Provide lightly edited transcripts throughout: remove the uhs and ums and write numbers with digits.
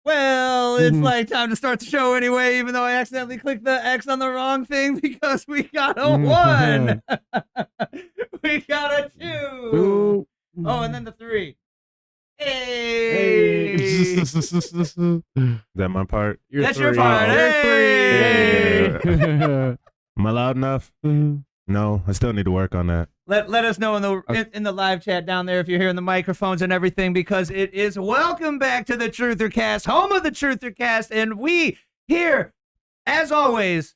Well, it's like time to start the show anyway, even though I accidentally clicked the X on the wrong thing because we got a 1. We got a 2. Oh, and then the 3. Hey! Is that my part? That's your part. Hey! Am I loud enough? No, I still need to work on that. Let us know in the live chat down there if you're hearing the microphones and everything, because it is welcome back to the Truther Cast, home of the Truther Cast, and we here, as always,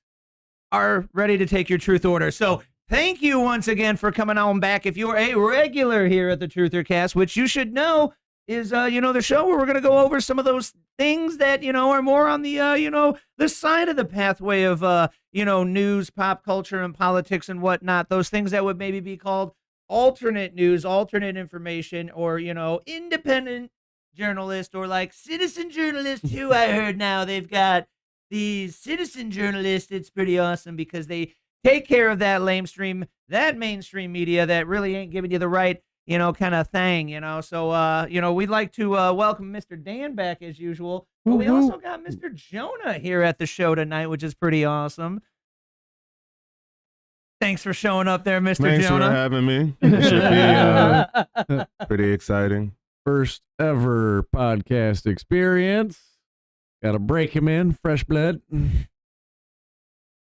are ready to take your truth order. So thank you once again for coming on back. If you're a regular here at the Truther Cast, which you should know is the show where we're going to go over some of those things that are more on the the side of the pathway of news, pop culture, and politics and whatnot. Those things that would maybe be called alternate news, alternate information, or independent journalist, or like citizen journalist too. I heard now they've got these citizen journalists. It's pretty awesome because they take care of that mainstream media that really ain't giving you the right kind of thing, So, we'd like to welcome Mr. Dan back as usual. But we also got Mr. Jonah here at the show tonight, which is pretty awesome. Thanks for showing up there, Mr. Thanks Jonah. for having me. It should be pretty exciting. First ever podcast experience. Got to break him in, fresh blood.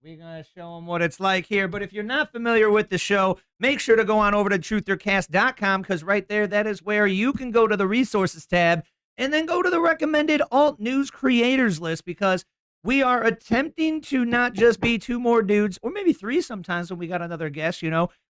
We're going to show them what it's like here. But if you're not familiar with the show, make sure to go on over to truthercast.com, because right there, that is where you can go to the resources tab and then go to the recommended alt news creators list, because we are attempting to not just be 2 more dudes, or maybe 3 sometimes when we got another guest,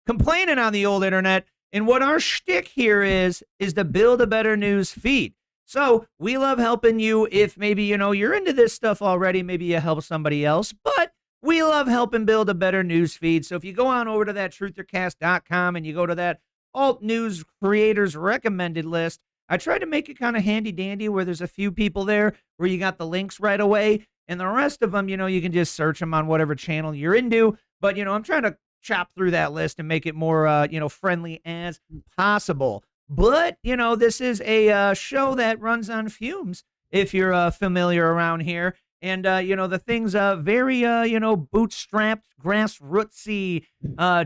complaining on the old internet. And what our shtick here is to build a better news feed. So we love helping you if maybe, you're into this stuff already. Maybe you help somebody else, but we love helping build a better news feed. So if you go on over to that truthercast.com and you go to that alt news creators recommended list, I tried to make it kind of handy dandy where there's a few people there where you got the links right away, and the rest of them, you can just search them on whatever channel you're into. But, I'm trying to chop through that list and make it more, friendly as possible. But, this is a show that runs on fumes, if you're familiar around here. And, the thing's very, bootstrapped, grassrootsy,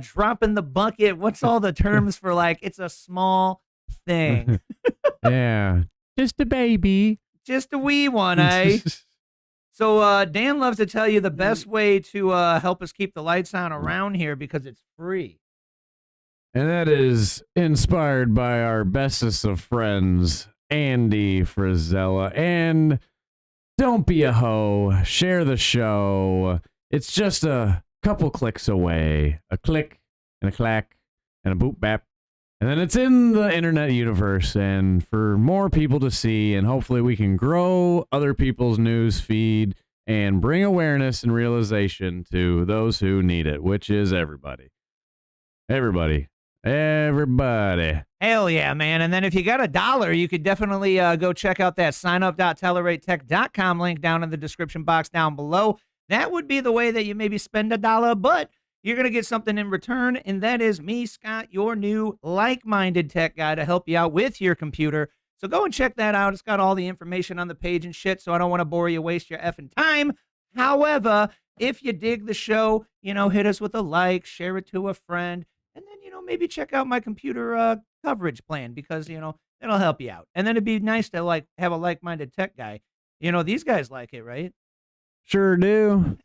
dropping the bucket. What's all the terms for, like, it's a small thing. Yeah. Just a baby. Just a wee one, eh? So Dan loves to tell you the best way to help us keep the lights on around here because it's free. And that is inspired by our bestest of friends, Andy Frisella. And don't be a hoe. Share the show. It's just a couple clicks away. A click and a clack and a boop bap. And then it's in the internet universe and for more people to see. And hopefully we can grow other people's news feed and bring awareness and realization to those who need it, which is everybody. Everybody. Hell yeah, man. And then if you got $1, you could definitely go check out that signup.telleratetech.com link down in the description box down below. That would be the way that you maybe spend $1, but you're going to get something in return, and that is me, Scott, your new like-minded tech guy to help you out with your computer. So go and check that out. It's got all the information on the page and shit, so I don't want to bore you, waste your effing time. However, if you dig the show, hit us with a like, share it to a friend, and then, maybe check out my computer coverage plan because, it'll help you out. And then it'd be nice to, have a like-minded tech guy. These guys like it, right? Sure do.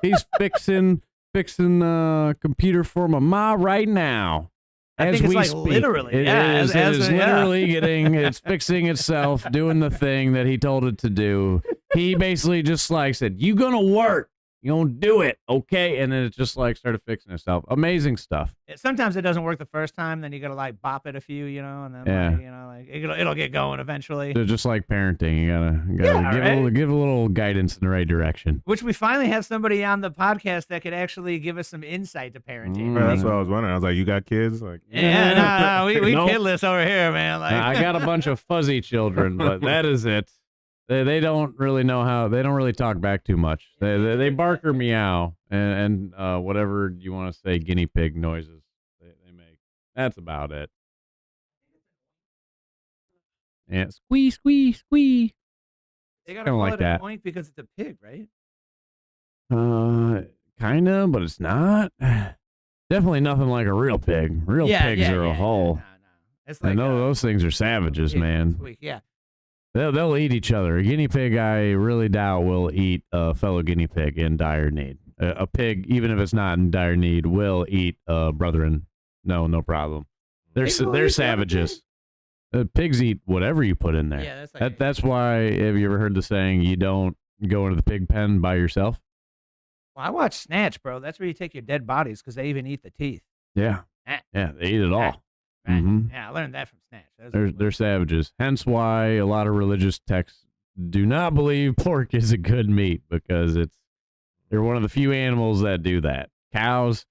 He's fixing computer for my ma right now. I think it's literally. It is literally it's fixing itself, doing the thing that he told it to do. He basically just said, "You gonna work. You gonna do it, okay?" And then it just started fixing itself. Amazing stuff. Sometimes it doesn't work the first time, then you gotta bop it a few, and then it'll get going eventually. They're just like parenting. You gotta give a little guidance in the right direction. Which we finally have somebody on the podcast that could actually give us some insight to parenting. That's what I was wondering. I was like, "You got kids?" No, we nope. Kidless over here, man. I got a bunch of fuzzy children, but that is it. They don't really know how. They don't really talk back too much. They bark or meow and whatever you want to say guinea pig noises they make. That's about it. Yeah, squee squee squee. They gotta call it a point because it's a pig, right? Kinda, but it's not. Definitely nothing like a real pig. Real pigs are a whole. No. It's like those things are savages, man. Yeah. They'll eat each other. A guinea pig, I really doubt, will eat a fellow guinea pig in dire need. A pig, even if it's not in dire need, will eat brethren. No problem. They're savages. Pigs eat whatever you put in there. Yeah, that's why. Have you ever heard the saying, "You don't go into the pig pen by yourself"? Well, I watch Snatch, bro. That's where you take your dead bodies because they even eat the teeth. Yeah, yeah, they eat it all. Mm-hmm. Yeah, I learned that from Snatch. They're savages. Hence why a lot of religious texts do not believe pork is a good meat because they're one of the few animals that do that. Cows,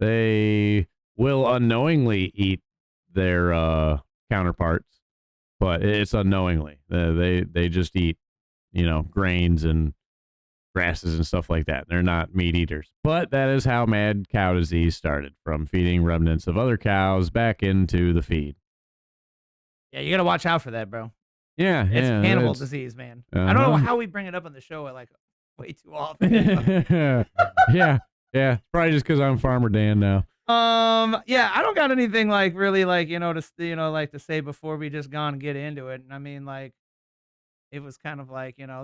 they will unknowingly eat their counterparts, but it's unknowingly. They just eat, grains and grasses and stuff like that. They're not meat eaters. But that is how mad cow disease started, from feeding remnants of other cows back into the feed. Yeah, you got to watch out for that, bro. Yeah, it's cannibal disease, man. Uh-huh. I don't know how we bring it up on the show way too often. yeah. Probably just because I'm Farmer Dan now. Yeah, I don't got anything really to say before we just gone and get into it. And I mean, it was kind of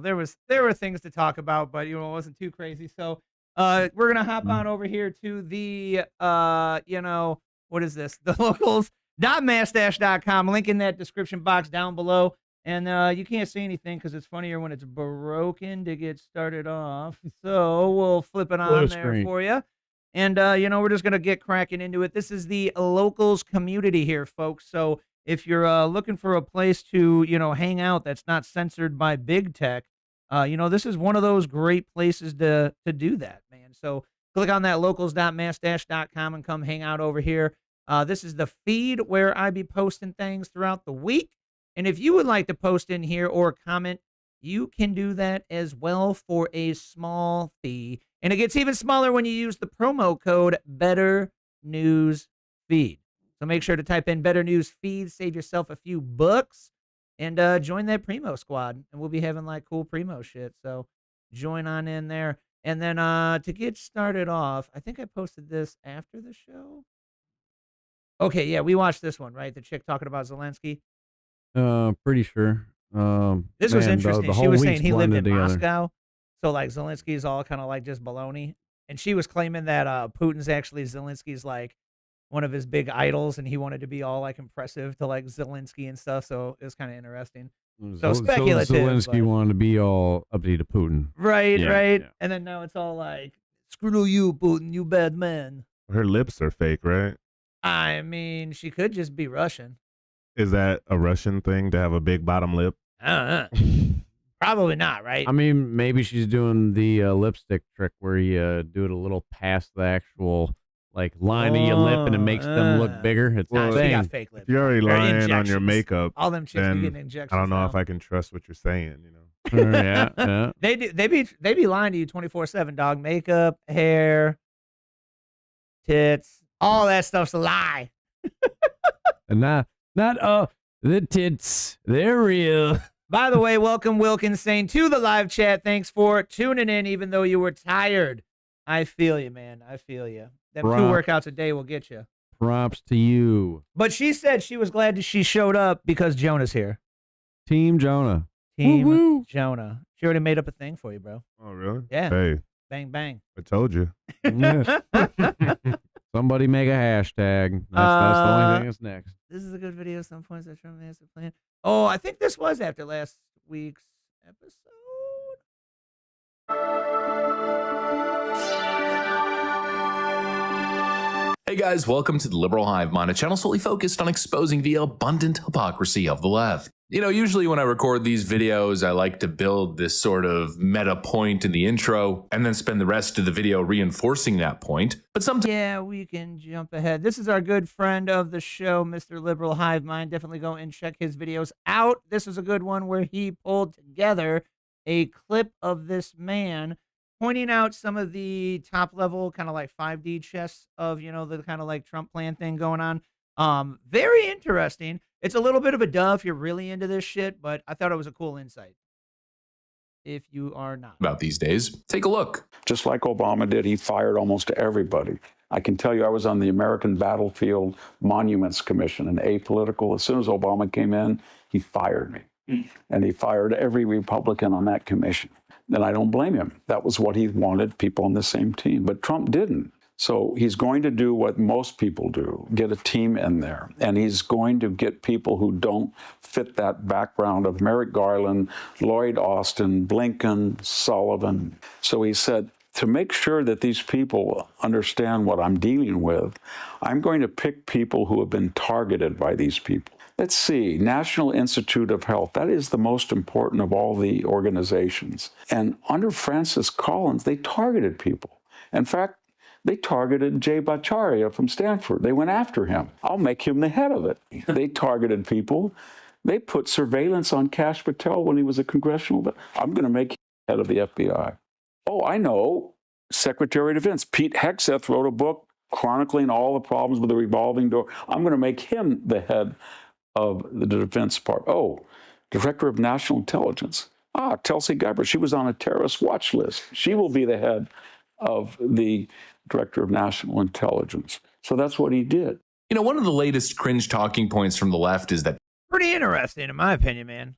there were things to talk about, but it wasn't too crazy. So we're gonna hop on over here to the what is this? The locals.mastash.com. Link in that description box down below. And you can't see anything because it's funnier when it's broken to get started off. So we'll flip it on there for you. And we're just gonna get cracking into it. This is the locals community here, folks. So if you're looking for a place to, hang out that's not censored by big tech, this is one of those great places to do that, man. So click on that locals.mastash.com and come hang out over here. This is the feed where I be posting things throughout the week. And if you would like to post in here or comment, you can do that as well for a small fee. And it gets even smaller when you use the promo code Better News Feed. So make sure to type in Better News Feed, save yourself a few bucks, and join that Primo squad. And we'll be having cool Primo shit. So join on in there. And then to get started off, I think I posted this after the show. Okay, yeah, we watched this one, right? The chick talking about Zelensky. Pretty sure. This was interesting. The She whole was saying week's he lived in blended together. Moscow, so like Zelensky's all kind of like just baloney. And she was claiming that Putin's actually Zelensky's like one of his big idols, and he wanted to be all like impressive to like Zelensky and stuff. So it was kind of interesting. So speculative. Zelensky but- wanted to be all uppity to Putin. Right, Yeah, right. yeah. And then now it's all like, screw you, Putin, you bad man. Her lips are fake, right? I mean, she could just be Russian. Is that a Russian thing to have a big bottom lip? Probably not, right? I mean, maybe she's doing the lipstick trick where you do it a little past the actual like line of your lip, and it makes them look bigger. It's Nah, a she thing. got fake lips. If you're already Or lying on your injections. makeup, All them chicks be then getting injections. I don't know now. if I can trust what you're saying. You know. Yeah. They be lying to you 24/7, dog. Makeup, hair, tits, all that stuff's a lie. And not the tits. They're real. By the way, welcome Wilkins saying to the live chat. Thanks for tuning in, even though you were tired. I feel you, man. I feel you. Them 2 workouts a day will get you. Props to you, But she said she was glad that she showed up because Jonah's here. Team Jonah. Team Woo-woo. Jonah. She already made up a thing for you, bro. Oh, really? Yeah. Hey, Bang, bang. I told you. Somebody make a hashtag. That's the only thing that's next. This is a good video. Some points that Trump has a plan. Oh, I think this was after last week's episode. Hey guys, welcome to the Liberal Hive Mind, a channel solely focused on exposing the abundant hypocrisy of the left. You know, usually when I record these videos, I like to build this sort of meta point in the intro and then spend the rest of the video reinforcing that point. But sometimes, Yeah, we can jump ahead. This is our good friend of the show, Mr. Liberal Hive Mind. Definitely go and check his videos out. This was a good one where he pulled together a clip of this man pointing out some of the top level kind of like 5D chess of, you know, the kind of like Trump plan thing going on. Very interesting. It's a little bit of a duh if you're really into this shit, but I thought it was a cool insight. If you are not. about these days, take a look. Just like Obama did, he fired almost everybody. I can tell you I was on the American Battlefield Monuments Commission, an apolitical. As soon as Obama came in, he fired me. And he fired every Republican on that commission. And I don't blame him. That was what he wanted, people on the same team. But Trump didn't. So he's going to do what most people do, get a team in there. And he's going to get people who don't fit that background of Merrick Garland, Lloyd Austin, Blinken, Sullivan. So he said, to make sure that these people understand what I'm dealing with, I'm going to pick people who have been targeted by these people. Let's see, National Institute of Health, that is the most important of all the organizations. And under Francis Collins, they targeted people. In fact, they targeted Jay Bhattacharya from Stanford. They went after him. I'll make him the head of it. They targeted people. They put surveillance on Kash Patel when he was a congressional. I'm going to make him head of the FBI. Oh, I know. Secretary of Defense, Pete Hegseth, wrote a book chronicling all the problems with the revolving door. I'm going to make him the head of the Defense Department. Oh, Director of National Intelligence. Tulsi Gabbard, she was on a terrorist watch list. She will be the head of the Director of National Intelligence. So that's what he did. You know, one of the latest cringe talking points from the left is that Pretty interesting, in my opinion, man.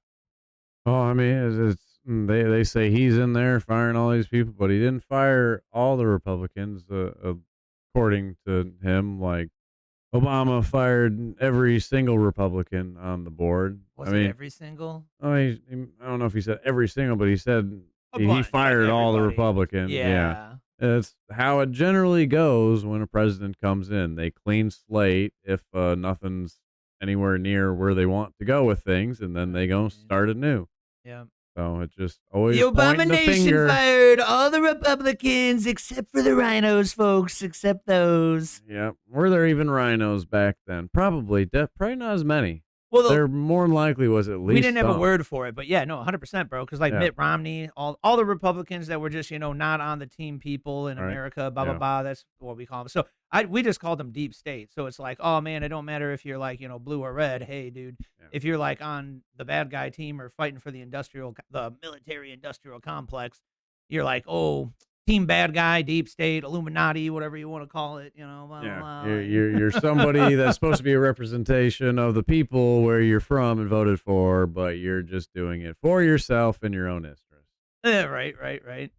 Oh, I mean, they say he's in there firing all these people, but he didn't fire all the Republicans, according to him. Like, Obama fired every single Republican on the board. Was I mean, it every single? Oh, I don't know if he said every single, but he said A he bunch, fired like all the everybody. Republicans. Yeah. It's how it generally goes when a president comes in. They clean slate if nothing's anywhere near where they want to go with things, and then they go start anew. Yeah. So it just always The pointing the abomination finger. fired all the Republicans except for the rhinos, folks, except those. Yeah, were there even rhinos back then? Probably, probably not as many. Well, There more than likely was at least we didn't have a some. word for it, but yeah, no, 100%, bro. Because like Yeah. Mitt Romney, all the Republicans that were just, you know, not on the team people in Right. America, blah, blah, Yeah. blah. That's what we call them. So we just called them deep state. So it's like, oh man, it don't matter if you're like, you know, blue or red. Hey, dude, Yeah. if you're like on the bad guy team or fighting for the military industrial complex, you're like, oh, team bad guy, deep state, Illuminati, whatever you want to call it, blah, Yeah, blah. you're somebody that's supposed to be a representation of the people where you're from and voted for, but you're just doing it for yourself and your own interest. Right.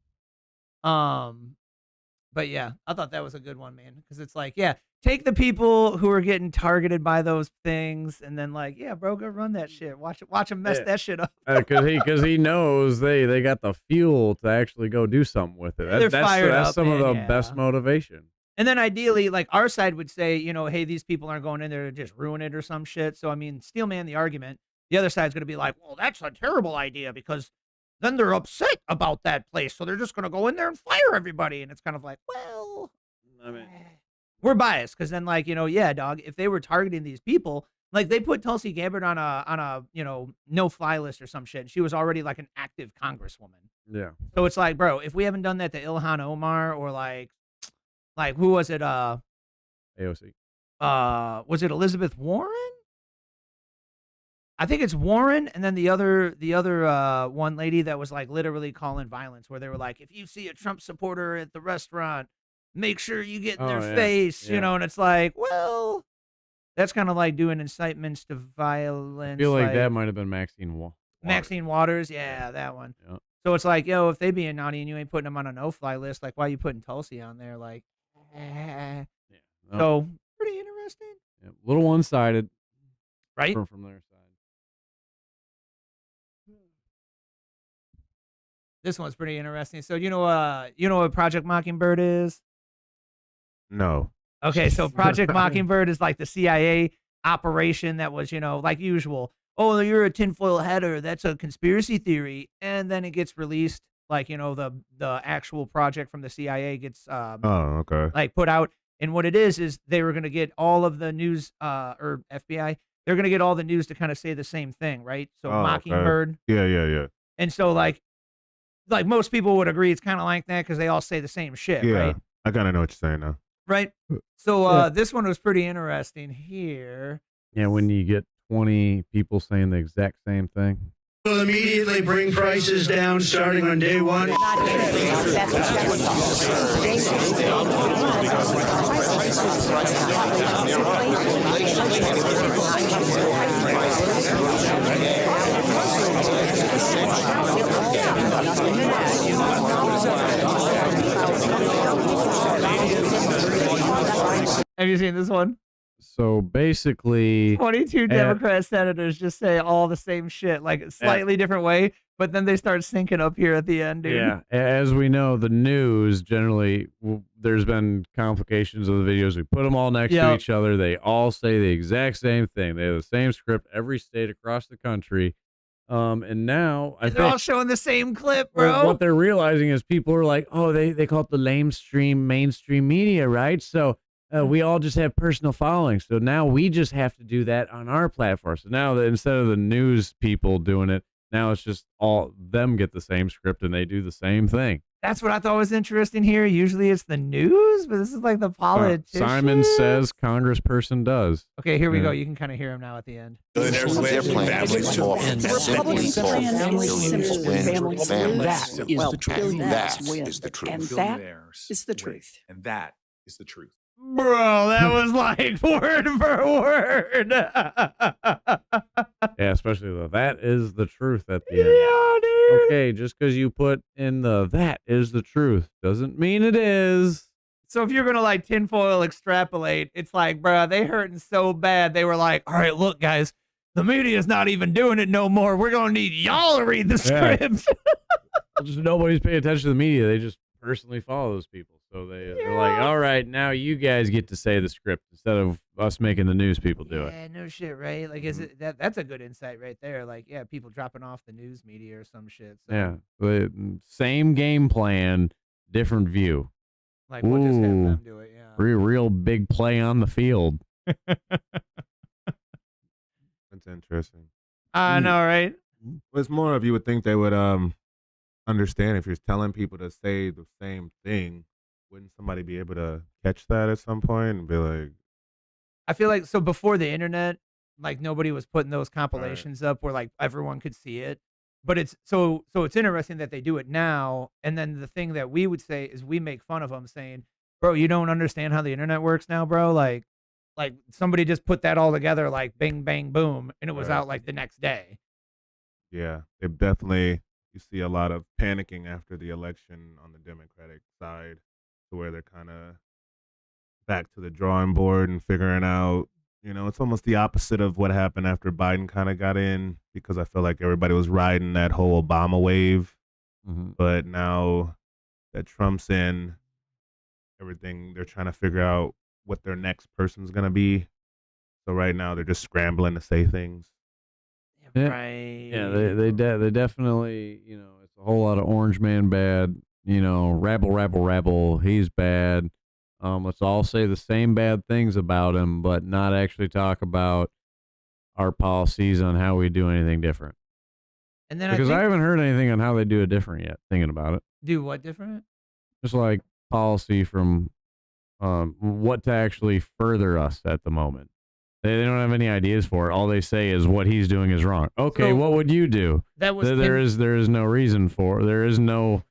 But yeah, I thought that was a good one, man, because it's like, yeah, take the people who are getting targeted by those things, and then like, yeah, bro, go run that shit. Watch them mess that shit up. Because he knows they got the fuel to actually go do something with it. They're fired that's up, some man, of the best motivation. And then ideally, like our side would say, hey, these people aren't going in there to just ruin it or some shit. So I mean, steel man the argument. The other side's going to be like, well, that's a terrible idea because then they're upset about that place, so they're just going to go in there and fire everybody. And it's kind of like, well, I mean, we're biased because then, like, yeah, dog, if they were targeting these people, like they put Tulsi Gabbard on a no-fly list or some shit. And she was already like an active congresswoman. Yeah. So it's like, bro, if we haven't done that to Ilhan Omar or like who was it? AOC. Was it Elizabeth Warren? I think it's Warren, and then the other one lady that was like literally calling violence, where they were like, if you see a Trump supporter at the restaurant, make sure you get in their face, and it's like, well, that's kind of like doing incitements to violence. I feel like that might have been Maxine Waters. Maxine Waters, yeah, that one. Yeah. So it's like, yo, if they being naughty and you ain't putting them on a no-fly list, like, why are you putting Tulsi on there? Like, so pretty interesting. Yeah, a little one-sided, right? From their side. This one's pretty interesting. So you know what Project Mockingbird is? No. Okay, so Project Mockingbird is like the CIA operation that was, like usual. Oh, you're a tinfoil hatter. That's a conspiracy theory, and then it gets released. Like the actual project from the CIA gets like put out. And what it is they were gonna get all of the news or FBI. They're gonna get all the news to kind of say the same thing, right? So Mockingbird. Okay. Yeah. And so like most people would agree, it's kind of like that because they all say the same shit, right? I kind of know what you're saying now. Right. So this one was pretty interesting here. Yeah, when you get 20 people saying the exact same thing. Will immediately bring prices down starting on day one. Have you seen this one? So basically, 22 Democrat senators just say all the same shit, like a slightly different way, but then they start syncing up here at the end, dude. Yeah, as we know, the news generally, there's been complications of the videos. We put them all next to each other. They all say the exact same thing. They have the same script, every state across the country. And now they're all showing the same clip, bro. What they're realizing is people are like, oh, they call it the mainstream media, right? So we all just have personal following. So now we just have to do that on our platform. So now instead of the news people doing it, now it's just all them get the same script and they do the same thing. That's what I thought was interesting here. Usually it's the news, but this is like the politicians. Simon says, congressperson does. Okay, here we go. You can kind of hear him now at the end. That is the truth. And that is the truth. And that is the truth. Bro, that was like word for word. Yeah, especially that is the truth at the end. Yeah, dude. Okay, just because you put in that is the truth doesn't mean it is. So if you're going to like tinfoil extrapolate, it's like, bro, they hurting so bad. They were like, all right, look, guys, the media's not even doing it no more. We're going to need y'all to read the script. Just nobody's paying attention to the media. They just personally follow those people. So they're like, all right, now you guys get to say the script instead of us making the news people do it. Yeah, no shit, right? Like, is it that's a good insight right there. Like, yeah, people dropping off the news media or some shit. So. Yeah, but same game plan, different view. Like, we'll just have them do it, yeah. Real big play on the field. That's interesting. I know, right? It's more of you would think they would understand if you're telling people to say the same thing. Wouldn't somebody be able to catch that at some point and be like? I feel like so before the internet, like nobody was putting those compilations up where like everyone could see it. but it's it's interesting that they do it now. And then the thing that we would say is we make fun of them saying, bro, you don't understand how the internet works now, bro. Like somebody just put that all together, like bing, bang, boom. And it was Right. out like the next day. Yeah, they've definitely, you see a lot of panicking after the election on the Democratic side, to where they're kind of back to the drawing board and figuring out, it's almost the opposite of what happened after Biden kind of got in, because I feel like everybody was riding that whole Obama wave. But now that Trump's in, everything, they're trying to figure out what their next person's going to be. So right now they're just scrambling to say things. Yeah. Right. Yeah, they definitely, it's a whole lot of orange man bad, rabble, he's bad. Let's all say the same bad things about him, but not actually talk about our policies on how we do anything different. And then Because I haven't heard anything on how they do it different yet, thinking about it. do what different? Just like policy from what to actually further us at the moment. They don't have any ideas for it. All they say is what he's doing is wrong. Okay, So, what would you do? That was There is no reason for. There is no.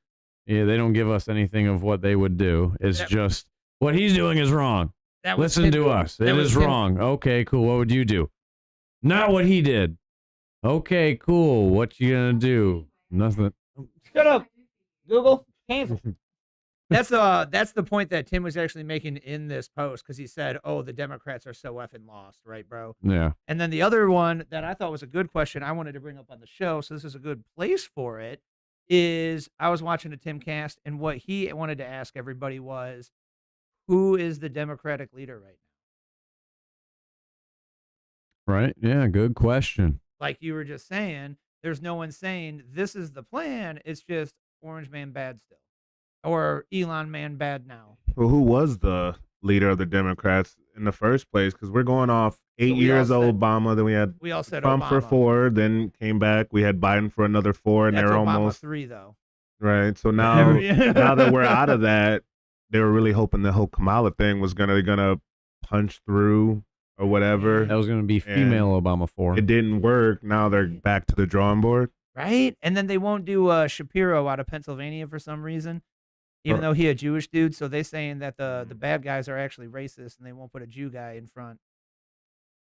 Yeah, they don't give us anything of what they would do. It's just what he's doing is wrong. that was Listen Tim- to us. It that was is Tim- wrong. Okay, cool. What would you do? Not what he did. Okay, cool. What you gonna do? Nothing. Shut up, Google. Cancel. That's the point that Tim was actually making in this post, because he said, "Oh, the Democrats are so effing lost, right, bro?" Yeah. And then the other one that I thought was a good question I wanted to bring up on the show, so this is a good place for it, is I was watching a Tim cast, and what he wanted to ask everybody was, who is the Democratic leader right now? Right. Yeah. Good question. Like you were just saying, there's no one saying this is the plan. It's just Orange Man bad still, or Elon Man bad now. Well, who was the leader of the Democrats in the first place? Because we're going off 8 So we years all of said- Obama, then we had We all said Trump for Obama. 4, then came back. We had Biden for another 4, and That's they're Obama almost 3 though. right. So now, Yeah. now that we're out of that, they were really hoping the whole Kamala thing was gonna punch through or whatever. That was gonna be female Obama 4. It didn't work. Now they're back to the drawing board. Right? And then they won't do Shapiro out of Pennsylvania for some reason, even though he a Jewish dude. So they saying that the bad guys are actually racist, and they won't put a Jew guy in front.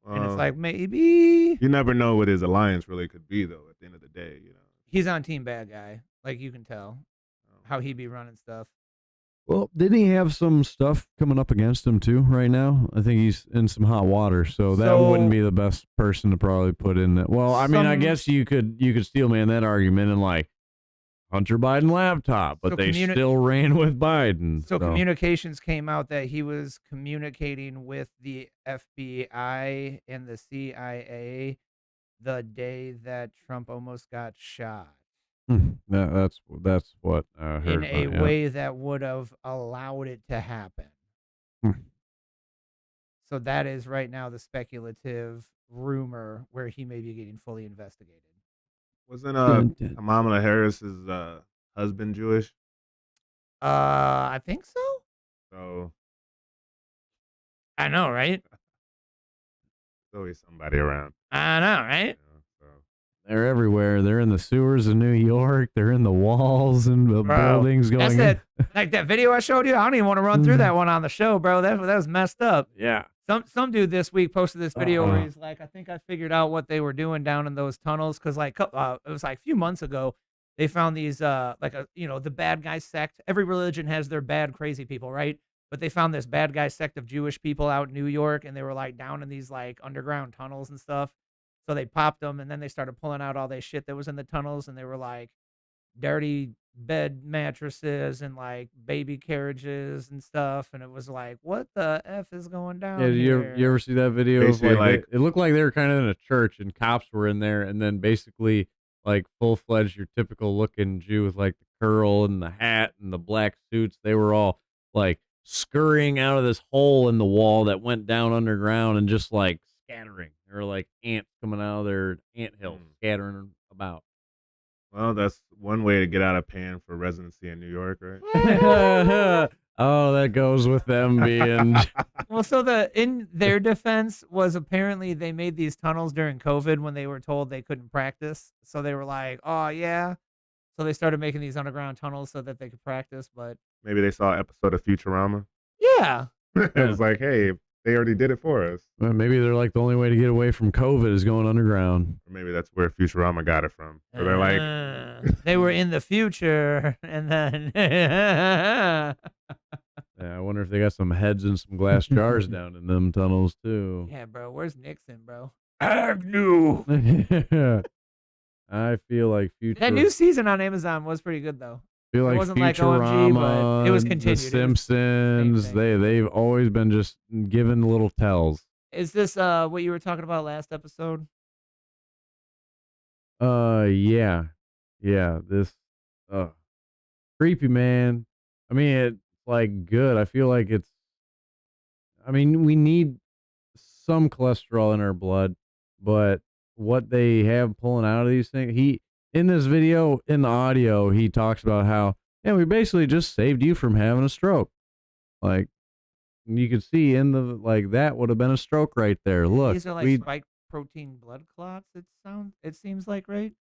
And it's like, maybe you never know what his alliance really could be, though. At the end of the day, he's on team bad guy. Like you can tell how he be running stuff. Well, didn't he have some stuff coming up against him too right now? I think he's in some hot water, so that wouldn't be the best person to probably put in that. Well, I mean, I guess you could steel man that argument and like Hunter Biden laptop, but So they still ran with Biden. So communications came out that he was communicating with the FBI and the CIA the day that Trump almost got shot. That's what I heard. In a about, yeah. way that would have allowed it to happen. So that is right now the speculative rumor where he may be getting fully investigated. Wasn't Kamala Harris's husband Jewish? I think so. So I know, right? there's always somebody around. I know, right? They're everywhere. They're in the sewers of New York. They're in the walls and the buildings going. That's like that video I showed you. I don't even want to run through that one on the show, bro. That was messed up. Yeah. Some dude this week posted this video where he's like, I think I figured out what they were doing down in those tunnels, because like it was like a few months ago they found these the bad guy sect. Every religion has their bad crazy people, right? But they found this bad guy sect of Jewish people out in New York, and they were like down in these like underground tunnels and stuff. So they popped them, and then they started pulling out all this shit that was in the tunnels, and they were like dirty bed mattresses and like baby carriages and stuff, and it was like, what the F is going down Yeah, here? you ever see that video? Of like it looked like they were kind of in a church, and cops were in there, and then basically like full-fledged your typical looking Jew with like the curl and the hat and the black suits. They were all like scurrying out of this hole in the wall that went down underground and just like scattering. Or like ants coming out of their anthill, scattering about. Well, that's one way to get out of paying for residency in New York, right? Oh, that goes with them being. Well, so in their defense was apparently they made these tunnels during COVID when they were told they couldn't practice. So they were like, "Oh yeah." So they started making these underground tunnels so that they could practice. But Maybe they saw an episode of Futurama. yeah, It was like, hey, they already did it for us. Well, maybe they're like the only way to get away from COVID is going underground. Or maybe that's where Futurama got it from. So they're like, they were in the future, and then Yeah, I wonder if they got some heads in some glass jars down in them tunnels too. yeah, bro, where's Nixon, bro? Agnew. I feel like future. That new season on Amazon was pretty good though. feel It like wasn't like OMG, but it was Futurama, continued. The It was Simpsons, same thing. they've always been just given little tells. Is this what you were talking about last episode? Yeah. This creepy, man. I mean, it's like good. I feel like we need some cholesterol in our blood, but what they have pulling out of these things, in this video, in the audio, he talks about how, yeah, we basically just saved you from having a stroke. Like, you could see that would have been a stroke right there. Look, These are like spike protein blood clots. It seems like, right?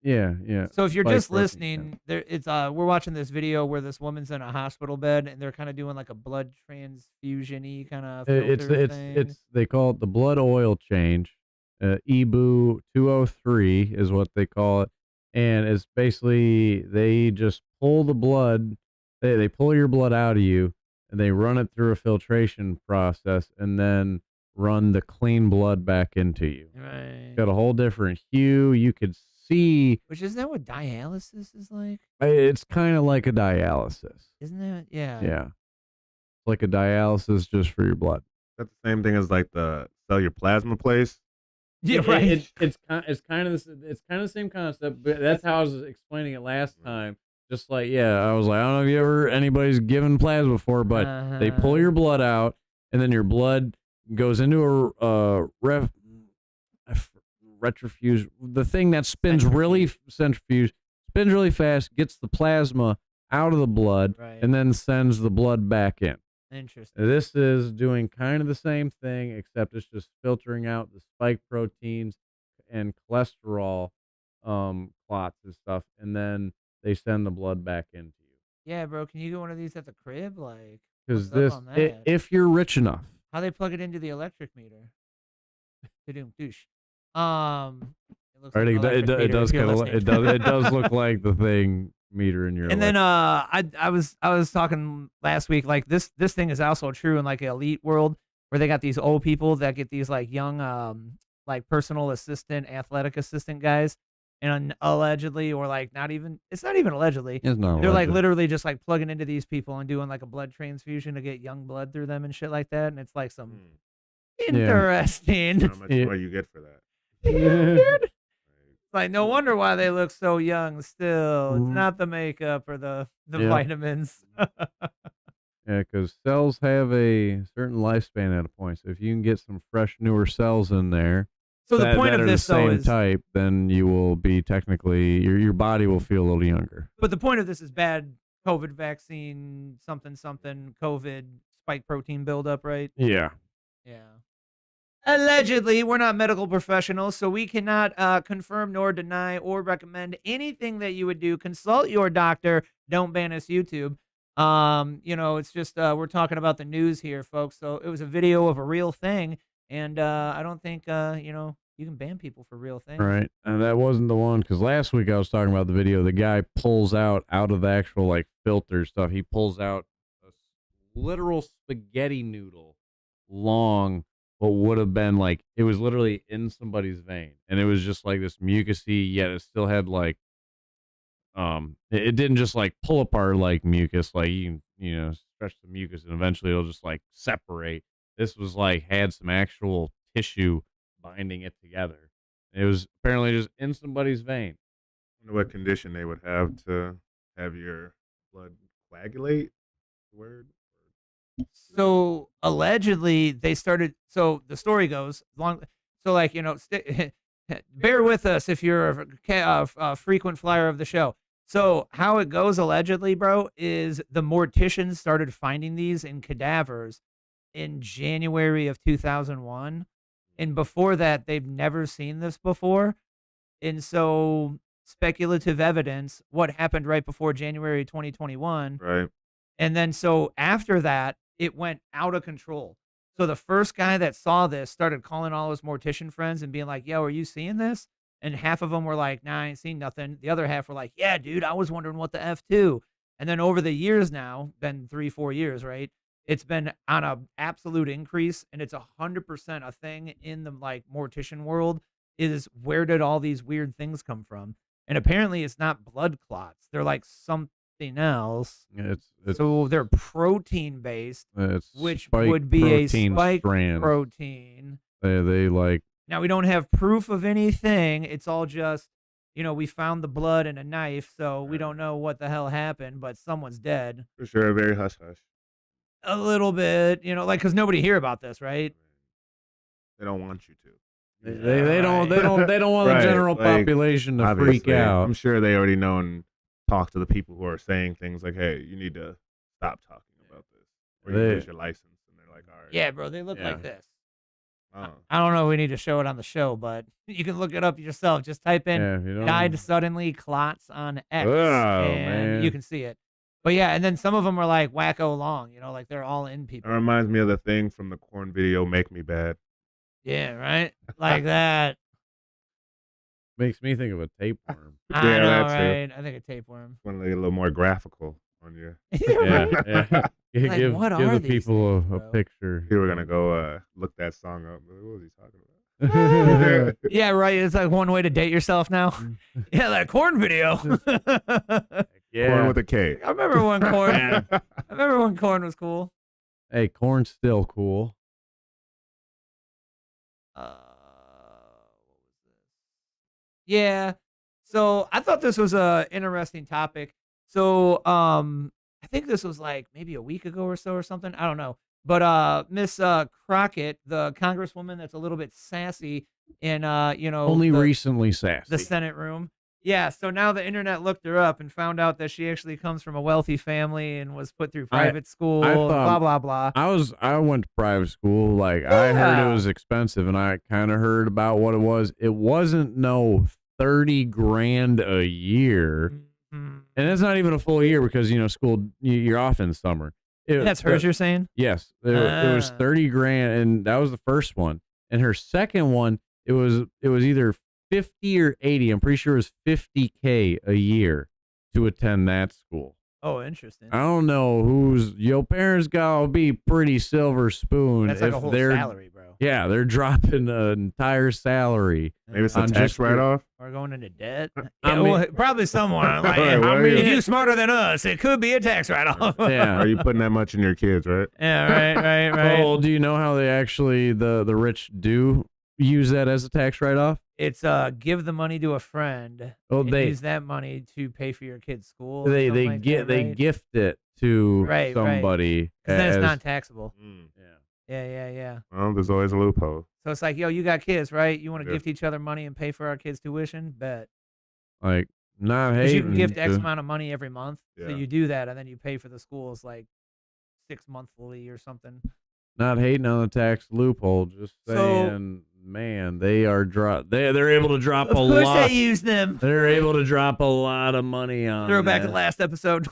yeah. So if you're Spike just protein, listening, we're watching this video where this woman's in a hospital bed and they're kind of doing like a blood transfusion-y kind of filter thing. They call it the blood oil change. EBU 203 is what they call it, and it's basically they just pull the blood. They pull your blood out of you, and they run it through a filtration process, and then run the clean blood back into you. Right. Got a whole different hue. You could see. Which isn't that what dialysis is like? It's kind of like a dialysis. Isn't that? Yeah. Yeah. It's like a dialysis just for your blood. That's the same thing as like the sell your plasma place. Yeah, right. It's kind of the same concept, but that's how I was explaining it last time. Just like, I was like, I don't know if anybody's given plasma before, but they pull your blood out, and then your blood goes into a retrofuge, the thing that spins centrifuge, spins really fast, gets the plasma out of the blood, Right. and then sends the blood back in. Interesting. This is doing kind of the same thing, except it's just filtering out the spike proteins and cholesterol clots and stuff, and then they send the blood back into you. Yeah, bro. Can you get one of these at the crib? Like, Because what's up on that? if you're rich enough. How they plug it into the electric meter? Douche. It looks like an electric It meter does if you're kind of listening. it does look like the thing meter in your. And then I was talking last week, like this thing is also true in like an elite world where they got these old people that get these like young like personal assistant, athletic assistant guys, and allegedly, or like it's not even allegedly. It's not They're like alleged. literally just like plugging into these people and doing like a blood transfusion to get young blood through them and shit like that. And it's like some interesting. How much more you get for that? Dude. Like, no wonder why they look so young still. It's Mhm. not the makeup or the Yeah. vitamins. Yeah, because cells have a certain lifespan at a point. So if you can get some fresh, newer cells in there, So the point that of are this, the though, same is, type, then you will be technically your body will feel a little younger. but the point of this is bad COVID vaccine, something, COVID spike protein buildup, right? Yeah. Yeah. Allegedly, we're not medical professionals, so we cannot confirm nor deny or recommend anything that you would do. Consult your doctor. Don't ban us, YouTube. It's just we're talking about the news here, folks. So it was a video of a real thing, and I don't think you can ban people for real things. Right. And that wasn't the one, because last week I was talking about the video. The guy pulls out of the actual like filter stuff. He pulls out a literal spaghetti noodle, long. What would have been like, it was literally in somebody's vein, and it was just like this mucusy, yet it still had like it didn't just like pull apart like mucus, like you can stretch the mucus and eventually it'll just like separate. This was like had some actual tissue binding it together. It was apparently just in somebody's vein. I wonder what condition they would have to have your blood coagulate. Word. So allegedly they started. So the story goes bear with us if you're a frequent flyer of the show. So how it goes allegedly, bro, is the morticians started finding these in cadavers in January of 2001. And before that, they've never seen this before. And so speculative evidence, what happened right before January 2021. Right. And then so after that, it went out of control. So the first guy that saw this started calling all his mortician friends and being like, yo, are you seeing this? And half of them were like, nah, I ain't seen nothing. The other half were like, yeah, dude, I was wondering what the F too. And then over the years now, been 3-4 years, right? It's been on a absolute increase, and it's 100% a thing in the like mortician world is where did all these weird things come from? And apparently it's not blood clots. They're like something else. It's So they're protein based, it's which spike would be a protein spike strand. protein. They like Now, we don't have proof of anything. It's all just, we found the blood and a knife, so we don't know what the hell happened, but someone's dead. For sure, very hush hush. A little bit, like, because nobody hear about this, right? They don't want you to. they don't want the Right, general like, population to freak Obviously, out. I'm sure they already know and talk to the people who are saying things like, "Hey, you need to stop talking about this, or you lose your license." And they're like, "All right." Yeah, bro, they look Yeah. like this. Oh. I don't know if we need to show it on the show, but you can look it up yourself. Just type in Yeah, you know. died suddenly clots on X, Oh, and man. you can see it. But yeah, and then some of them are like wacko long, like they're all in It people. reminds me of the thing from the Corn video, "Make Me Bad." Yeah, right? Like that. Makes me think of a tapeworm. I Yeah, know, that too. right? I think a tapeworm. Want to get a little more graphical on you. Yeah, yeah. Like, give what give are the these people things, a bro? picture. You were gonna go look that song up. What was he talking about? Yeah, right. It's like one way to date yourself now. Yeah, that corn video. Corn with a K. I remember when corn was cool. Hey, corn's still cool. What was this? Yeah. So I thought this was a interesting topic. So I think this was like maybe a week ago or so or something. I don't know. But Miss Crockett, the congresswoman that's a little bit sassy in Only recently sassy. the Senate room. Yeah, so now the internet looked her up and found out that she actually comes from a wealthy family and was put through private school, I and thought- blah blah blah. I went to private school. Like I heard it was expensive, and I kind of heard about what it was. It wasn't no 30 grand a year, Mhm. and it's not even a full year because school you're off in summer. That's hers, you're saying? Yes, it was 30 grand, and that was the first one. And her second one, it was either 50 or 80. I'm pretty sure it was 50K a year to attend that school. Oh, interesting. I don't know your parents gotta be pretty silver spoon. That's like if a whole they're, salary, bro. Yeah, they're dropping an entire salary. Maybe it's a On tax just your- write-off. Or going into debt. I Yeah, mean- well, probably someone. Like, Right, I well, mean, if yeah. you're smarter than us, it could be a tax write-off. Yeah. Are you putting that much in your kids, right? Yeah, right. Oh, do you know how they actually the rich do use that as a tax write-off? It's give the money to a friend. Oh, and they use that money to pay for your kid's school. or they something like that, they right? gift it to Right. somebody. 'Cause then it's as- not taxable. Mm. Yeah. Well, there's always a loophole. So it's like, yo, you got kids, right? You want to Yeah. gift each other money and pay for our kids' tuition? Bet. like not Because hating. you can gift X to- amount of money every month. So Yeah. you do that, and then you pay for the schools like 6 monthly or something. Not hating on the tax loophole, just So- saying, man, they are they're able to drop Of a course lot. they use them. They're able to drop a lot of money on. Throw back to that. last episode.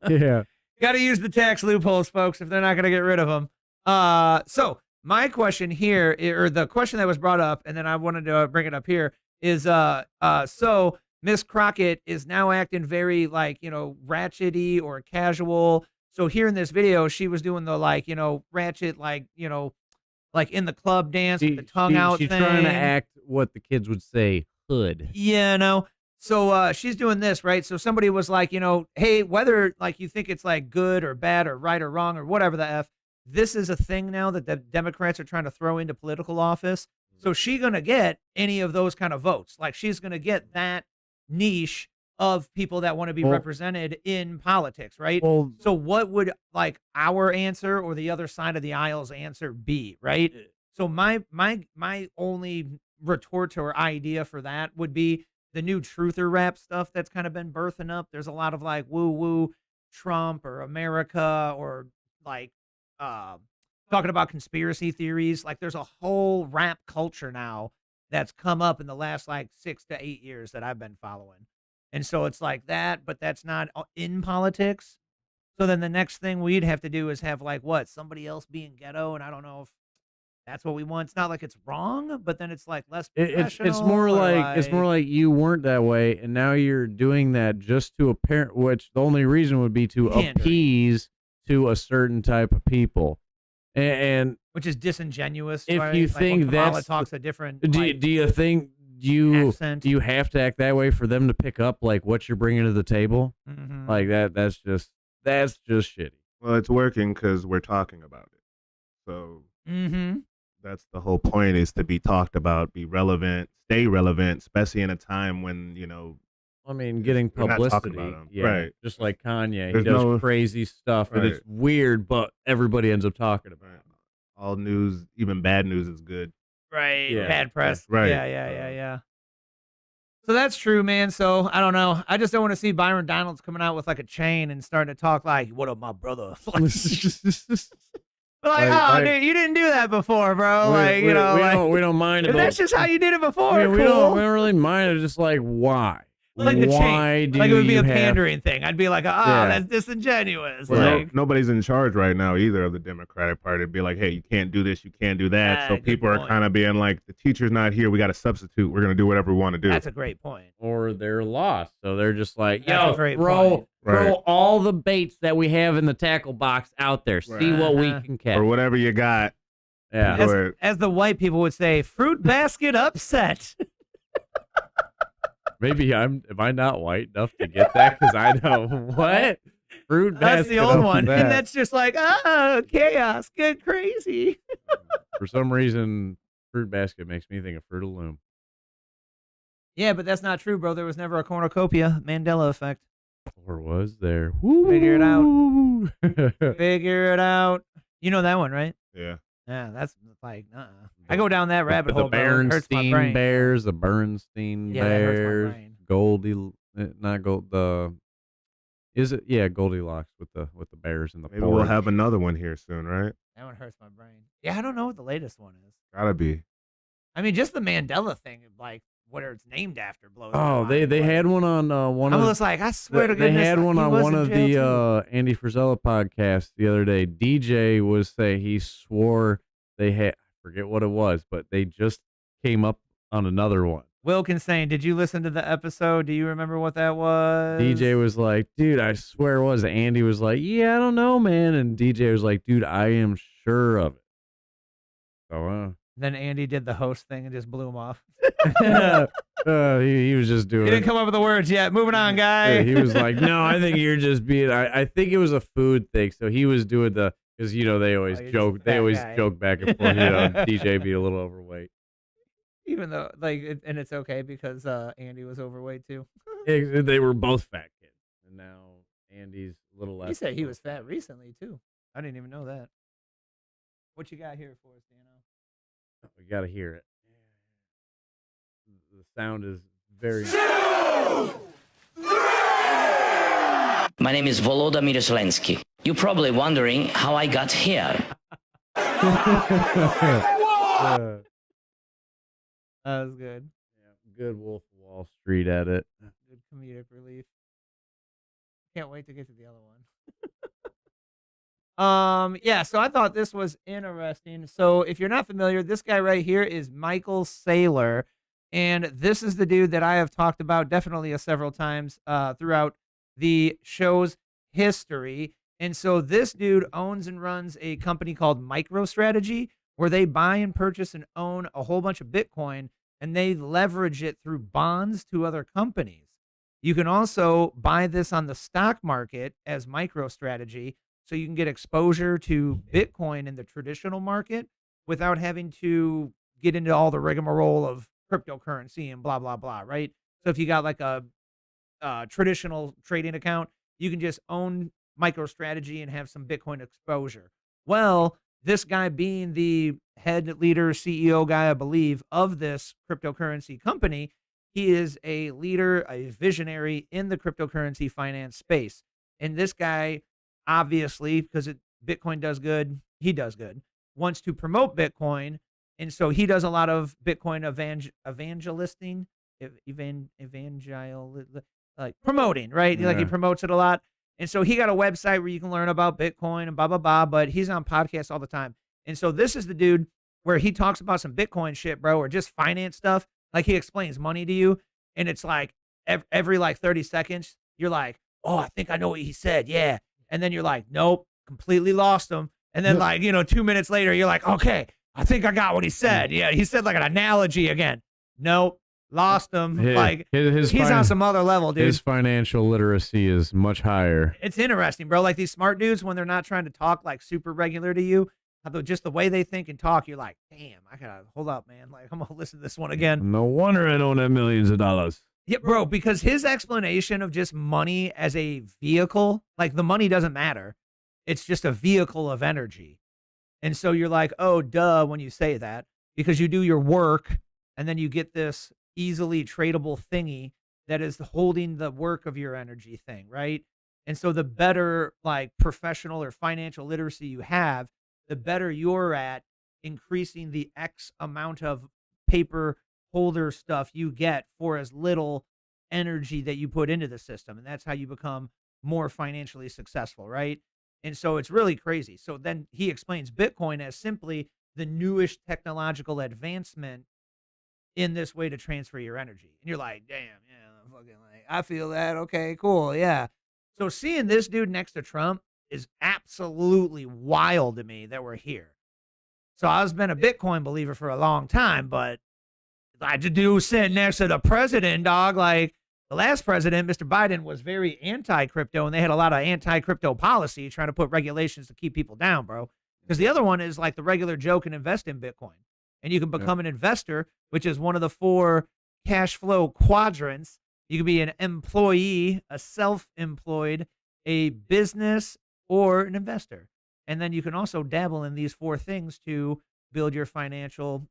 Yeah. Got to use the tax loopholes, folks, if they're not going to get rid of them. So my question here, or the question that was brought up, and then I wanted to bring it up here, is so Miss Crockett is now acting very like, ratchety or casual. So here in this video, she was doing the like, ratchet, like, like in the club dance with the tongue out She's thing. trying to act what the kids would say, hood. Yeah, So she's doing this, right? So somebody was like, hey, whether like you think it's like good or bad or right or wrong or whatever the F, this is a thing now that the Democrats are trying to throw into political office. So she's going to get any of those kind of votes. Like she's going to get that niche of people that want to be represented in politics, right? Well, So what would like our answer or the other side of the aisle's answer be, right? So my only retort or idea for that would be the new truther rap stuff that's kind of been birthing up. There's a lot of like woo woo Trump or America or like talking about conspiracy theories. Like there's a whole rap culture now that's come up in the last like 6 to 8 years that I've been following. And so it's like that, but that's not in politics. So then the next thing we'd have to do is have like what, somebody else being ghetto, and I don't know if that's what we want. It's not like it's wrong, but then it's like less professional. It's more like you weren't that way, and now you're doing that just to apparent. Which the only reason would be to appease to a certain type of people, and which is disingenuous. If right? you like think when Kamala that's talks a different, do you think do accent. you have to act that way for them to pick up like what you're bringing to the table? Mm-hmm. Like that's just shitty. Well, it's working because we're talking about it. So that's the whole point, is to be talked about, be relevant, stay relevant, especially in a time when, I mean, getting we're not talking publicity, about 'em. yeah, Right. just like Kanye, There's he does no- crazy stuff, and Right. it's weird, but everybody ends up talking about it. All news, even bad news, is good. Right. Yeah. Bad press. Right. Yeah. So that's true, man. So I don't know. I just don't want to see Byron Donalds coming out with like a chain and starting to talk like, "What up, my brother?" Like, dude, you didn't do that before, bro. We don't mind it. That's just how you did it before. I mean, we cool. don't really mind it. Just like why? Like the why chain. do like it would be you a have- pandering thing. I'd be like, that's disingenuous. Well, like, nobody's in charge right now either of the Democratic Party. It'd be like, hey, you can't do this, you can't do that. So good people are point. kind of being like, the teacher's not here, we got to substitute. We're going to do whatever we want to do. that's a great point. Or they're lost, so they're just like, That's a yo, great throw point. Right. all the baits that we have in the tackle box out there. See Right. what we can catch. Or whatever you got. Yeah. Go ahead. As the white people would say, fruit basket upset. Maybe am I not white enough to get that? Because I know what fruit basket. That's the old one. upset. And that's just like, chaos, get crazy. For some reason, fruit basket makes me think of Fruit of the Loom. Yeah, but that's not true, bro. There was never a cornucopia. Mandela effect. Or was there? Figure it out. Woo! Figure it out. You know that one, right? Yeah. Yeah, that's like, I go down that rabbit the hole, bro. It hurts my Bernstein brain. Bears, the Bernstein Yeah, that hurts my Bears, brain. not Gold. Is it? Yeah, Goldilocks with the bears and the. Maybe we'll have another one here soon, right? That one hurts my brain. Yeah, I don't know what the latest one is. Gotta be. I mean, just the Mandela thing, like what it's named after, blows. my Oh, mind. they had one on one I of. was like, I swear to They goodness, had one he on was one in of jail, the Andy Frisella podcasts the other day. DJ was saying he swore they had, I forget what it was, but they just came up on another one. Wilkins saying, did you listen to the episode? Do you remember what that was? DJ was like, dude, I swear it was. Andy was like, yeah, I don't know, man. And DJ was like, dude, I am sure of it. So, Then Andy did the host thing and just blew him off. he was just doing He didn't come up with the words yet. Moving on, guy. Yeah, he was like, no, I think you're just being, I think it was a food thing. So he was doing because, they always you're joke, just a they fat always guy. joke back and forth, DJ being a little overweight. Even though, and it's okay because Andy was overweight too. They were both fat kids. And now Andy's a little less. He said he was fat recently too. I didn't even know that. What you got here for us, Dano? We got to hear it. The sound is very. My name is Volodymyr Zelensky. You're probably wondering how I got here. That was good. Good Wolf of Wall Street at it. Good comedic relief. Can't wait to get to the other one. Yeah, so I thought this was interesting. So if you're not familiar, this guy right here is Michael Saylor, and this is the dude that I have talked about definitely several times throughout the show's history. And so this dude owns and runs a company called MicroStrategy, where they buy and purchase and own a whole bunch of Bitcoin, and they leverage it through bonds to other companies. You can also buy this on the stock market as MicroStrategy, so you can get exposure to Bitcoin in the traditional market without having to get into all the rigmarole of cryptocurrency and blah, blah, blah, right? So if you got like a traditional trading account, you can just own MicroStrategy and have some Bitcoin exposure. Well, this guy being the head leader, CEO guy, I believe, of this cryptocurrency company, He is a leader, a visionary in the cryptocurrency finance space. And this guy, obviously, because Bitcoin does good, he does good, wants to promote Bitcoin. And so he does a lot of Bitcoin evangelisting, like promoting, right? Like he promotes it a lot. And so he got a website where you can learn about Bitcoin and blah, blah, blah, but he's on podcasts all the time. And so this is the dude where he talks about some Bitcoin shit, bro, or just finance stuff. Like he explains money to you. And it's like every like 30 seconds, you're like, oh, I think I know what he said. Yeah. And then you're like, nope, completely lost him. And then 2 minutes later, you're like, okay, I think I got what he said. Yeah. He said like an analogy again. Nope. Lost him. He's on some other level, dude. His financial literacy is much higher. It's interesting, bro. Like these smart dudes, when they're not trying to talk like super regular to you, just the way they think and talk, you're like, damn, I gotta hold up, man. Like I'm gonna listen to this one again. No wonder I don't have millions of dollars. Yeah, bro, because his explanation of just money as a vehicle, like the money doesn't matter. It's just a vehicle of energy. And so you're like, oh, duh, when you say that, because you do your work and then you get this easily tradable thingy that is holding the work of your energy thing, right? And so the better like professional or financial literacy you have, the better you're at increasing the X amount of paper holder stuff you get for as little energy that you put into the system. And that's how you become more financially successful, right? And so it's really crazy. So then he explains Bitcoin as simply the newish technological advancement in this way to transfer your energy. And you're like, damn, yeah, fucking like, I feel that. Okay, cool. Yeah. So seeing this dude next to Trump is absolutely wild to me that we're here. So I've been a Bitcoin believer for a long time, but I just do sitting next to the president, dog. Like the last president, Mr. Biden, was very anti-crypto, and they had a lot of anti-crypto policy trying to put regulations to keep people down, bro. Because the other one is like the regular joke and invest in Bitcoin. And you can become an investor, which is one of the 4 cash flow quadrants. You can be an employee, a self-employed, a business, or an investor. And then you can also dabble in these 4 things to build your financial,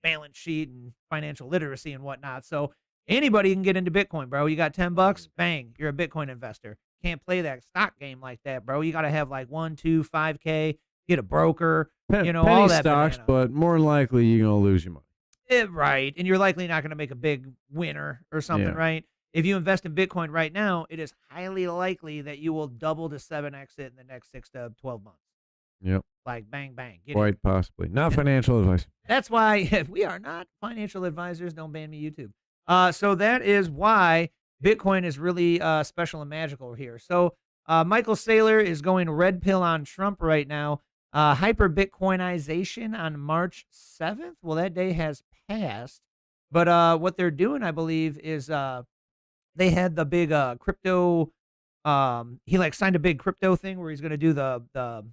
balance sheet and financial literacy and whatnot. So anybody can get into Bitcoin, bro. You got $10, bang, you're a Bitcoin investor. Can't play that stock game like that, bro. You got to have like 1, 2, 5K, get a broker, penny all that stocks, but more than likely you're going to lose your money. Right. And you're likely not going to make a big winner or something, right? If you invest in Bitcoin right now, it is highly likely that you will double to 7x it in the next 6 to 12 months. Yep. Like bang, bang. Quite possibly. Not financial advice. That's why if we are not financial advisors, don't ban me YouTube. So that is why Bitcoin is really special and magical here. So Michael Saylor is going red pill on Trump right now. Hyper Bitcoinization on March 7th. Well, that day has passed. But what they're doing, I believe, is they had the big crypto. He like signed a big crypto thing where he's going to do the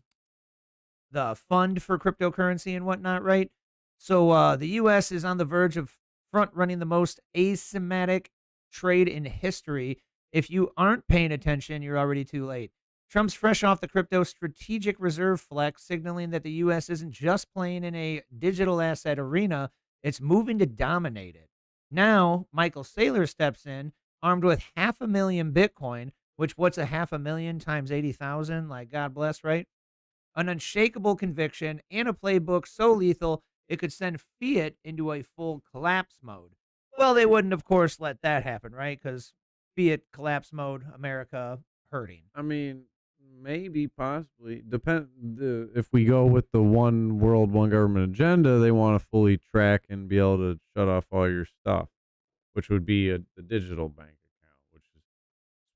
fund for cryptocurrency and whatnot, right? So the U.S. is on the verge of front running the most asymmetric trade in history. If you aren't paying attention, you're already too late. Trump's fresh off the crypto strategic reserve flex, signaling that the U.S. isn't just playing in a digital asset arena, it's moving to dominate it. Now, Michael Saylor steps in, armed with 500,000 Bitcoin, which what's a 500,000 times 80,000? Like, God bless, right? An unshakable conviction and a playbook so lethal it could send fiat into a full collapse mode. Well, they wouldn't, of course, let that happen, right? Because fiat collapse mode, America hurting. I mean, maybe, possibly. If we go with the one world, one government agenda, they want to fully track and be able to shut off all your stuff, which would be a digital bank account, which is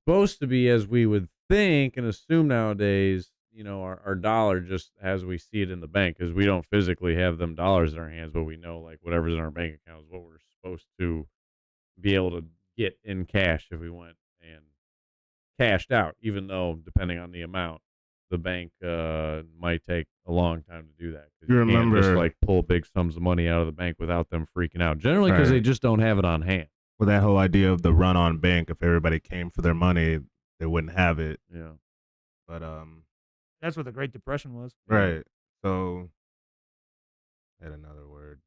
supposed to be, as we would think and assume nowadays, our dollar just as we see it in the bank, because we don't physically have them dollars in our hands, but we know like whatever's in our bank account is what we're supposed to be able to get in cash if we went and cashed out, even though depending on the amount, the bank might take a long time to do that. You remember, can't just like pull big sums of money out of the bank without them freaking out, generally because they just don't have it on hand. Well, that whole idea of the run on bank, if everybody came for their money, they wouldn't have it. Yeah. But that's what the Great Depression was. Right. So I had another word.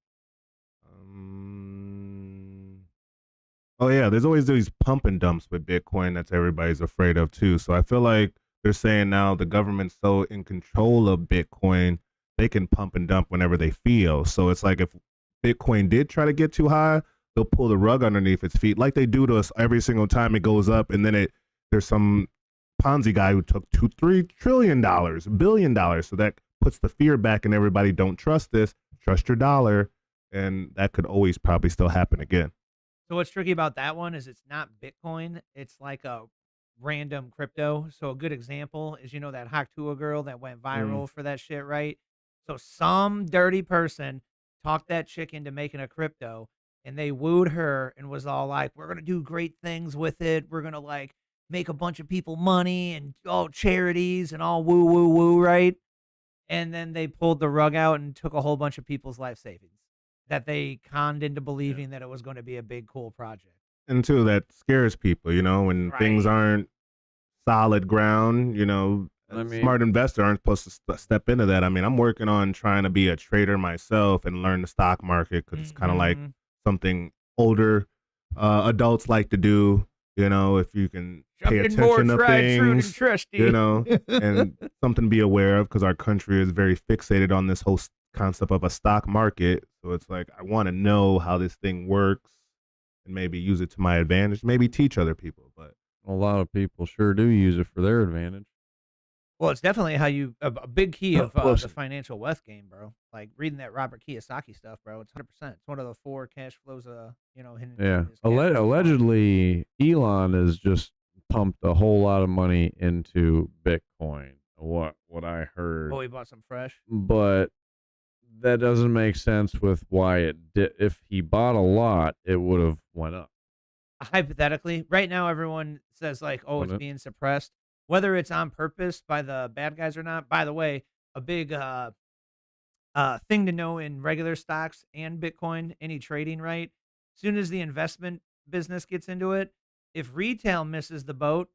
Oh yeah, there's always these pump and dumps with Bitcoin that's everybody's afraid of too. So I feel like they're saying now the government's so in control of Bitcoin, they can pump and dump whenever they feel. So it's like if Bitcoin did try to get too high, they'll pull the rug underneath its feet, like they do to us every single time it goes up. And then there's some Ponzi guy who took $2-3 trillion, $1 billion. So that puts the fear back, and everybody don't trust this. Trust your dollar, and that could always probably still happen again. So what's tricky about that one is it's not Bitcoin. It's like a random crypto. So a good example is, that Haktua girl that went viral for that shit, right? So some dirty person talked that chick into making a crypto, and they wooed her and was all like, we're going to do great things with it. We're going to like make a bunch of people money and all charities and all woo, woo, woo, right? And then they pulled the rug out and took a whole bunch of people's life savings that they conned into believing that it was going to be a big, cool project. And two, that scares people, when things aren't solid ground, smart investor aren't supposed to step into that. I mean, I'm working on trying to be a trader myself and learn the stock market because it's kind of like something older adults like to do, if you can pay attention to things, and something to be aware of because our country is very fixated on this whole concept of a stock market. So it's like, I want to know how this thing works and maybe use it to my advantage, maybe teach other people. But a lot of people sure do use it for their advantage. Well, it's definitely how a big key of the financial wealth game, bro. Like reading that Robert Kiyosaki stuff, bro. It's 100%. It's one of the 4 cash flows. Allegedly, Elon has just pumped a whole lot of money into Bitcoin. What I heard. Oh, he bought some fresh. But that doesn't make sense with why it did. If he bought a lot, it would have went up. Hypothetically, right now everyone says like, oh, it's being suppressed. Whether it's on purpose by the bad guys or not. By the way, a big thing to know in regular stocks and Bitcoin, any trading, right? As soon as the investment business gets into it, if retail misses the boat,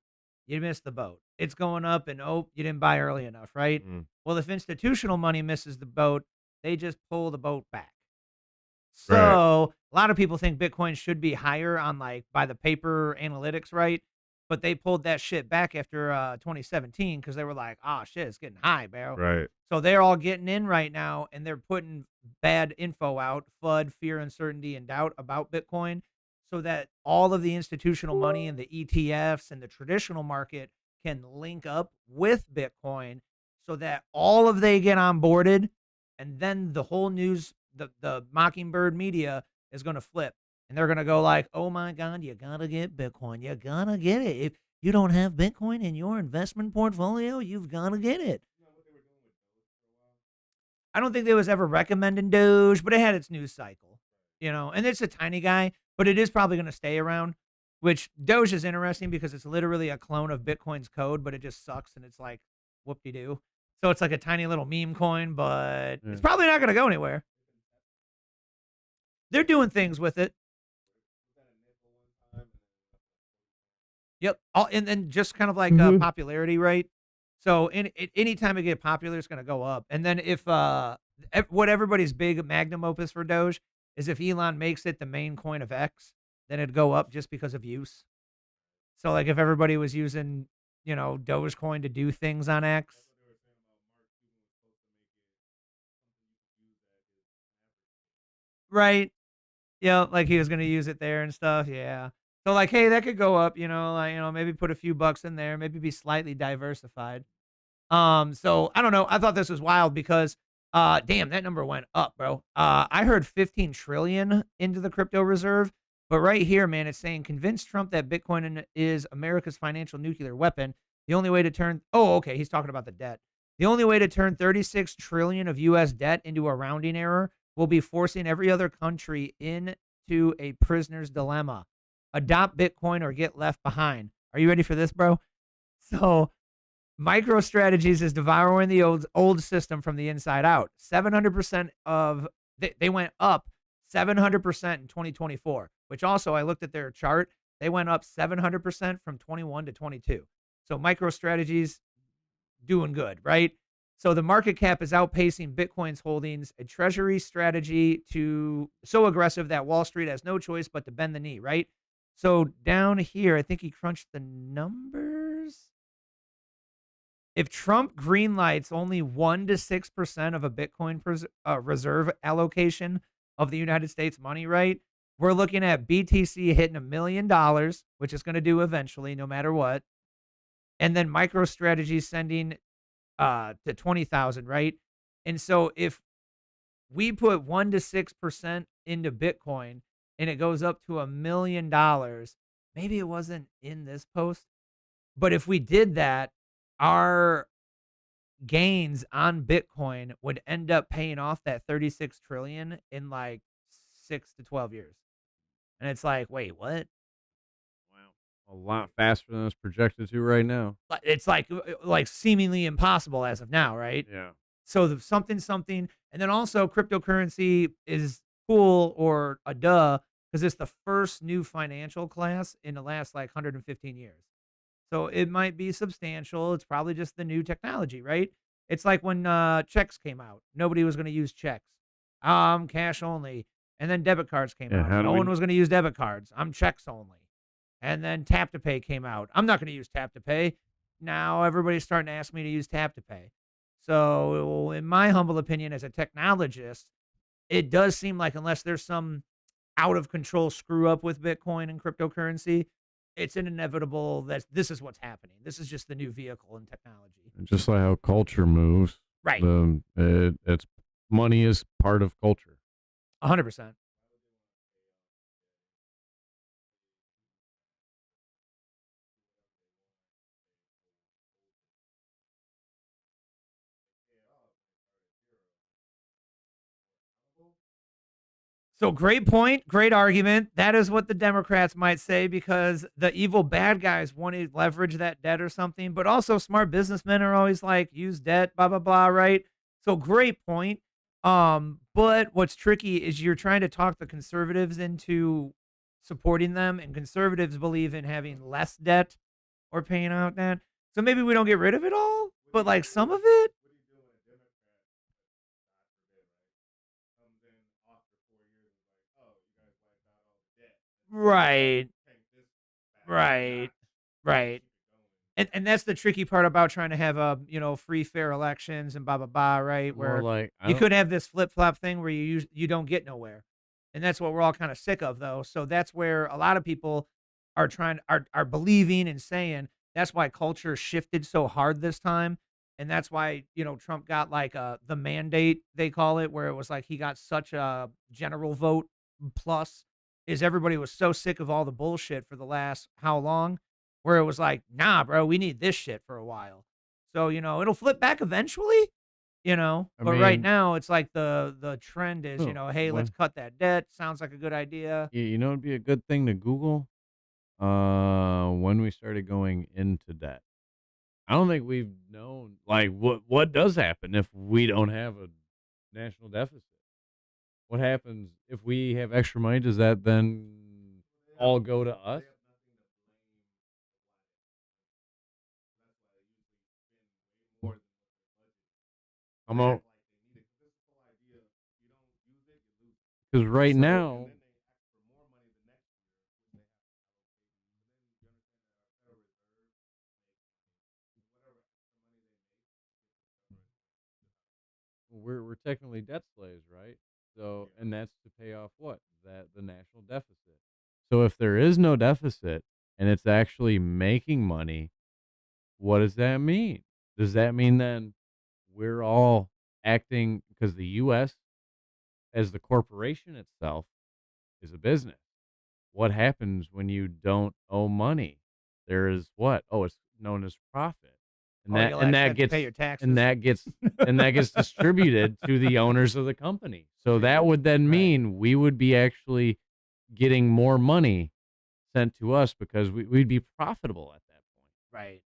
you miss the boat. It's going up and, you didn't buy early enough, right? Well, if institutional money misses the boat, they just pull the boat back. So a lot of people think Bitcoin should be higher on like by the paper analytics, right? But they pulled that shit back after 2017 because they were like, oh, shit, it's getting high, bro. Right. So they're all getting in right now, and they're putting bad info out, FUD, fear, uncertainty, and doubt about Bitcoin so that all of the institutional money and the ETFs and the traditional market can link up with Bitcoin so that all of they get onboarded, and then the whole news, the Mockingbird media is going to flip. And they're going to go like, oh, my God, you got to get Bitcoin. You got to get it. If you don't have Bitcoin in your investment portfolio, you've got to get it. I don't think they was ever recommending Doge, but it had its news cycle, and it's a tiny guy, but it is probably going to stay around, which Doge is interesting because it's literally a clone of Bitcoin's code, but it just sucks. And it's like, whoop-de-doo. So it's like a tiny little meme coin, but it's probably not going to go anywhere. They're doing things with it. Yep. And then just kind of like popularity, right? So anytime it get popular, it's going to go up. And then if what everybody's big magnum opus for Doge is if Elon makes it the main coin of X, then it'd go up just because of use. So like if everybody was using, Dogecoin to do things on X. Right. Yeah, like he was going to use it there and stuff. Yeah. So like, hey, that could go up, maybe put a few bucks in there, maybe be slightly diversified. So I don't know. I thought this was wild because, damn, that number went up, bro. I heard 15 trillion into the crypto reserve, but right here, man, it's saying convince Trump that Bitcoin is America's financial nuclear weapon. The only way to turn, okay, he's talking about the debt. The only way to turn 36 trillion of U.S. debt into a rounding error will be forcing every other country into a prisoner's dilemma. Adopt Bitcoin or get left behind. Are you ready for this, bro? So MicroStrategies is devouring the old system from the inside out. 700% they went up 700% in 2024, which also I looked at their chart. They went up 700% from 21 to 22. So MicroStrategies doing good, right? So the market cap is outpacing Bitcoin's holdings, a treasury strategy so aggressive that Wall Street has no choice but to bend the knee, right? So down here, I think he crunched the numbers. If Trump greenlights only 1 to 6% of a Bitcoin reserve allocation of the United States money, right? We're looking at BTC hitting $1 million, which is going to do eventually, no matter what. And then MicroStrategy sending to 20,000, right? And so if we put 1 to 6% into Bitcoin and it goes up to $1 million, maybe it wasn't in this post, but if we did that, our gains on Bitcoin would end up paying off that 36 trillion in like 6 to 12 years. And it's like, wait, what? A lot faster than it's projected to right now. It's like seemingly impossible as of now, right? Yeah. So the something, and then also cryptocurrency is cool or a duh because it's the first new financial class in the last like 115 years. So it might be substantial. It's probably just the new technology, right? It's like when checks came out. Nobody was going to use checks. Cash only. And then debit cards came out. No one was going to use debit cards. I'm checks only. And then tap to pay came out. I'm not going to use tap to pay. Now everybody's starting to ask me to use tap to pay. So in my humble opinion as a technologist, it does seem like unless there's some out of control screw up with Bitcoin and cryptocurrency, it's an inevitable that this is what's happening. This is just the new vehicle in technology. Just like how culture moves. Right. It's money is part of culture. 100%. So great point, great argument. That is what the Democrats might say because the evil bad guys want to leverage that debt or something, but also smart businessmen are always like use debt, blah blah blah, right? So great point. But what's tricky is you're trying to talk the conservatives into supporting them, and conservatives believe in having less debt or paying out debt. So maybe we don't get rid of it all, but like some of it. Right. Right. Right. And that's the tricky part about trying to have a, free fair elections and blah blah blah, right? More Where like you could have this flip-flop thing where you don't get nowhere. And that's what we're all kind of sick of though. So that's where a lot of people are believing and saying that's why culture shifted so hard this time. And that's why, Trump got like the mandate, they call it, where it was like he got such a general vote plus is everybody was so sick of all the bullshit for the last how long, where it was like, nah, bro, we need this shit for a while. So, it'll flip back eventually, but right now it's like the trend is, hey, let's cut that debt. Sounds like a good idea. It'd be a good thing to Google when we started going into debt. I don't think we've known like what does happen if we don't have a national deficit. What happens if we have extra money? Does that then all go to us? I'm out. Because right now, we're technically debt slaves, right? So, and that's to pay off what? The national deficit. So if there is no deficit and it's actually making money, what does that mean? Does that mean then we're all acting because the U.S. as the corporation itself is a business? What happens when you don't owe money? There is what? Oh, it's known as profit. And that gets pay your taxes. and that gets distributed to the owners of the company. So that would then mean we would be actually getting more money sent to us because we'd be profitable at that point. Right.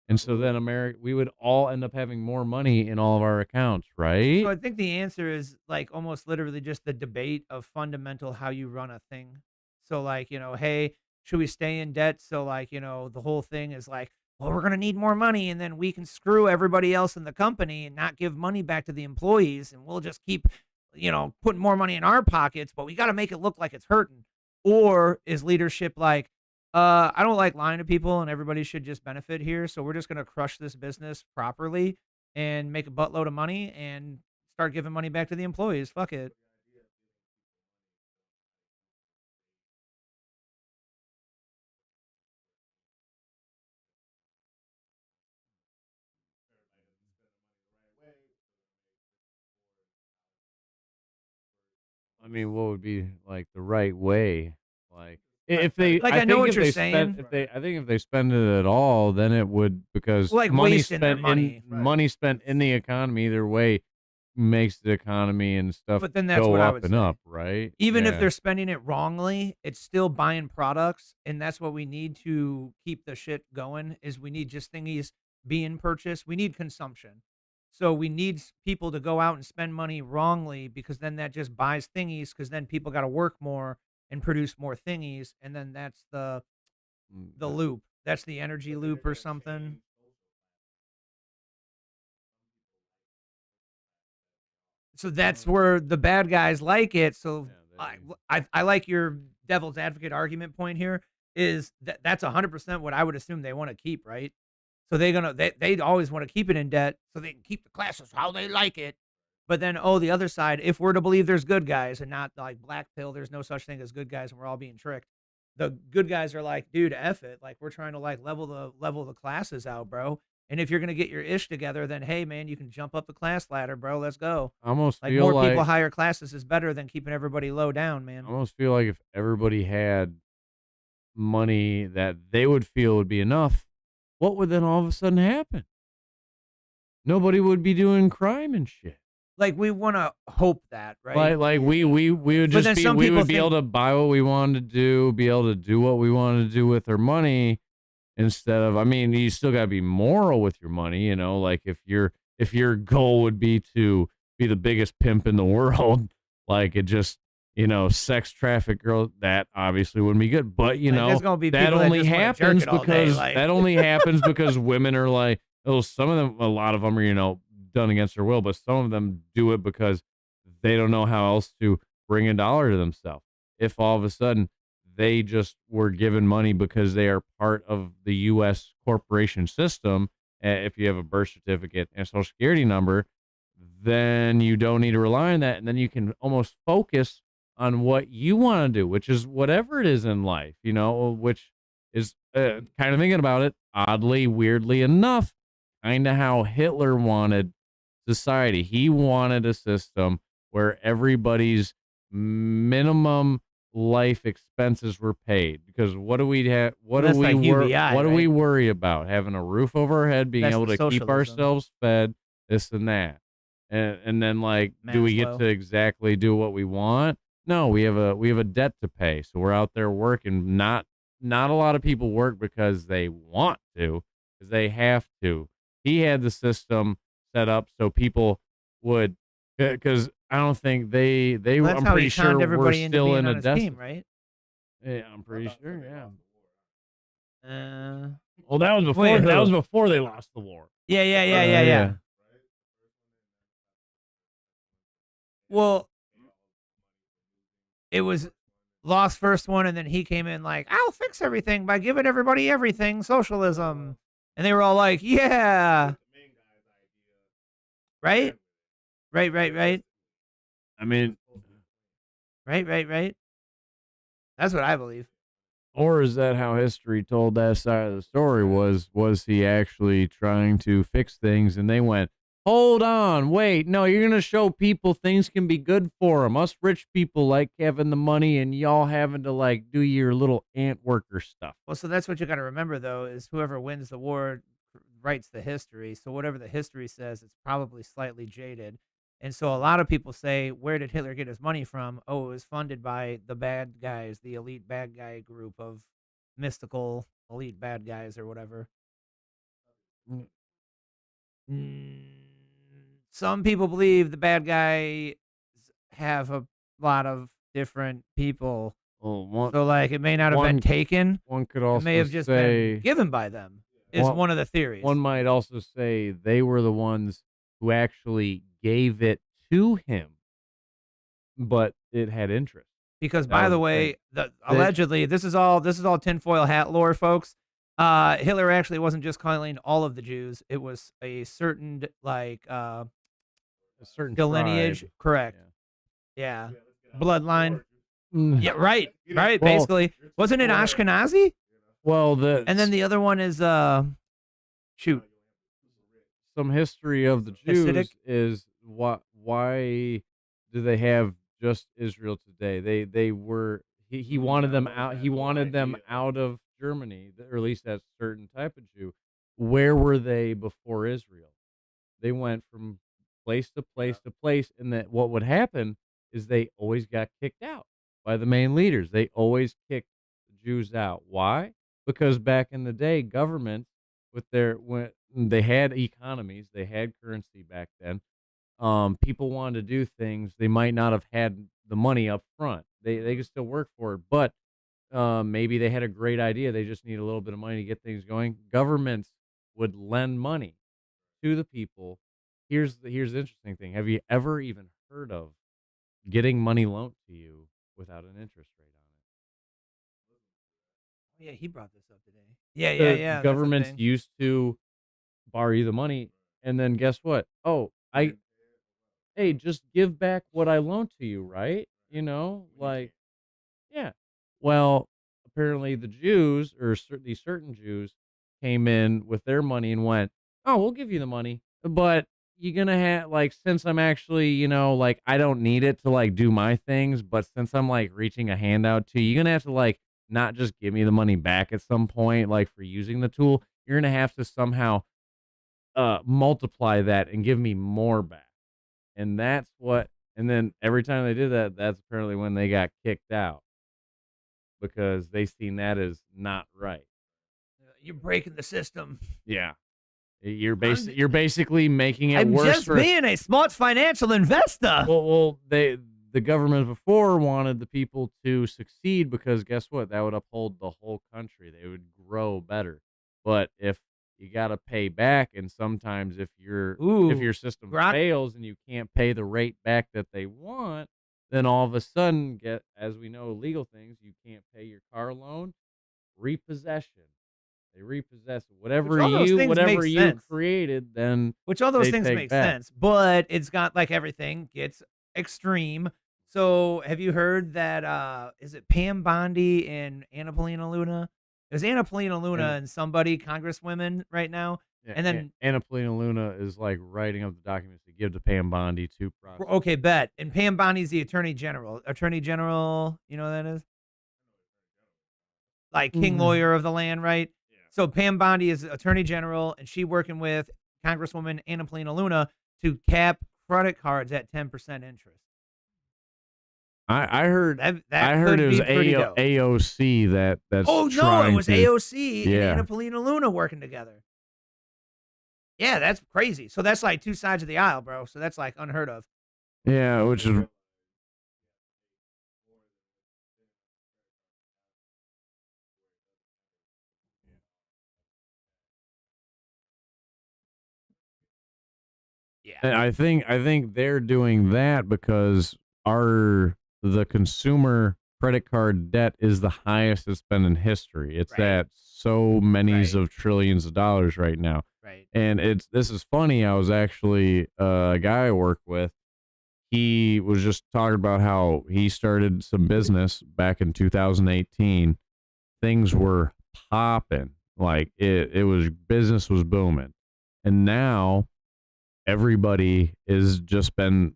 And so then we would all end up having more money in all of our accounts, right? So I think the answer is like almost literally just the debate of fundamental how you run a thing. So like, hey, should we stay in debt? So like, the whole thing is like, well, we're going to need more money and then we can screw everybody else in the company and not give money back to the employees. And we'll just keep, putting more money in our pockets, but we got to make it look like it's hurting. Or is leadership like, I don't like lying to people and everybody should just benefit here, so we're just going to crush this business properly and make a buttload of money and start giving money back to the employees. Fuck it. I mean, what would be like the right way? Like if they, Like, I know think what if you're they saying. spend, if they, I think if they spend it at all, then it would, because Like money wasting their spent money. in money spent in the economy either way makes the economy and stuff But then that's go what I up would and say. up, right? Even if Yeah. they're spending it wrongly, it's still buying products, and that's what we need to keep the shit going. Is we need just thingies being purchased. We need consumption. So we need people to go out and spend money wrongly, because then that just buys thingies, because then people got to work more and produce more thingies, and then that's the loop. That's the energy loop or something. So that's where the bad guys like it. So I like your devil's advocate argument point here, is that that's 100% what I would assume they want to keep, right? So they'd always want to keep it in debt so they can keep the classes how they like it. But then, the other side, if we're to believe there's good guys and not like black pill, there's no such thing as good guys and we're all being tricked. The good guys are like, dude, F it. Like, we're trying to like level the classes out, bro. And if you're gonna get your ish together, then hey man, you can jump up the class ladder, bro. Let's go. I almost Like, feel more like people, higher classes is better than keeping everybody low down, man. I almost feel like if everybody had money that they would feel would be enough, what would then all of a sudden happen? Nobody would be doing crime and shit. Like, we want to hope that, right? Like we would But just then be some we people would be able to buy what we wanted to do, be able to do what we wanted to do with our money, instead of, I mean, you still got to be moral with your money, you know, like if your goal would be to be the biggest pimp in the world, like it just, you know, sex traffic girl, that obviously wouldn't be good. But you Like, know, there's gonna be that people that only just wanna jerk happens it all day, because like- that only happens because women are like, oh, some of them, a lot of them are, you know, done against their will, but some of them do it because they don't know how else to bring a dollar to themselves. If all of a sudden they just were given money because they are part of the U.S. corporation system, if you have a birth certificate and a social security number, then you don't need to rely on that. And then you can almost focus on what you want to do, which is whatever it is in life, you know, which is kind of thinking about it, oddly, weirdly enough, kind of how Hitler wanted society. He wanted a system where everybody's minimum life expenses were paid, because what do we have? What do we like UBI, what do we right? worry about? Having a roof over our head, being That's able the to keep socialism. ourselves fed, this and that, and then like, do we get Maslow. to exactly do what we want? No, we have a debt to pay, so we're out there working. Not a lot of people work because they want to, because they have to. He had the system set up so people would, because I don't think they Well, that's I'm how pretty he sure conned we're everybody into still being in a on his deficit. team, right? Yeah, I'm pretty sure. Yeah. Well, that was before. Wait, that who? was before they lost the war. Yeah. yeah. Well, it was lost first one, and then he came in like, I'll fix everything by giving everybody everything, socialism. And they were all like, yeah. Right? Right. I mean, Right. That's what I believe. or is that how history told that side of the story? Was he actually trying to fix things, and they went, hold on, wait, no, you're going to show people things can be good for them. Us rich people like having the money, and y'all having to like do your little ant worker stuff. Well, so that's what you got to remember, though, is whoever wins the war writes the history. So whatever the history says, it's probably slightly jaded. And so a lot of people say, where did Hitler get his money from? Oh, it was funded by the bad guys, the elite bad guy group of mystical elite bad guys or whatever. Some people believe the bad guys have a lot of different people. Well, So, like, it may not have been taken. One could It also may have just say, been given by them, is one of the theories. One might also say they were the ones who actually gave it to him, but it had interest. Because That by was the the way, thing. allegedly this is all tinfoil hat lore, folks. Hitler actually wasn't just killing all of the Jews; it was a certain A certain the lineage, tribe. correct? Yeah, bloodline. Mm. Yeah, right. Well, Basically, wasn't it Ashkenazi? Well, And then the other one is shoot, some history of the Hasidic? Jews is why do they have just Israel today? They were he wanted them out. He wanted them out of Germany, or at least that certain type of Jew. Where were they before Israel? They went from place to place to place, and that what would happen is they always got kicked out by the main leaders. They always kicked the Jews out. Why? Because back in the day, governments when they had economies, they had currency back then. People wanted to do things. They might not have had the money up front. They could still work for it, but maybe they had a great idea. They just need a little bit of money to get things going. Governments would lend money to the people. Here's the interesting thing. Have you ever even heard of getting money loaned to you without an interest rate on yeah, he brought this up today. Yeah, it? yeah. That's a Governments thing. used to borrow you the money, and then guess what? Oh, hey, just give back what I loaned to you, right? Like, yeah. Well, apparently the Jews, or these certain Jews, came in with their money and went, "Oh, we'll give you the money, but you're gonna have, like, since I'm actually, like, I don't need it to, like, do my things, but since I'm, like, reaching a handout to you, you're gonna have to, like, not just give me the money back at some point, like, for using the tool. You're gonna have to somehow multiply that and give me more back." And that's what. And then every time they did that, that's apparently when they got kicked out, because they seen that as not right. You're breaking the system. Yeah. You're basically making it I'm worse just for being a smart financial investor. well, the government before wanted the people to succeed, because guess what? That would uphold the whole country. They would grow better. But if you got to pay back, and sometimes if your system fails and you can't pay the rate back that they want, then all of a sudden, as we know, legal things, you can't pay your car loan, repossession. They repossess whatever you created, then Which all those they things take make back. sense, but it's got, like, everything gets extreme. So have you heard that is it Pam Bondi and Anna Paulina Luna? There's Anna Paulina Luna Yeah. and somebody, congresswomen right now. Yeah, And then Anna Paulina Luna is, like, writing up the documents to give to Pam Bondi to process. okay, bet. And Pam Bondi's the attorney general. Attorney general, you know what that is? Like king lawyer of the land, right? Yeah. So Pam Bondi is attorney general, and she working with Congresswoman Anna Paulina Luna to cap credit cards at 10% interest. I heard That I heard could it was be pretty dope. AOC that's Oh no, it trying was to. AOC and Yeah. Anna Paulina Luna working together. Yeah, that's crazy. So that's like two sides of the aisle, bro. So that's like unheard of. Yeah, which is Yeah. and I think they're doing that because the consumer credit card debt is the highest it's been in history. It's Right. at so many Right. of trillions of dollars right now. Right. And this is funny. I was actually a guy I work with. He was just talking about how he started some business back in 2018. Things were popping. Like business was booming. And now everybody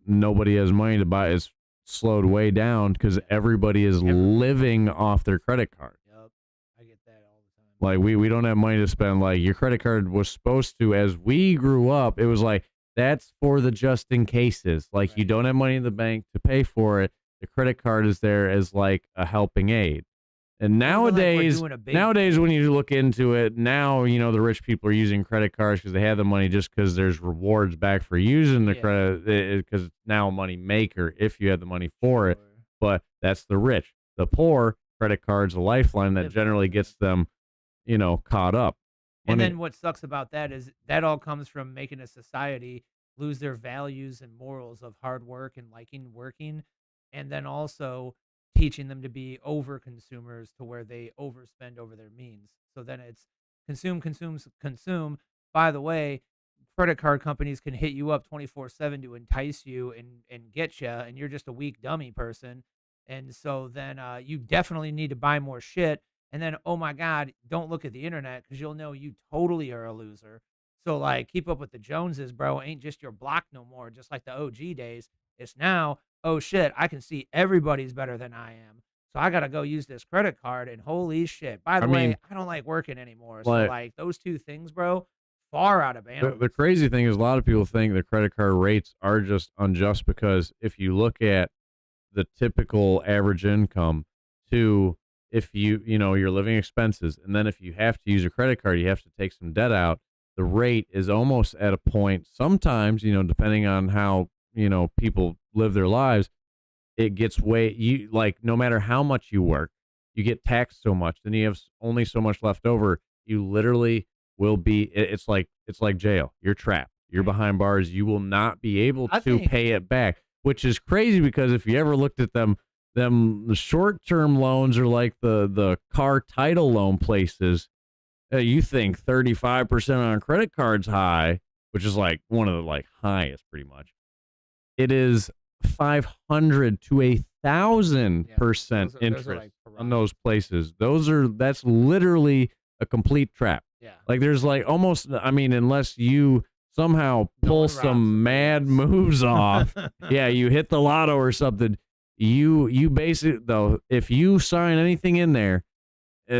nobody has money to buy. It's slowed way down because everybody is living off their credit card. Yep. I get that all the time. Like we don't have money to spend. Like your credit card was supposed to, as we grew up, it was like, that's for the just in cases. Like Right. you don't have money in the bank to pay for it. The credit card is there as like a helping aid. And nowadays, when you look into it, now, the rich people are using credit cards because they have the money, just because there's rewards back for using the credit, because it's now a money maker if you have the money for it. But that's the rich. The poor, credit cards a lifeline that generally gets them, caught up. And then what sucks about that is that all comes from making a society lose their values and morals of hard work and liking working, and then also teaching them to be over consumers to where they overspend over their means. So then it's consume, consume, consume. By the way, credit card companies can hit you up 24/7 to entice you and get you, and you're just a weak dummy person. And so then you definitely need to buy more shit. And then, oh my God, don't look at the internet because you'll know you totally are a loser. So like, keep up with the Joneses, bro. Ain't just your block no more. Just like the OG days. It's now, oh shit, I can see everybody's better than I am. So I gotta go use this credit card, and holy shit. By the way, I don't like working anymore. So like those two things, bro, far out of balance. The crazy thing is a lot of people think the credit card rates are just unjust because if you look at the typical average income to if your living expenses, and then if you have to use a credit card, you have to take some debt out, the rate is almost at a point sometimes, depending on how, people live their lives, it gets no matter how much you work, you get taxed so much, then you have only so much left over. You literally will be, it's like jail. You're trapped. You're behind bars. You will not be able to pay it back, which is crazy because if you ever looked at the short-term loans are like the car title loan places, you think 35% on credit cards high, which is like one of the like highest pretty much. It is 500 to 1,000% interest on those places. That's literally a complete trap. Yeah. Like there's like almost, unless you somehow pull some mad moves off, yeah, you hit the lotto or something. You basically, though, if you sign anything in there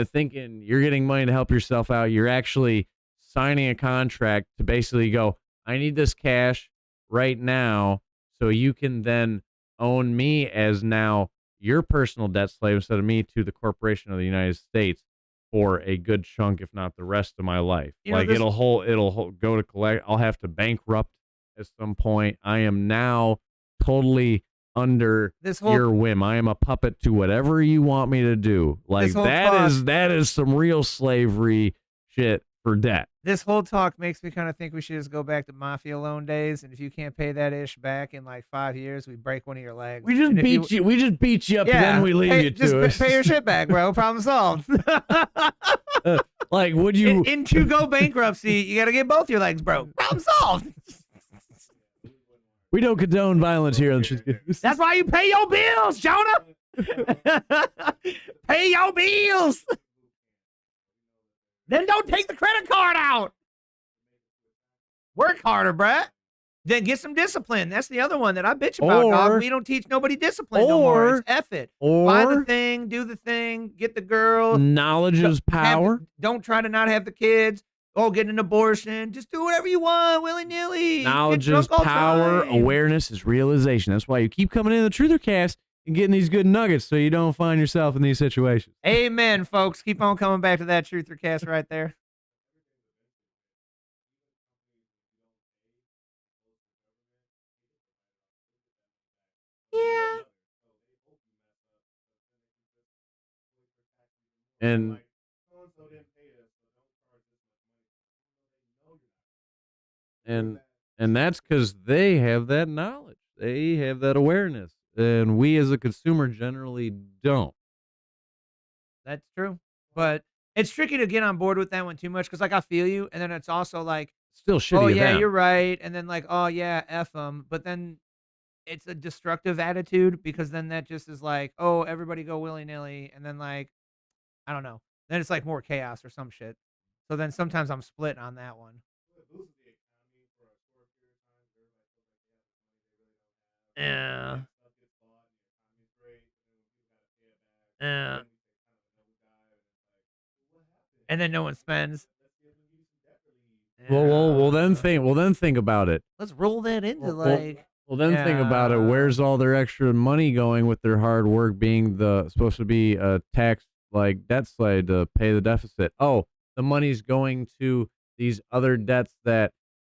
thinking you're getting money to help yourself out, you're actually signing a contract to basically go, I need this cash right now so you can then own me as now your personal debt slave instead of me to the corporation of the United States for a good chunk, if not the rest of my life. It'll go to collect. I'll have to bankrupt at some point. I am now totally under your whim. I am a puppet to whatever you want me to do. Like that is some real slavery shit for debt. This whole talk makes me kind of think we should just go back to mafia loan days, and if you can't pay that ish back in like 5 years, we break one of your legs. We just beat you up, and then we leave you to it. Just pay your shit back, bro. Problem solved. Like, would you in to go bankruptcy? You got to get both your legs broke. Problem solved. We don't condone violence here. That's why you pay your bills, Jonah. Pay your bills. Then don't take the credit card out. Work harder, Brett. Then get some discipline. That's the other one that I bitch about, dog. We don't teach nobody discipline no more. It's F it. Buy the thing, do the thing, get the girl. Knowledge is power. Don't try to not have the kids. Get an abortion. Just do whatever you want, willy-nilly. Knowledge is power. Awareness is realization. That's why you keep coming in the Truther Cast and getting these good nuggets so you don't find yourself in these situations. Amen, folks. Keep on coming back to that Truther Cast right there. Yeah. And that's because they have that knowledge. They have that awareness. And we as a consumer generally don't. That's true. But it's tricky to get on board with that one too much because, like, I feel you. And then it's also like, still shitty. Oh, yeah, you're right. And then, like, oh, yeah, F them. But then it's a destructive attitude because then that just is like, oh, everybody go willy-nilly. And then, like, I don't know. Then it's like more chaos or some shit. So then sometimes I'm split on that one. Yeah. Yeah. And then no one spends. Yeah. Well, then think about it. Let's roll that into Think about it. Where's all their extra money going with their hard work being supposed to be a tax like debt slave to pay the deficit? Oh, the money's going to these other debts that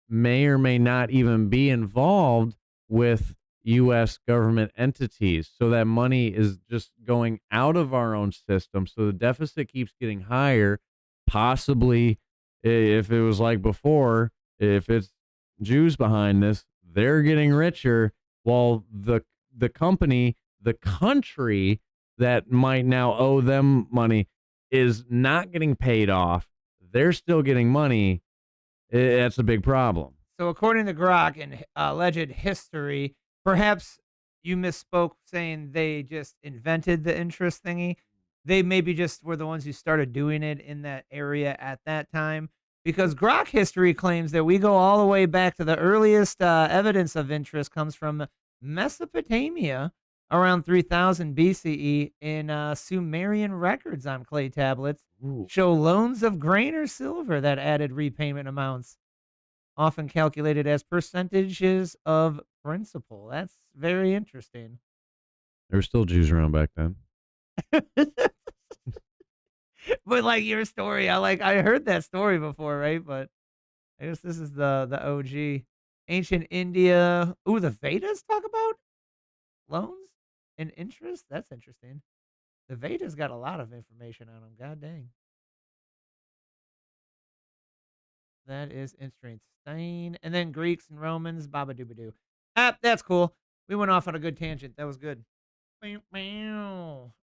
may or may not even be involved with U.S. government entities. So that money is just going out of our own system. So the deficit keeps getting higher. Possibly, if it was like before, if it's Jews behind this, they're getting richer while the country that might now owe them money is not getting paid off. They're still getting money. That's a big problem. So according to Grok and alleged history, perhaps you misspoke saying they just invented the interest thingy. They maybe just were the ones who started doing it in that area at that time. Because Grok history claims that we go all the way back to the earliest evidence of interest comes from Mesopotamia around 3000 BCE in Sumerian records on clay tablets. Ooh. Show loans of grain or silver that added repayment amounts, often calculated as percentages of principal. That's very interesting. There were still Jews around back then. But like your story, I heard that story before, right? But I guess this is the OG. Ancient India. Ooh, the Vedas talk about loans and interest? That's interesting. The Vedas got a lot of information on them. God dang. That is interesting. And then Greeks and Romans, baba dooba doo. That's cool. We went off on a good tangent. That was good.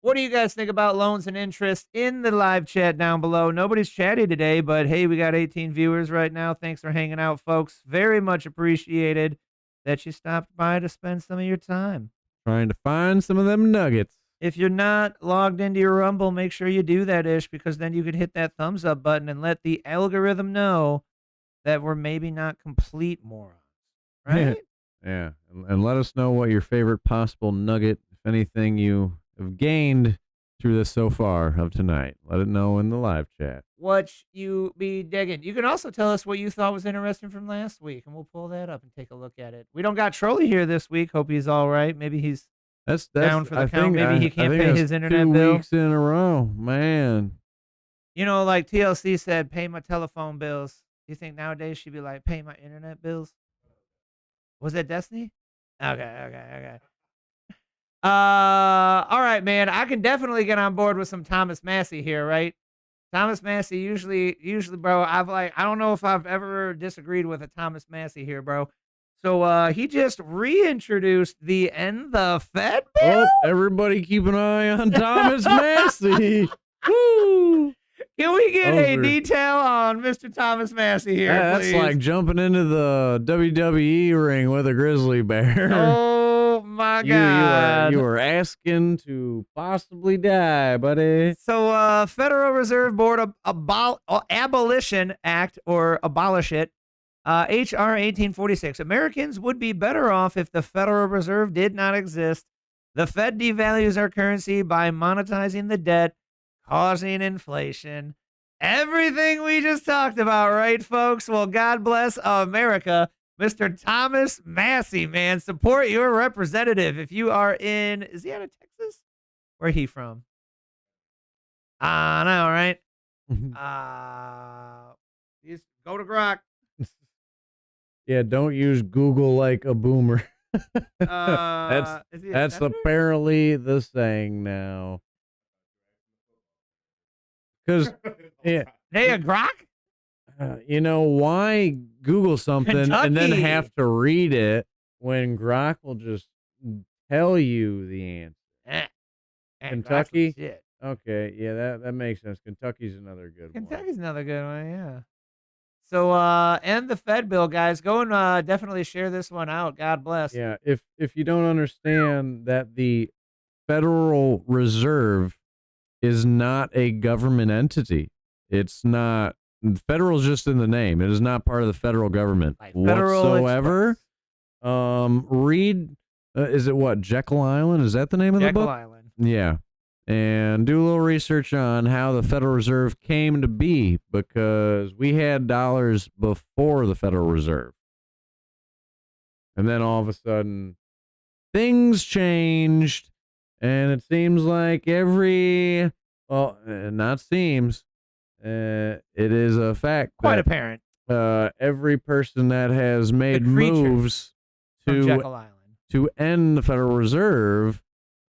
What do you guys think about loans and interest in the live chat down below? Nobody's chatty today, but hey, we got 18 viewers right now. Thanks for hanging out, folks. Very much appreciated that you stopped by to spend some of your time. Trying to find some of them nuggets. If you're not logged into your Rumble, make sure you do that, Ish, because then you could hit that thumbs up button and let the algorithm know that we're maybe not complete morons. Right? Yeah. And let us know what your favorite possible nugget, if anything, you have gained through this so far of tonight. Let it know in the live chat. What you be digging. You can also tell us what you thought was interesting from last week, and we'll pull that up and take a look at it. We don't got Trolley here this week. Hope he's all right. Maybe he's that's down for the count. Maybe he can't I think pay that's his internet 2 bill. weeks in a row, man. You know, like TLC said, pay my telephone bills. You think nowadays she'd be like, pay my internet bills? Was that Destiny? Okay. All right, man. I can definitely get on board with some Thomas Massey here, right? Thomas Massey usually, bro. I don't know if I've ever disagreed with a Thomas Massey here, bro. So he just reintroduced the End the Fed bill. Oh, everybody keep an eye on Thomas Massey. Woo! Can we get a detail on Mr. Thomas Massey here, That's please? like jumping into the WWE ring with a grizzly bear. Oh my God! You were asking to possibly die, buddy. So, Federal Reserve Board Abolition Act, or abolish it, H.R. 1846. Americans would be better off if the Federal Reserve did not exist. The Fed devalues our currency by monetizing the debt, causing inflation. Everything we just talked about, right, folks? Well, God bless America. Mr. Thomas Massey, man, support your representative. If you are is he out of Texas? Where he from? I know, right? Just go to Grok. Yeah, don't use Google like a boomer. That's apparently the saying now. Because hey, a Grok? You know, why Google something and then Kentucky. have to read it when Grok will just tell you the answer? Kentucky? Shit. Okay, yeah, that makes sense. Kentucky's another good one. Kentucky's another good one, yeah. So, and the Fed bill, guys, go and definitely share this one out. God bless. Yeah, if you don't understand that the Federal Reserve is not a government entity, it's not. Federal is just in the name. It is not part of the federal government whatsoever. Read, is it what, Jekyll Island? Is that the name of the book? Jekyll Island. Yeah. And do a little research on how the Federal Reserve came to be, because we had dollars before the Federal Reserve. And then all of a sudden, things changed, and it seems like not seems, it is a fact. Quite apparent. Every person that has made creature moves from Jekyll Island to end the Federal Reserve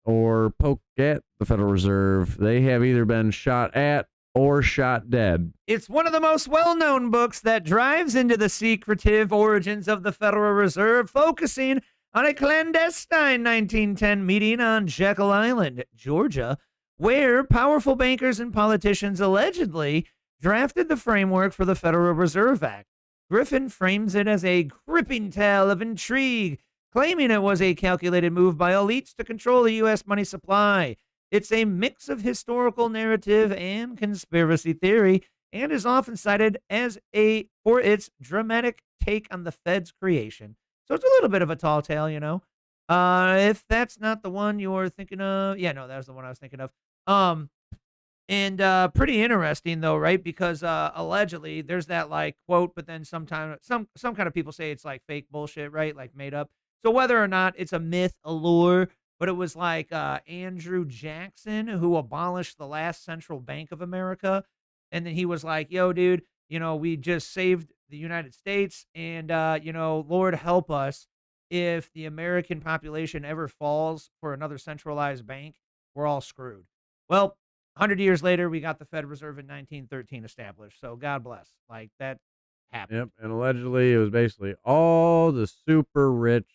or poke at the Federal Reserve, they have either been shot at or shot dead. It's one of the most well-known books that drives into the secretive origins of the Federal Reserve, focusing on a clandestine 1910 meeting on Jekyll Island, Georgia, where powerful bankers and politicians allegedly drafted the framework for the Federal Reserve Act. Griffin frames it as a gripping tale of intrigue, claiming it was a calculated move by elites to control the U.S. money supply. It's a mix of historical narrative and conspiracy theory, and is often cited as for its dramatic take on the Fed's creation. So it's a little bit of a tall tale, you know. If that's not the one you're thinking of, yeah, no, that was the one I was thinking of. And pretty interesting though, right? Because allegedly there's that like quote, but then sometimes some kind of people say it's like fake bullshit, right? Like made up. So whether or not it's a myth, a lure, but it was like Andrew Jackson who abolished the last central bank of America, and then he was like, "Yo, dude, you know, we just saved the United States, and you know, Lord help us if the American population ever falls for another centralized bank, we're all screwed." Well, 100 years later, we got the Fed Reserve in 1913 established. So God bless. Like that happened. Yep, and allegedly it was basically all the super rich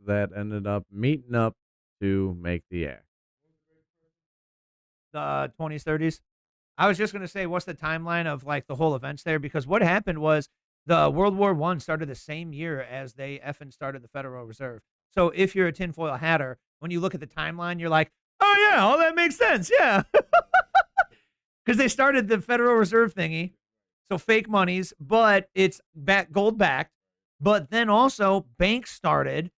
that ended up meeting up to make the act. The 20s, 30s. I was just going to say, what's the timeline of like the whole events there? Because what happened was the World War I started the same year as they effing started the Federal Reserve. So if you're a tinfoil hatter, when you look at the timeline, you're like, oh yeah, all that makes sense. Yeah. Because they started the Federal Reserve thingy, so fake monies, but it's gold backed. But then also banks started,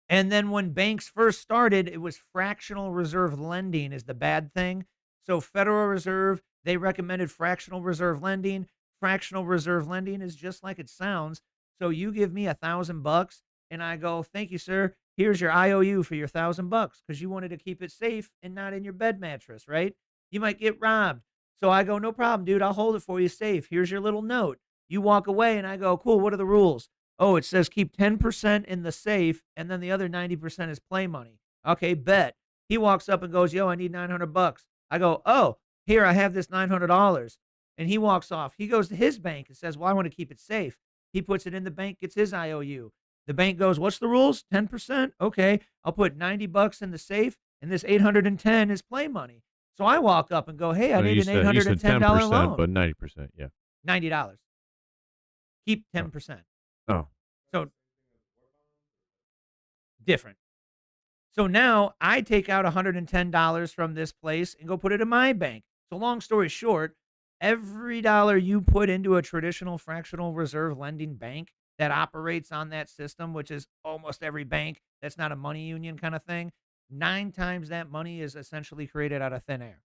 and then when banks first started, it was fractional reserve lending is the bad thing. So Federal Reserve, they recommended fractional reserve lending. Fractional reserve lending is just like it sounds. So you give me $1,000, and I go, thank you, sir. Here's your IOU for your $1,000 because you wanted to keep it safe and not in your bed mattress, right? You might get robbed. So I go, no problem, dude. I'll hold it for you safe. Here's your little note. You walk away, and I go, cool. What are the rules? Oh, it says keep 10% in the safe, and then the other 90% is play money. Okay, bet. He walks up and goes, yo, I need $900. I go, oh, here, I have this $900. And he walks off. He goes to his bank and says, well, I want to keep it safe. He puts it in the bank, gets his IOU. The bank goes, what's the rules? 10%? Okay, I'll put $90 in the safe, and this 810 is play money. So I walk up and go, hey, I need an $810 loan. But 90%, yeah. $90. Keep 10%. Oh. So different. So now I take out $110 from this place and go put it in my bank. So long story short, every dollar you put into a traditional fractional reserve lending bank that operates on that system, which is almost every bank that's not a money union kind of thing, 9 times that money is essentially created out of thin air.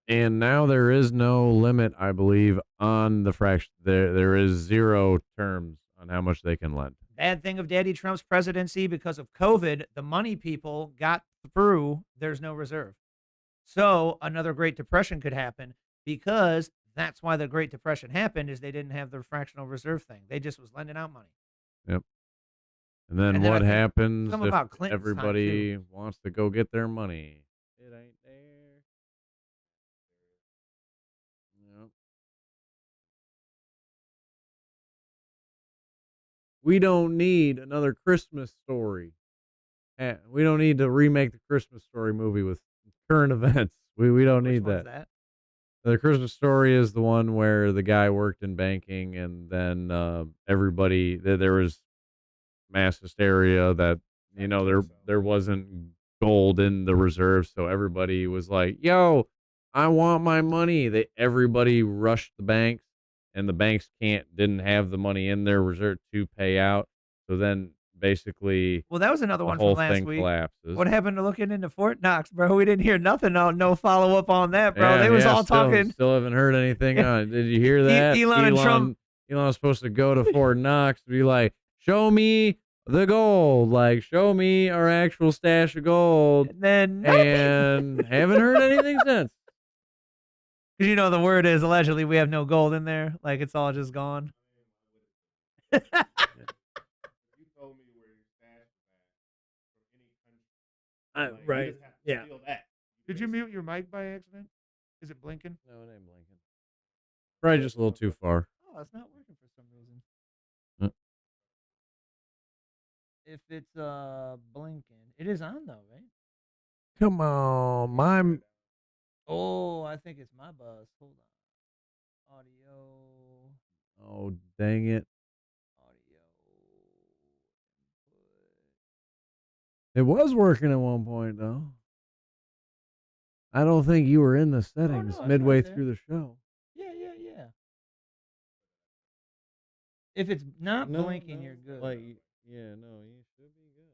And now there is no limit, I believe, on the fraction. There is 0 terms on how much they can lend. Bad thing of Daddy Trump's presidency, because of COVID, the money people got through, there's no reserve. So another Great Depression could happen, because that's why the Great Depression happened, is they didn't have the fractional reserve thing. They just was lending out money. Yep. And then what happens if Clinton's everybody wants to go get their money? It ain't there. Yep. We don't need another Christmas Story. We don't need to remake the Christmas Story movie with current events. We don't need that. The Christmas Story is the one where the guy worked in banking, and then everybody, there was mass hysteria that, you know, there wasn't gold in the reserves, so everybody was like, yo, I want my money. Everybody rushed the banks, and the banks didn't have the money in their reserve to pay out. So then basically, well, that was another one whole from last thing week. Collapses. What happened to looking into Fort Knox, bro? We didn't hear nothing. No follow up on that, bro. They was all talking. Still haven't heard anything on it. Did you hear that? Elon and Trump. Elon was supposed to go to Fort Knox to be like, show me the gold, like show me our actual stash of gold. And haven't heard anything since. Because you know the word is allegedly we have no gold in there, like it's all just gone. Right. Yeah. Did you mute your mic by accident? Is it blinking? No, it ain't blinking. Probably just a little too far. Oh, it's not working for some reason. if it's blinking. It is on though, right? Come on, my. Oh, I think it's my bus. Hold on. Audio. Oh, dang it! Audio. It was working at one point though. I don't think you were in the settings it's midway right there. through the show. Yeah. If it's not blinking, you're good. Like, yeah, no, you should be good.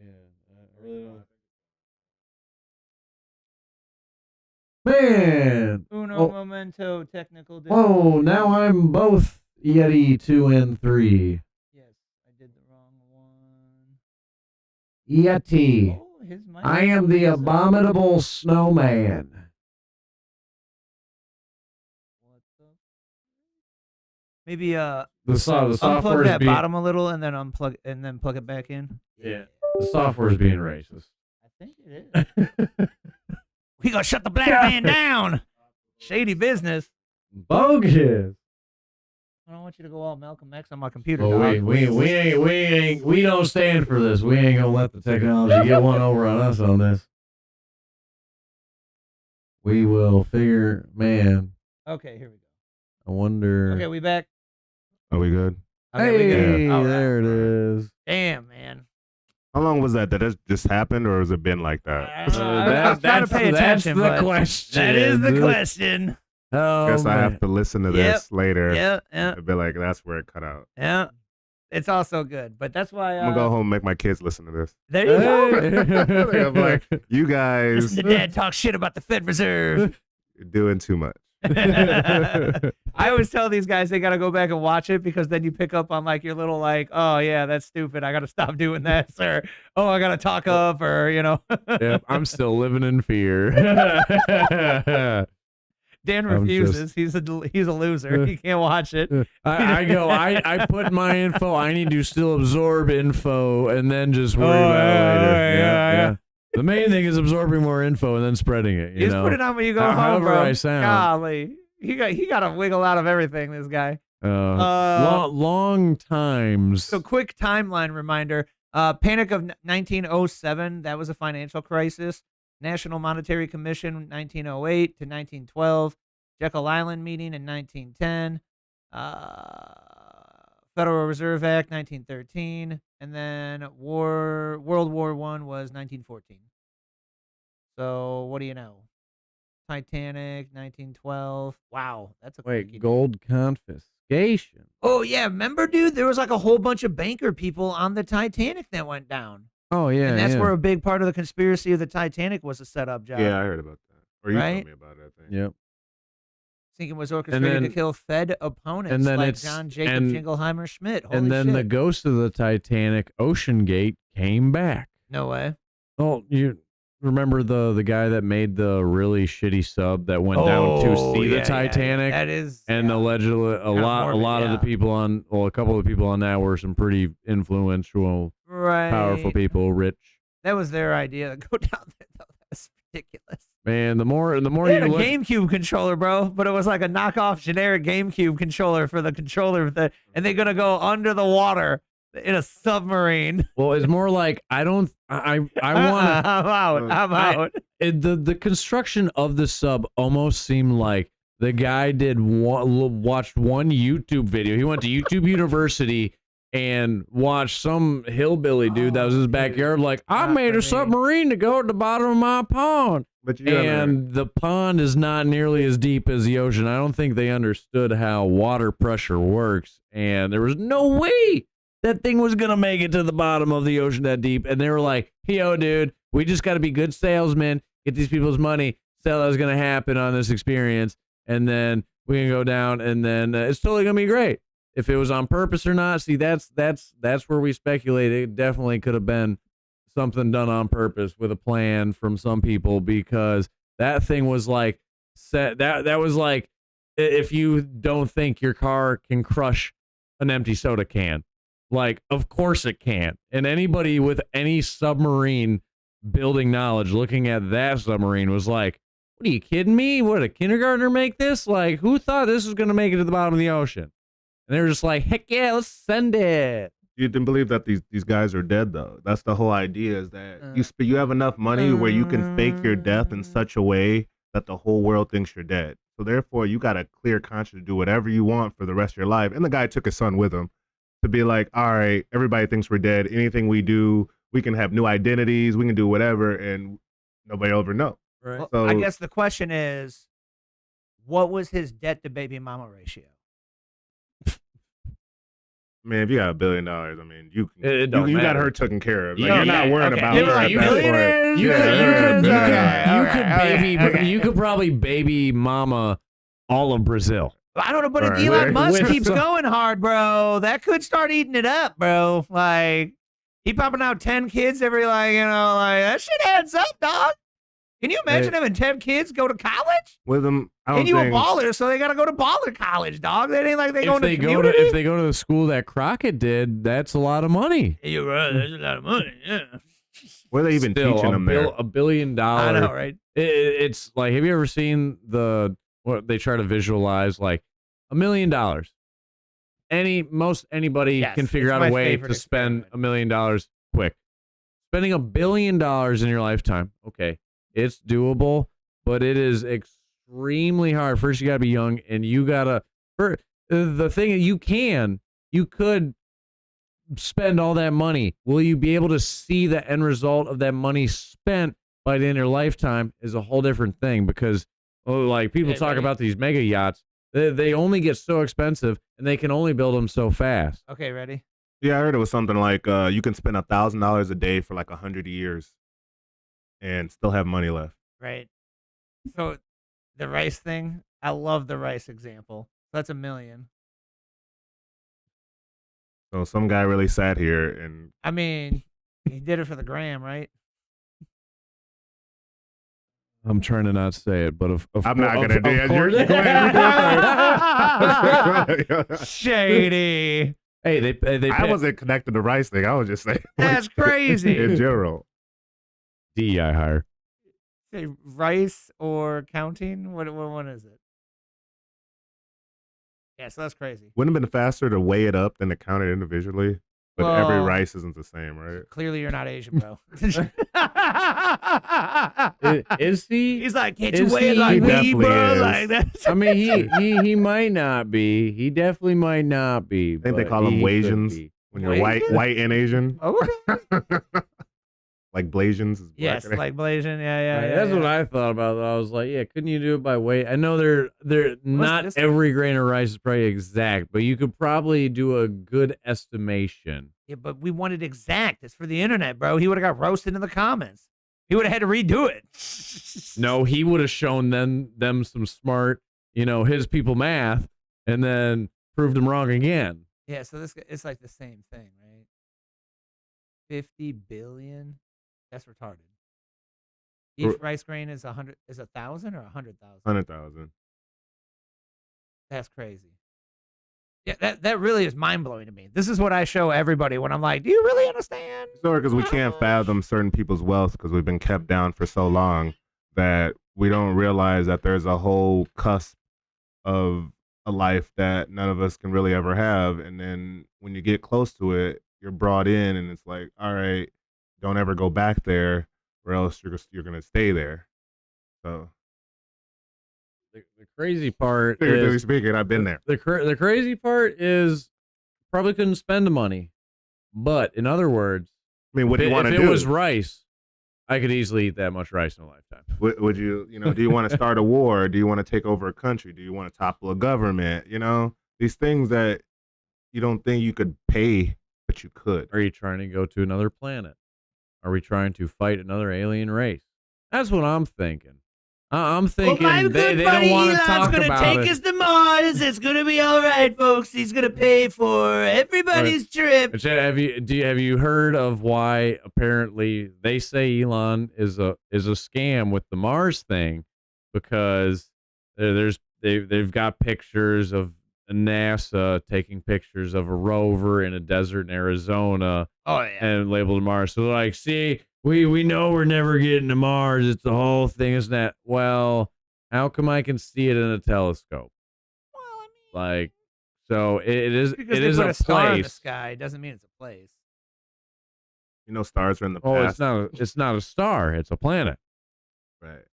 Yeah, I really don't. Man! Uno momento technical Whoa, now I'm both Yeti 2 and 3. Yes, I did the wrong one. Yeti. Oh, his mic. I am the abominable snowman. What the? Maybe The unplug software's that being, bottom a little and then unplug and then plug it back in. Yeah, the software's being racist. I think it is. We gonna shut the black man down. Shady business. Bogus. I don't want you to go all Malcolm X on my computer. Well, dog. we don't stand for this. We ain't gonna let the technology get one over on us on this. We will figure, man. Okay, here we go. I wonder. Okay, we back. Are we good? Okay, we good. Hey, All right. there it is. Damn, man. How long was that? Did it just happen, or has it been like that? I was trying to pay attention, that's the but question. that is the question. Oh, Guess I have man. to listen to this later. Yeah. And be like, that's where it cut out. Yeah. It's also good, but that's why I'm gonna go home and make my kids listen to this. There you go. I'm like, you guys Listen to Dad talk shit about the Fed Reserve. are doing too much. I always tell these guys they got to go back and watch it because then you pick up on like your little like, oh yeah, that's stupid. I got to stop doing that, sir. Oh, I got to talk up, or you know. Yep, I'm still living in fear. Dan I'm refuses. He's a loser. He can't watch it. I put my info. I need to still absorb info and then just worry about it later. Yeah. The main thing is absorbing more info and then spreading it. You Just know? put it on when you go home, However bro. I sound. Golly, he got to wiggle out of everything. This guy. Long times. So quick timeline reminder. Panic of 1907. That was a financial crisis. National Monetary Commission 1908 to 1912. Jekyll Island meeting in 1910. Federal Reserve Act 1913, and then World War I was 1914. So what do you know? Titanic 1912. Wow, that's a quickie. Gold confiscation. Oh yeah, remember, dude? There was like a whole bunch of banker people on the Titanic that went down. Oh yeah, and that's yeah. where a big part of the conspiracy of the Titanic was a setup job. Yeah, I heard about that. Or you Right? told me about it, I think. Yep. I think it was orchestrated to kill Fed opponents and then like it's- John Jacob and- Jingleheimer Schmidt. Holy And then shit. the ghost of the Titanic, Ocean Gate, came back. No way. Oh, you remember the guy that made the really shitty sub that went down to see the Titanic? That is, and allegedly a lot of the people on, well, a couple of the people on that were some pretty influential, right, powerful people, rich. That was their idea to go down there. Though. That's ridiculous. Man, the more They you had a look, GameCube controller, bro, but it was like a knockoff generic GameCube controller for the controller, and they're gonna go under the water in a submarine. well, it's more like I want I'm out. the construction of the sub almost seemed like the guy watched one YouTube video. He went to YouTube University and watched some hillbilly dude that was in his backyard like, I made a submarine to go at the bottom of my pond. But The pond is not nearly as deep as the ocean. I don't think they understood how water pressure works, and there was no way that thing was going to make it to the bottom of the ocean that deep. And they were like, yo, dude, we just got to be good salesmen, get these people's money, sell what's going to happen on this experience, and then we can go down, and then it's totally going to be great. If it was on purpose or not, see, that's where we speculate. It definitely could have been something done on purpose with a plan from some people, because that thing was like set. That was like, if you don't think your car can crush an empty soda can, like, of course it can. And anybody with any submarine building knowledge looking at that submarine was like, what are you kidding me? What, did a kindergartner make this? Like, who thought this was going to make it to the bottom of the ocean? And they were just like, heck yeah, let's send it. You didn't believe that these guys are dead, though. That's the whole idea, is that you have enough money where you can fake your death in such a way that the whole world thinks you're dead. So therefore, you got a clear conscience to do whatever you want for the rest of your life. And the guy took his son with him to be like, all right, everybody thinks we're dead. Anything we do, we can have new identities. We can do whatever, and nobody will ever know. Right. Well, So I guess the question is, what was his debt to baby mama ratio? man, if you got $1 billion, I mean, you It don't got matter. her taken care of. Like, Yeah, you're not yeah, worrying okay. about You're her right, at you that billionaires, point. You Okay. could baby, you could probably all of Brazil. I don't know, but if Right. Elon Musk With keeps some- going hard, bro, that could start eating it up, bro. Like, he popping out 10 kids every, like, that shit adds up, dog. Can you imagine having 10 kids go to college? With them, I don't And you a think. baller, so they got to go to baller college, dog. That ain't like they going to If community. they go to the school that Crockett did, that's a lot of money. You're right. There's a lot of money, yeah. What are they even Still, teaching them there? $1 billion. I know, right? It's like, have you ever seen what they try to visualize, like $1 million? Anybody Yes, can figure it's out my a way favorite to spend experiment. $1 million quick. Spending $1 billion in your lifetime, okay, it's doable, but it is extremely hard. First, you got to be young, and you gotta. The thing you could spend all that money. Will you be able to see the end result of that money spent by the end of your lifetime is a whole different thing, because like people Hey, talk buddy. about these mega yachts, they only get so expensive and they can only build them so fast. Okay, ready? Yeah, I heard it was something like you can spend $1,000 a day for like 100 years and still have money left. Right. So the rice thing, I love the rice example. That's $1 million. So some guy really sat here and I mean, he did it for the gram, right? I'm trying to not say it, but of I'm not gonna do it. course. You're going. Shady. Hey, they I wasn't connected to rice thing. I was just saying That's crazy. in general. DEI hire. Say rice or counting? What one is it? Yeah, so that's crazy. Wouldn't it have been faster to weigh it up than to count it individually? But every Well- rice isn't the same, right? Clearly, you're not Asian, bro. Is he? He's like, can't you Is weigh it he? like He me, definitely bro? is. Like that. I mean, he might not be. He definitely might not be. I think they but call them he could Wasians. be. When you're white and Asian, Okay. like Blasians. Is black Yes, and- like Blasian. Yeah. Right, that's what I thought about. I was like, yeah, couldn't you do it by weight? I know they're not this- every grain of rice is probably exact, but you could probably do a good estimation. Yeah, but we wanted exact. It's for the internet, bro. He would have got roasted in the comments. He would have had to redo it. No, he would have shown them some smart, his people math, and then proved them wrong again. Yeah, so it's like the same thing, right? 50 billion. That's retarded. Each rice grain is 1,000 or 100,000. 100,000. That's crazy. Yeah, that really is mind blowing to me. This is what I show everybody when I'm like, do you really understand? Sorry, because we can't fathom certain people's wealth because we've been kept down for so long that we don't realize that there's a whole cusp of a life that none of us can really ever have. And then when you get close to it, you're brought in and it's like, all right, don't ever go back there or else you're going to stay there. So The crazy part figuratively is speaking, I've been there. the crazy part is probably couldn't spend the money, but in other words, I mean, what do you want to if do? it was rice, I could easily eat that much rice in a lifetime. Would you, do you want to start a war? Do you want to take over a country? Do you want to topple a government? These things that you don't think you could pay, but you could. Are you trying to go to another planet? Are we trying to fight another alien race? That's what I'm thinking. I'm thinking they don't want to talk about it. to Mars. It's gonna be all right, folks. He's gonna pay for everybody's trip. Have you heard of why apparently they say Elon is a scam with the Mars thing? Because they've got pictures of NASA taking pictures of a rover in a desert in Arizona. Oh yeah. And labeled Mars. So they're like, see, we know we're never getting to Mars. It's the whole thing, isn't that? Well, how come I can see it in a telescope? Well, I mean, Like, So it is Because it they is put a a star in the place. sky doesn't mean it's a place. You know, stars are in the Oh, past. it's not a star. It's a planet. Right.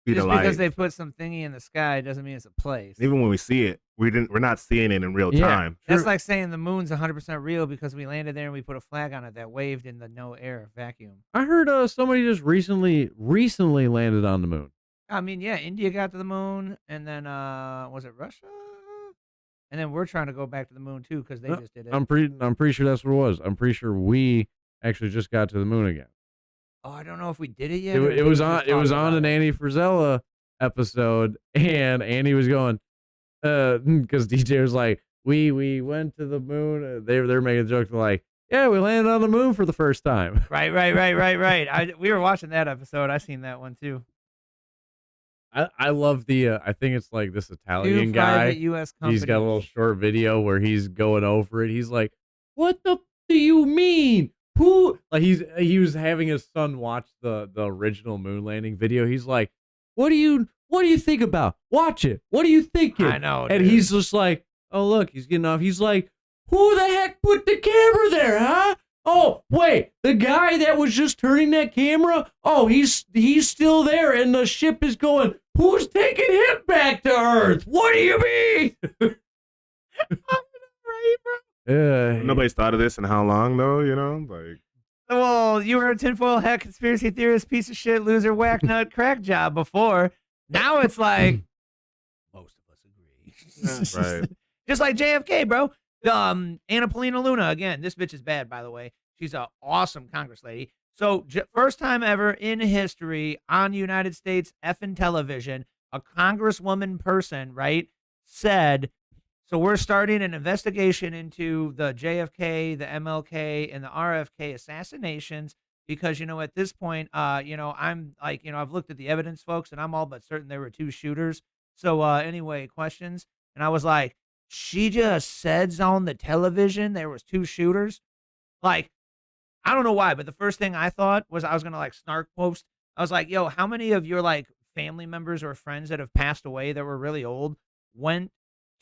Speed Just of light. because they put some thingy in the sky doesn't mean it's a place. Even when we see it, we're not seeing it in real Yeah. time. That's like saying the moon's 100% real because we landed there and we put a flag on it that waved in the no air vacuum. I heard somebody just recently landed on the moon. I mean, yeah, India got to the moon, and then was it Russia? And then we're trying to go back to the moon too because they just did it. I'm pretty sure that's what it was. I'm pretty sure we actually just got to the moon again. Oh, I don't know if we did it yet. It was on an Andy Frisella episode, and Andy was going because DJ was like, we went to the moon. They're making jokes like, yeah, we landed on the moon for the first time. Right. We were watching that episode. I seen that one too. I love the I think it's like this Italian Two guy. private U.S. companies. He's got a little short video where he's going over it. He's like, "What the do you mean? Who?" Like he was having his son watch the original moon landing video. He's like, "What do you think about? Watch it. What are you thinking?" I know, and dude. he's just like, "Oh look, he's getting off." He's like, "Who the heck put the camera there, huh? Oh, wait, the guy that was just turning that camera? Oh, he's still there, and the ship is going. Who's taking him back to Earth? What do you mean?" Right, bro. Nobody's thought of this in how long, though, you know? Like, Well, you were a tinfoil hat conspiracy theorist, piece of shit, loser, whack nut, crack job before. Now it's like most of us agree. right. Just like JFK, bro. Anna Paulina Luna, again, this bitch is bad, by the way. She's an awesome Congress lady. So first time ever in history on United States effing television, a congresswoman person, right, said, so we're starting an investigation into the JFK, the MLK, and the RFK assassinations because, you know, at this point, you know, I'm like, you know, I've looked at the evidence, folks, and I'm all but certain there were two shooters. So anyway, questions. And I was like, she just says on the television there was two shooters? Like, I don't know why, but the first thing I thought was I was going to like snark post. I was like, yo, how many of your like family members or friends that have passed away that were really old went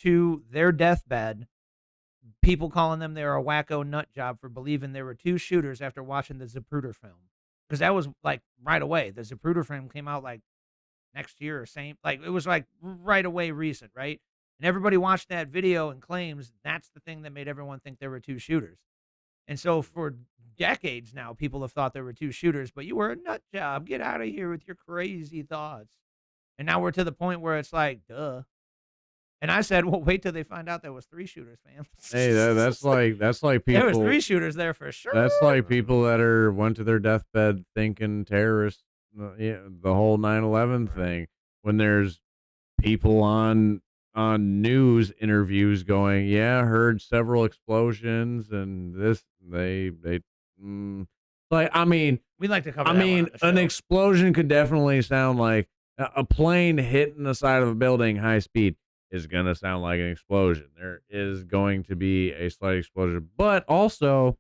to their deathbed, people calling them they were a wacko nut job for believing there were two shooters after watching the Zapruder film? Because that was like right away. The Zapruder film came out like next year or same. Like it was like right away recent, right? And everybody watched that video and claims that's the thing that made everyone think there were two shooters. And so for decades now, people have thought there were two shooters, but you were a nut job. Get out of here with your crazy thoughts. And now we're to the point where it's like, duh. And I said, well, wait till they find out there was three shooters, fam. Hey, that's like people. There was three shooters there for sure. That's like people that went to their deathbed thinking terrorists. Yeah, the whole 9/11 thing. When there's people on news interviews going, yeah, heard several explosions and this like, I mean, we like to cover I that mean, one on the an show. explosion could definitely sound like a plane hitting the side of a building high speed is going to sound like an explosion. There is going to be a slight explosion, but also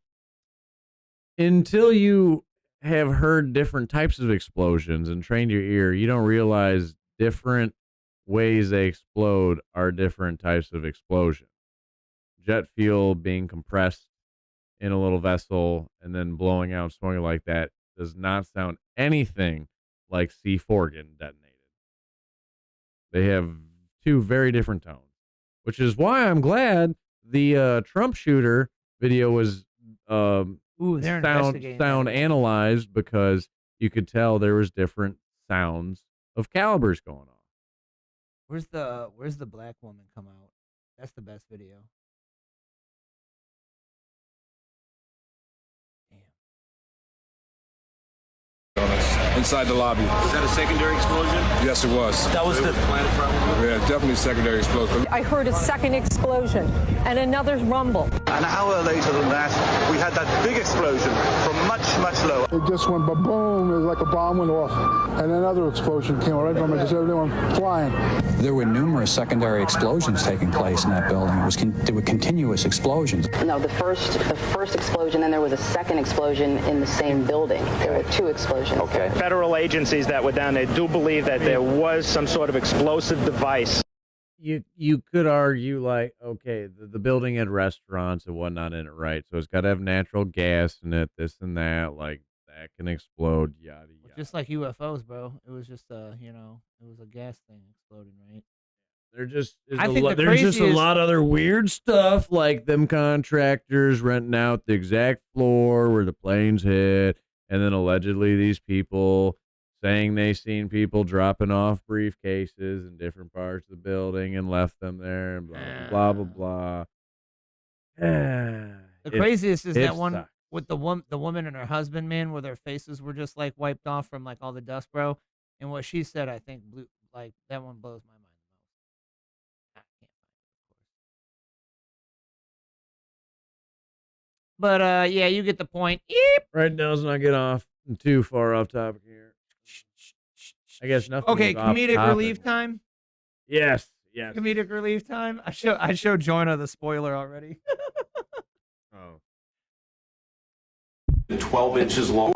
until you have heard different types of explosions and trained your ear, you don't realize different ways they explode are different types of explosion. Jet fuel being compressed in a little vessel and then blowing out, smoking like that does not sound anything like C4 getting detonated. They have two very different tones, which is why I'm glad the Trump shooter video was sound analyzed, because you could tell there was different sounds of calibers going on. Where's the black woman come out? That's the best video. Inside the lobby. Was that a secondary explosion? Yes, it was. That was the planet, probably? Yeah, definitely secondary explosion. I heard a second explosion and another rumble. An hour later than that, we had that big explosion from much, much lower. It just went ba-boom, it was like a bomb went off. And another explosion came right from it, just everyone flying. There were numerous secondary explosions taking place in that building. There were continuous explosions. No, the first explosion, then there was a second explosion in the same building. There were two explosions. Okay. Federal agencies that were down there do believe that there was some sort of explosive device. you could argue like, okay, the building had restaurants and whatnot in it, right? So it's got to have natural gas in it, this and that, like that can explode, yada yada. Just like UFOs, bro. It was just it was a gas thing exploding, right? There's just there's just a lot of other weird stuff, like them contractors renting out the exact floor where the planes hit, and then allegedly these people saying they seen people dropping off briefcases in different parts of the building and left them there, and blah blah blah blah. The craziest is that one sucks. with the woman and her husband, man, where their faces were just like wiped off from like all the dust, bro. And what she said, I think, blew, like that one blows my mind the most. I can't find it, of course. But yeah, you get the point. Eep. Right now, let's not get off too far off topic here. I guess nothing. Okay, was off comedic topic. relief time. Yes. Comedic relief time. I showed Joanna the spoiler already. Oh. 12 inches long.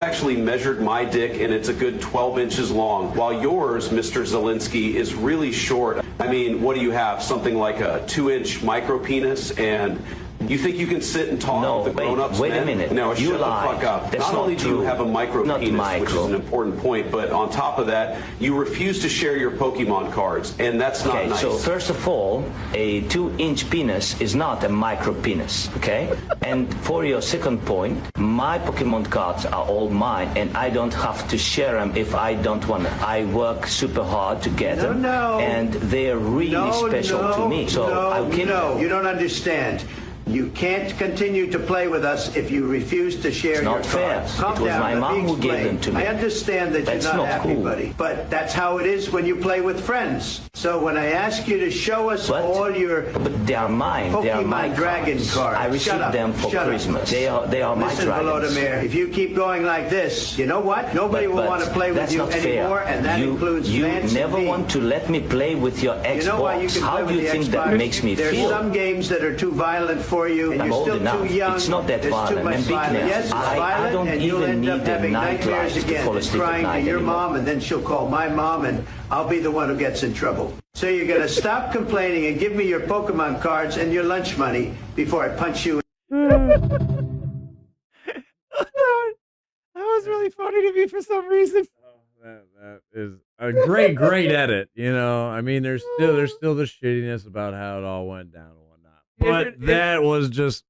Actually measured my dick, and it's a good 12 inches long, while yours, Mr. Zelensky, is really short. I mean, what do you have? Something like a 2-inch micro penis, and you think you can sit and talk with the grown-ups? Wait a minute. No, You shut lied. the fuck up. That's not not only do true. you have a micro Not penis, micro. which is an important point, but on top of that, you refuse to share your Pokemon cards, and that's not Okay, nice. so first of all, a 2-inch penis is not a micro penis, okay? And for your second point, my Pokemon cards are all mine, and I don't have to share them if I don't want them. I work super hard to get them, and they're really special to me. So I'll keep them. You don't understand. You can't continue to play with us if you refuse to share It's your not fair. cards. Calm It was down, my let mom me who gave them explain. to me. I understand that That's you're not not happy, cool. buddy, but that's how it is when you play with friends. So when I ask you to show us all your But they are mine. They are my Pokemon Dragon cards. cards. I received Shut up. them for Shut up. Christmas. They are my Listen, dragons. Volodymyr, if you keep going like this, you know what? Nobody will But want to play with that's you not anymore, fair. and that includes you Vance never and me. want to let me play with your Xbox. You know why you can How play do with you the think Xbox? that makes me There's feel? some games that are too violent for you, and I'm you're old still enough. too young. It's not that There's violent. too much I'm big violence. now. Yes, it's I violent, don't and you'll even end up need the having nightmares nightlife to again, fall and asleep at crying to night your anymore. mom, and then she'll call my mom, and I'll be the one who gets in trouble. So you're going to stop complaining and give me your Pokemon cards and your lunch money before I punch you. That was really funny to me for some reason. That is a great edit. You know, I mean, there's still the shittiness about how it all went down and whatnot. But that was just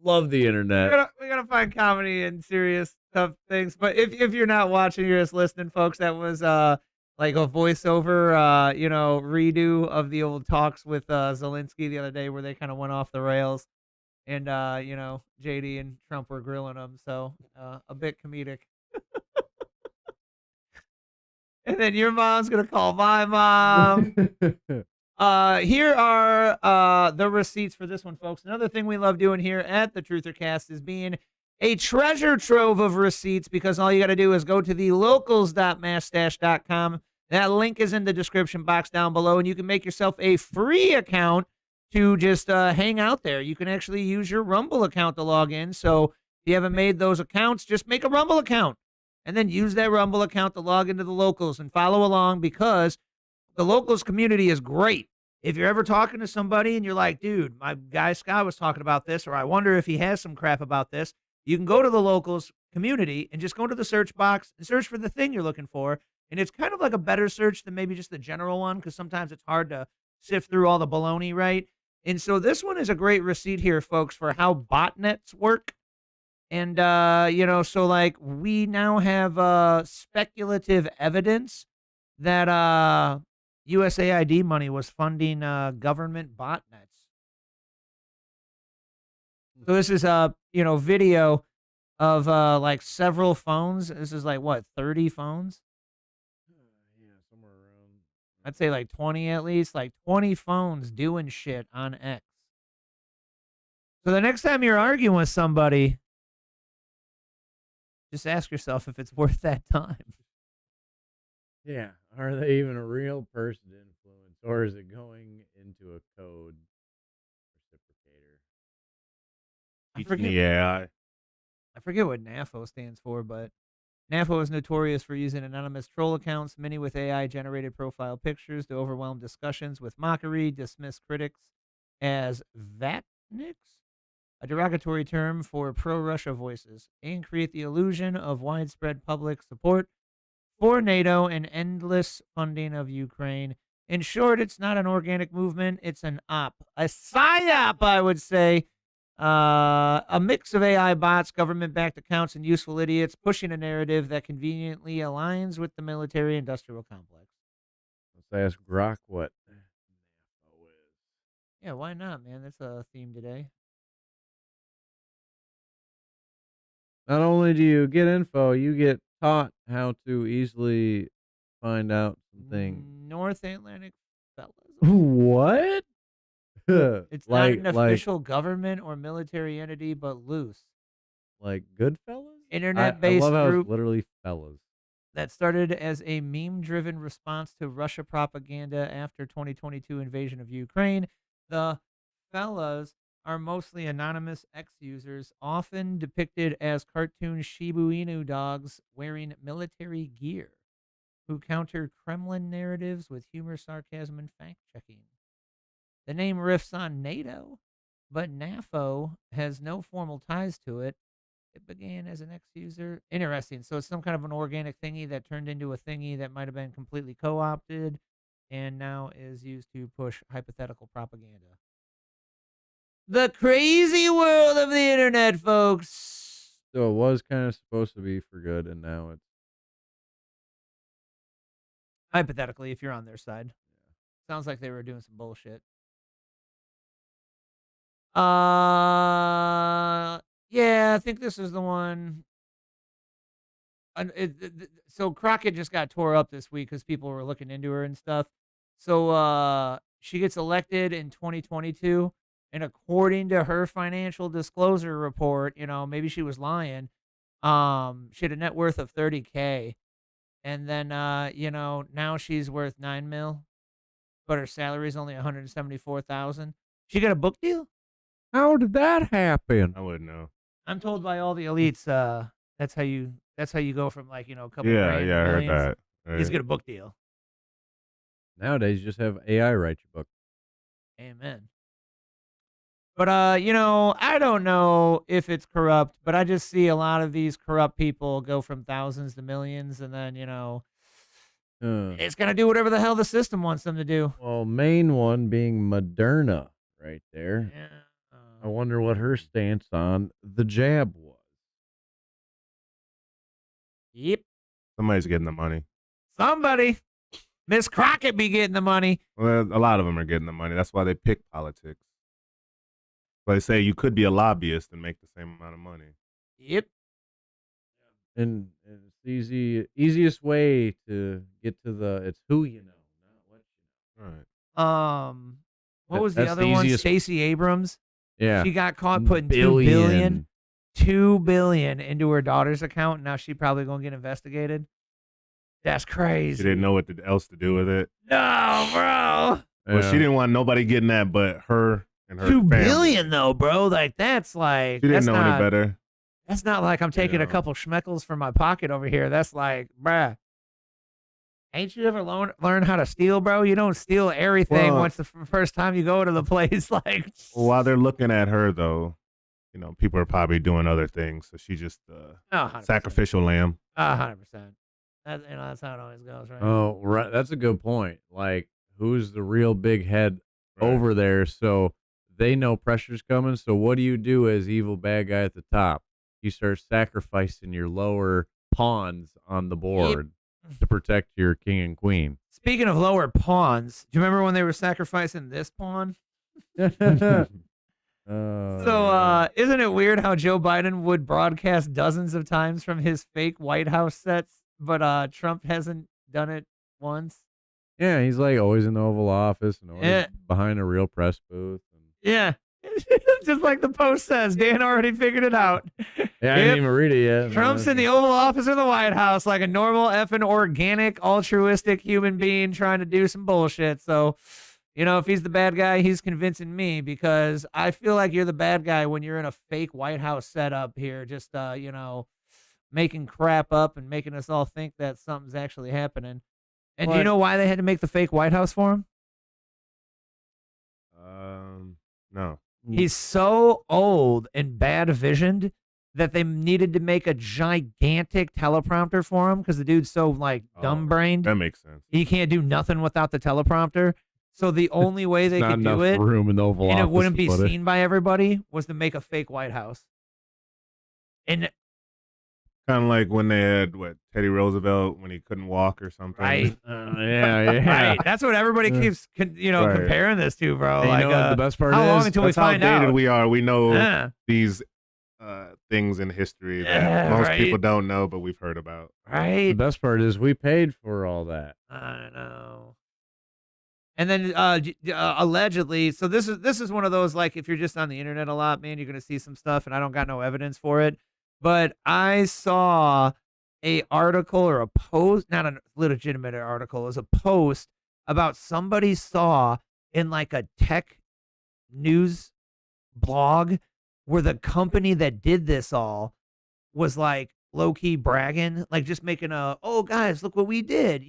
love the internet. We gotta find comedy and serious tough things. But if you're not watching, you're just listening, folks. That was like a voiceover, redo of the old talks with Zelensky the other day, where they kind of went off the rails, and JD and Trump were grilling him. So a bit comedic. And then your mom's gonna call my mom. Here are the receipts for this one, folks. Another thing we love doing here at the TrutherCast is being a treasure trove of receipts, because all you got to do is go to the locals.massstash.com. That link is in the description box down below, and you can make yourself a free account to just hang out there. You can actually use your Rumble account to log in. So if you haven't made those accounts, just make a Rumble account and then use that Rumble account to log into the Locals and follow along, because the Locals community is great. If you're ever talking to somebody and you're like, dude, my guy Scott was talking about this, or I wonder if he has some crap about this, you can go to the Locals community and just go to the search box and search for the thing you're looking for. And it's kind of like a better search than maybe just the general one, because sometimes it's hard to sift through all the baloney, right? And so this one is a great receipt here, folks, for how botnets work. And, so like we now have speculative evidence that USAID money was funding government botnets. So this is video of like several phones. This is like what, 30 phones? Yeah, somewhere around. I'd say like 20 at least, like 20 phones doing shit on X. So the next time you're arguing with somebody, just ask yourself if it's worth that time. Yeah, are they even a real person to influence, or is it going into a code reciprocator? I forget, Yeah. I forget what NAFO stands for, but NAFO is notorious for using anonymous troll accounts, many with AI-generated profile pictures, to overwhelm discussions with mockery, dismiss critics as vatniks, a derogatory term for pro-Russia voices, and create the illusion of widespread public support for NATO and endless funding of Ukraine. In short, it's not an organic movement, it's an op. A psyop, I would say. A mix of AI bots, government-backed accounts, and useful idiots pushing a narrative that conveniently aligns with the military-industrial complex. Let's ask Grok what. Yeah, why not, man? That's a theme today. Not only do you get info, you get taught how to easily find out some things. North Atlantic fellas. What? It's not an official government or military entity, but loose. Like Goodfellas? Internet-based I love how group it's literally fellas. that started as a meme-driven response to Russia propaganda after 2022 invasion of Ukraine. The fellas are mostly anonymous ex-users, often depicted as cartoon Shiba Inu dogs wearing military gear, who counter Kremlin narratives with humor, sarcasm, and fact-checking. The name riffs on NATO, but NAFO has no formal ties to it. It began as an ex-user. Interesting. So it's some kind of an organic thingy that turned into a thingy that might have been completely co-opted and now is used to push hypothetical propaganda. The crazy world of the internet, folks. So it was kind of supposed to be for good, and now it's hypothetically, if you're on their side. Sounds like they were doing some bullshit. Yeah, I think this is the one. So Crockett just got tore up this week because people were looking into her and stuff. So she gets elected in 2022, and according to her financial disclosure report, you know, maybe she was lying. She had a net worth of $30K, and then you know, now she's worth $9 million, but her salary is only $174,000. She got a book deal. How did that happen? I wouldn't know. I'm told by all the elites, that's how you go from, like, you know, a couple grand Yeah, to I heard millions. that. You just get a book deal. Nowadays, you just have AI write your book. Amen. But you know, I don't know if it's corrupt, but I just see a lot of these corrupt people go from thousands to millions, and then, you know, it's gonna do whatever the hell the system wants them to do. Well, main one being Moderna right there. Yeah. I wonder what her stance on the jab was. Yep. Somebody's getting the money. Somebody. Miss Crockett be getting the money. Well, a lot of them are getting the money. That's why they pick politics. So they say you could be a lobbyist and make the same amount of money. Yep. And it's the easiest way to get to it's who you know, not what you know. Right. What was the other one? Stacey Abrams. Yeah. She got caught putting $2 billion into her daughter's account. And now she probably gonna get investigated. That's crazy. She didn't know what else to do with it. No, bro. Well, she didn't want nobody getting that but her and her $2 family. billion though, bro. Like, that's like, she didn't know any better. That's not like I'm taking a couple schmeckles from my pocket over here. That's like, bruh. Ain't you ever learn how to steal, bro? You don't steal everything once the first time you go to the place. Like, while they're looking at her, though, you know, people are probably doing other things. So she's just sacrificial lamb. 100%. That's, you know, that's how it always goes, right? Oh, right. That's a good point. Like, who's the real big head over there? So they know pressure's coming. So what do you do as evil bad guy at the top? You start sacrificing your lower pawns on the board to protect your king and queen. Speaking of lower pawns, do you remember when they were sacrificing this pawn? So isn't it weird how Joe Biden would broadcast dozens of times from his fake White House sets, but Trump hasn't done it once? Yeah, he's like always in the Oval Office and always behind a real press booth. Yeah. Just like the Post says, Dan already figured it out. Yeah, I didn't even read it yet. Trump's in the Oval Office or the White House like a normal effing organic, altruistic human being trying to do some bullshit. So, you know, if he's the bad guy, he's convincing me, because I feel like you're the bad guy when you're in a fake White House setup here, just, you know, making crap up and making us all think that something's actually happening. And do What? you know why they had to make the fake White House for him? No. He's so old and bad visioned that they needed to make a gigantic teleprompter for him because the dude's so like dumb brained. That makes sense. He can't do nothing without the teleprompter. So the only way they Not could do enough it, room in the Oval and it Office wouldn't to be put it. seen by everybody, was to make a fake White House. And Kind of like when they had Teddy Roosevelt when he couldn't walk or something. right, Yeah. right. That's what everybody keeps, Right. comparing this to, bro. And like, you know what the best part how is? long until we That's how find dated out? we are. We know Yeah. these things in history that Yeah, most right. people don't know, but we've heard about. The Right. best part is we paid for all that. I know. And then allegedly, so this is one of those, like, if you're just on the internet a lot, man, you're gonna see some stuff, and I don't got no evidence for it. But I saw a article or a post, not a legitimate article, it was a post about somebody saw in like a tech news blog where the company that did this all was like low-key bragging, like just making oh guys, look what we did,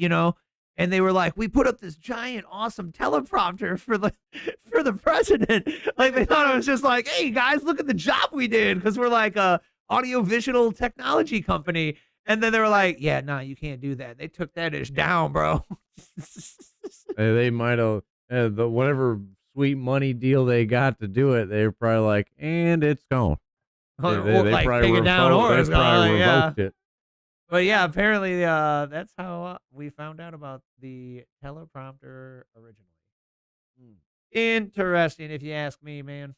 and they were like, we put up this giant awesome teleprompter for the president. Like they thought it was just like, hey guys, look at the job we did, because we're like a audiovisual technology company. And then they were like, yeah, no, you can't do that. They took that ish down, bro. They might have whatever sweet money deal they got to do it. They were probably like, and it's gone. Or like probably take it down, or they it's probably gone, yeah. revoked it. But yeah, apparently that's how we found out about the teleprompter originally. Interesting, if you ask me, man.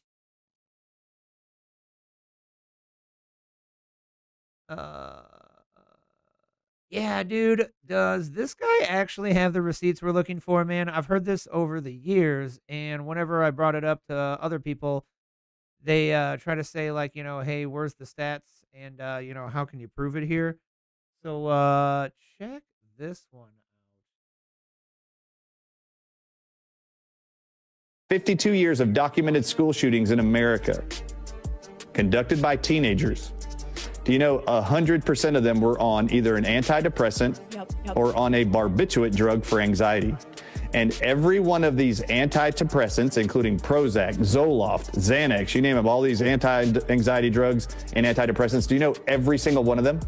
Yeah, dude, does this guy actually have the receipts we're looking for, man? I've heard this over the years, and whenever I brought it up to other people, they try to say, like, hey, where's the stats? And, how can you prove it here? So check this one out. 52 years of documented school shootings in America, conducted by teenagers. Do you know 100% of them were on either an antidepressant or on a barbiturate drug for anxiety? And every one of these antidepressants, including Prozac, Zoloft, Xanax, you name them, all these anti-anxiety drugs and antidepressants, do you know every single one of them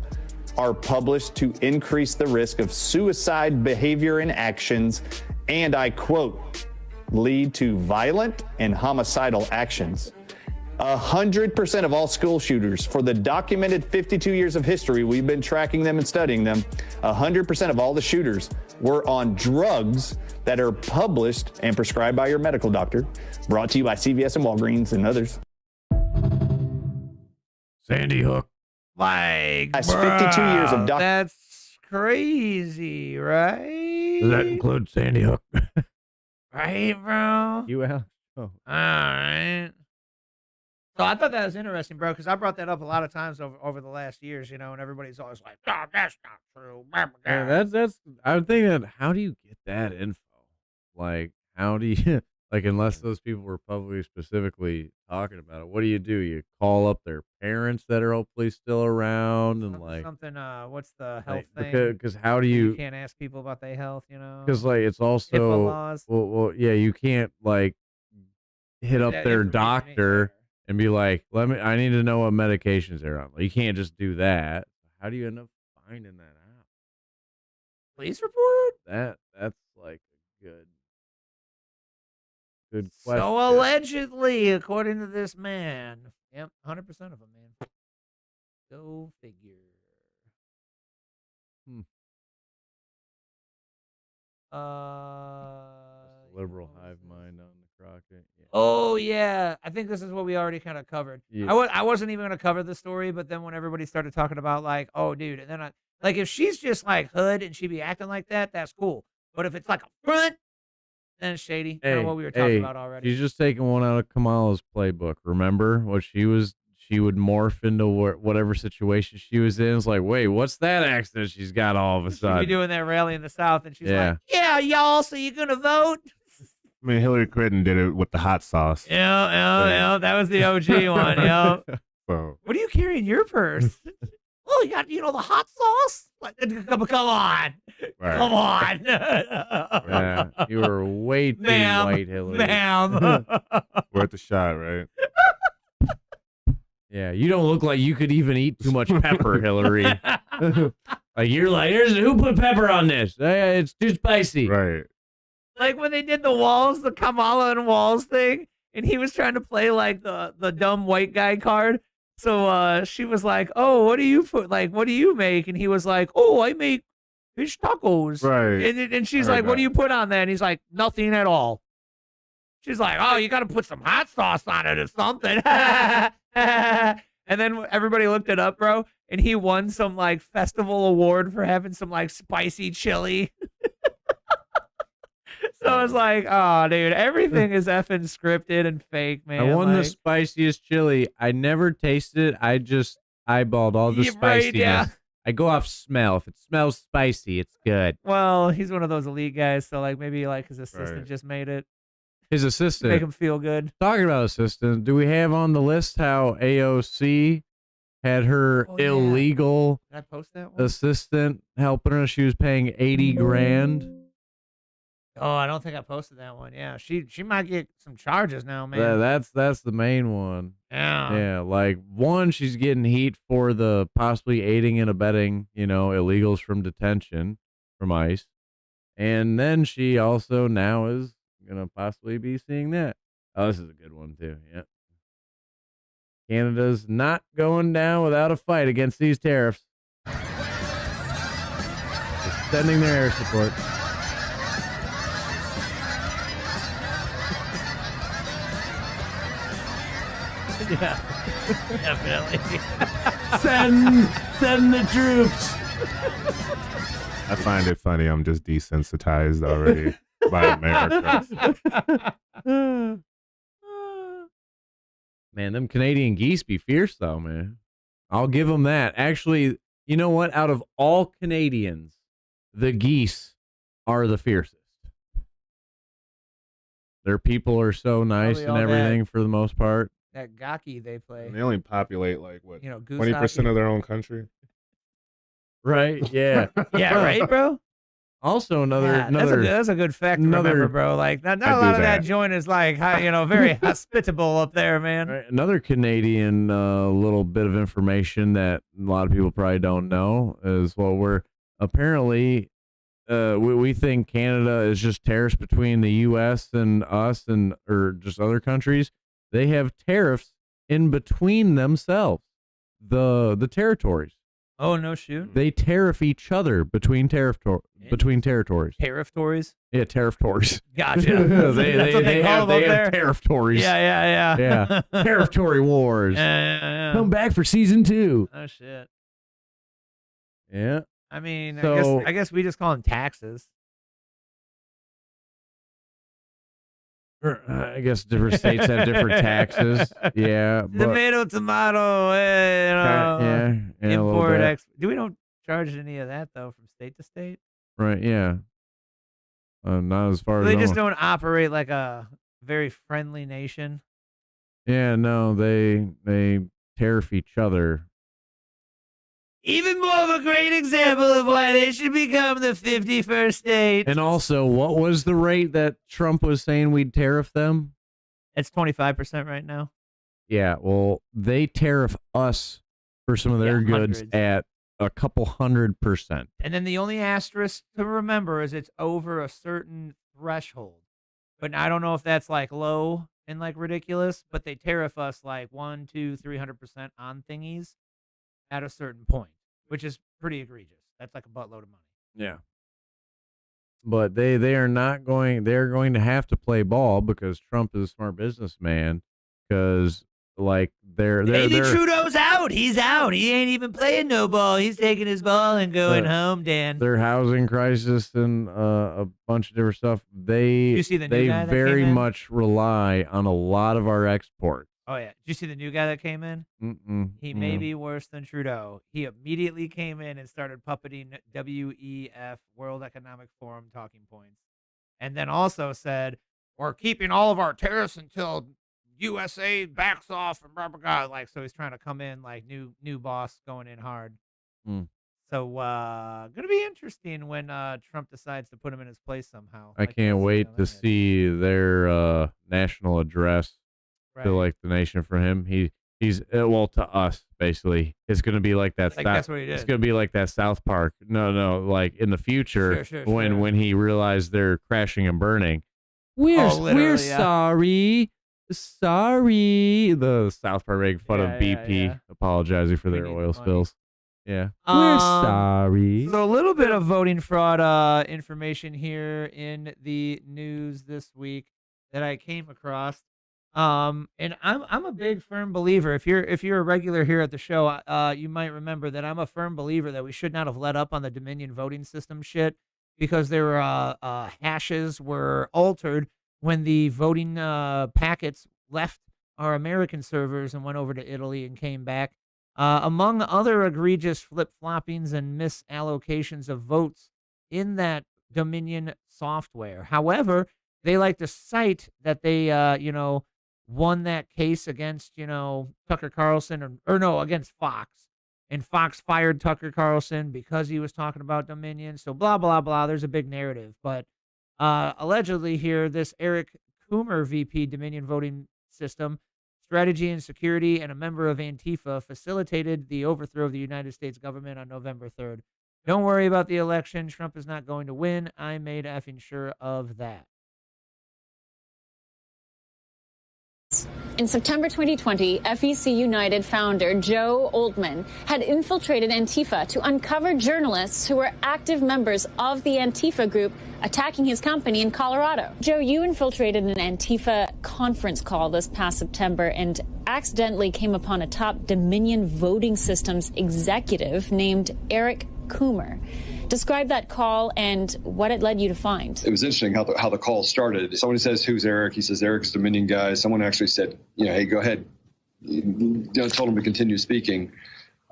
are published to increase the risk of suicide behavior and actions, and I quote, lead to violent and homicidal actions. 100% of all school shooters, for the documented 52 years of history, we've been tracking them and studying them, 100% of all the shooters were on drugs that are published and prescribed by your medical doctor, brought to you by CVS and Walgreens and others. Sandy Hook. Like, That's 52 years of that's crazy, right? Does that include Sandy Hook? Right, bro? You asked. Oh. All right. So I thought that was interesting, bro, because I brought that up a lot of times over the last years, and everybody's always like, "Oh, that's not true." Yeah, that's. I'm thinking, how do you get that info? Like, how do you like? Unless those people were publicly specifically talking about it, what do? You call up their parents that are hopefully still around, and like something. What's the health thing? Because how do you? You can't ask people about their health, Because like it's also HIPAA laws. Well, yeah, you can't like hit up That their information doctor and be like, I need to know what medications they're on. Like, you can't just do that. How do you end up finding that out? Police report? That's like a good question. So allegedly, according to this man. Yep, 100% of them, man. Go figure. Liberal hive mind on the Crockett. Yeah. Oh yeah, I think this is what we already kind of covered. Yeah. I wasn't even gonna cover the story, but then when everybody started talking about like, oh dude, and then like if she's just like hood and she be acting like that, that's cool. But if it's like a front, then it's shady. Kind of what we were talking about already. She's just taking one out of Kamala's playbook. Remember what she would morph into whatever situation she was in. It's like, wait, what's that accent she's got all of a sudden? She'd be doing that rally in the South, and she's like, yeah, y'all, so you gonna vote? I mean, Hillary Clinton did it with the hot sauce. Yeah, that was the OG one, yeah. So, what do you carry in your purse? Oh, you got, the hot sauce? Like, come on. Right. Come on. Yeah, you were way too Ma'am, white, Hillary. Ma'am. Worth the shot, right? Yeah, you don't look like you could even eat too much pepper, Hillary. Like, you're like, who put pepper on this? It's too spicy. Right. Like when they did the Kamala and Walls thing, and he was trying to play like the dumb white guy card. So she was like, "Oh, what do you put? Like, what do you make?" And he was like, "Oh, I make fish tacos." Right. And she's like, "What do you put on that?" And he's like, "Nothing at all." She's like, "Oh, you got to put some hot sauce on it or something." And then everybody looked it up, bro, and he won some like festival award for having some like spicy chili. So I was like, oh, dude, everything is effing scripted and fake, man. I won the like, spiciest chili. I never tasted it. I just eyeballed all the Yeah, spiciness. right, yeah. I go off smell. If it smells spicy, it's good. well, he's one of those elite guys, so like maybe like his assistant Right. just made it His to assistant. make him feel good. Talking about assistant, do we have on the list how AOC had her Oh, yeah. illegal Did I post that one? assistant helping her? She was paying 80 grand. Oh, I don't think I posted that one. Yeah, she might get some charges now, man. That's the main one. Yeah. Yeah, like one, she's getting heat for the possibly aiding and abetting, illegals from detention from ICE. And then she also now is gonna possibly be seeing that. Oh, this is a good one too. Yeah. Canada's not going down without a fight against these tariffs. Extending their air support. Yeah, definitely. Send the troops. I find it funny. I'm just desensitized already by America. Man, them Canadian geese be fierce though, man. I'll give them that. Actually, you know what? Out of all Canadians, the geese are the fiercest. Their people are so nice Probably and all everything for the most part. That gaki they play. And they only populate like what? Goose 20% hockey. of their own country. Right? Yeah. Yeah, right, bro. Also, Yeah, that's a good fact to remember, bro. Like, not a I do lot of that. that joint is like, very hospitable up there, man. Right, another Canadian little bit of information that a lot of people probably don't know is, well, we're apparently we think Canada is just tariffs between the U.S. and us or just other countries. They have tariffs in between themselves, the territories. Oh, no shoot. They tariff each other between territories. Territories? Yeah, territories. Gotcha. they have territories. Yeah. Yeah. Territory wars. Yeah. Come back for season 2. Oh, shit. Yeah. I mean, So- I guess we just call them taxes. I guess different states have different taxes. Yeah. But, Tomato, yeah. A little import, bit. export. We don't charge any of that, though, from state to state. Right, yeah. Not as far as They I'm just don't operate like a very friendly nation. Yeah, no, they tariff each other. Even more of a great example of why they should become the 51st state. And also, what was the rate that Trump was saying we'd tariff them? It's 25% right now. Yeah, well, they tariff us for some of their goods hundreds. at a couple 100%. And then the only asterisk to remember is it's over a certain threshold. But I don't know if that's like low and like ridiculous, but they tariff us like 100, 200, 300% on thingies at a certain point, which is pretty egregious. That's like a buttload of money. Yeah. But they're going to have to play ball because Trump is a smart businessman, because like Maybe Trudeau's out. He's out. He ain't even playing no ball. He's taking his ball and going home, Dan. their housing crisis and a bunch of different stuff. You see the new guy that very came in? much rely on a lot of our exports. Oh, yeah. Did you see the new guy that came in? He may be worse than Trudeau. He immediately came in and started puppeting WEF, World Economic Forum talking points. And then also said, we're keeping all of our tariffs until USA backs off and blah, blah, blah. Like, so he's trying to come in like new boss going in hard. So, gonna be interesting when Trump decides to put him in his place somehow. I can't wait to see their national address to like the nation for him. He's well, to us basically. It's gonna be like that. Like that's what he did. It's gonna be like that South Park. No, like in the future when he realized they're crashing and burning. We're sorry. Sorry. The South Park making fun of BP apologizing for their oil spills. Yeah. We're sorry. So a little bit of voting fraud information here in the news this week that I came across. And I'm a big firm believer. If you're a regular here at the show, you might remember that I'm a firm believer that we should not have let up on the Dominion voting system shit because there were hashes were altered when the voting packets left our American servers and went over to Italy and came back. Among other egregious flip-floppings and misallocations of votes in that Dominion software. However, they like to cite that they, won that case against, Tucker Carlson against Fox. And Fox fired Tucker Carlson because he was talking about Dominion. So blah, blah, blah. There's a big narrative. But allegedly here, this Eric Coomer VP Dominion voting system strategy and security, and a member of Antifa facilitated the overthrow of the United States government on November 3rd. Don't worry about the election. Trump is not going to win. I made effing sure of that. In September 2020, FEC United founder Joe Oldman had infiltrated Antifa to uncover journalists who were active members of the Antifa group attacking his company in Colorado. Joe, you infiltrated an Antifa conference call this past September and accidentally came upon a top Dominion voting systems executive named Eric Coomer. Describe that call and what it led you to find. It was interesting how the call started. Somebody says, "Who's Eric?" He says, "Eric's Dominion guy." Someone actually said, "Hey, go ahead." Told him to continue speaking.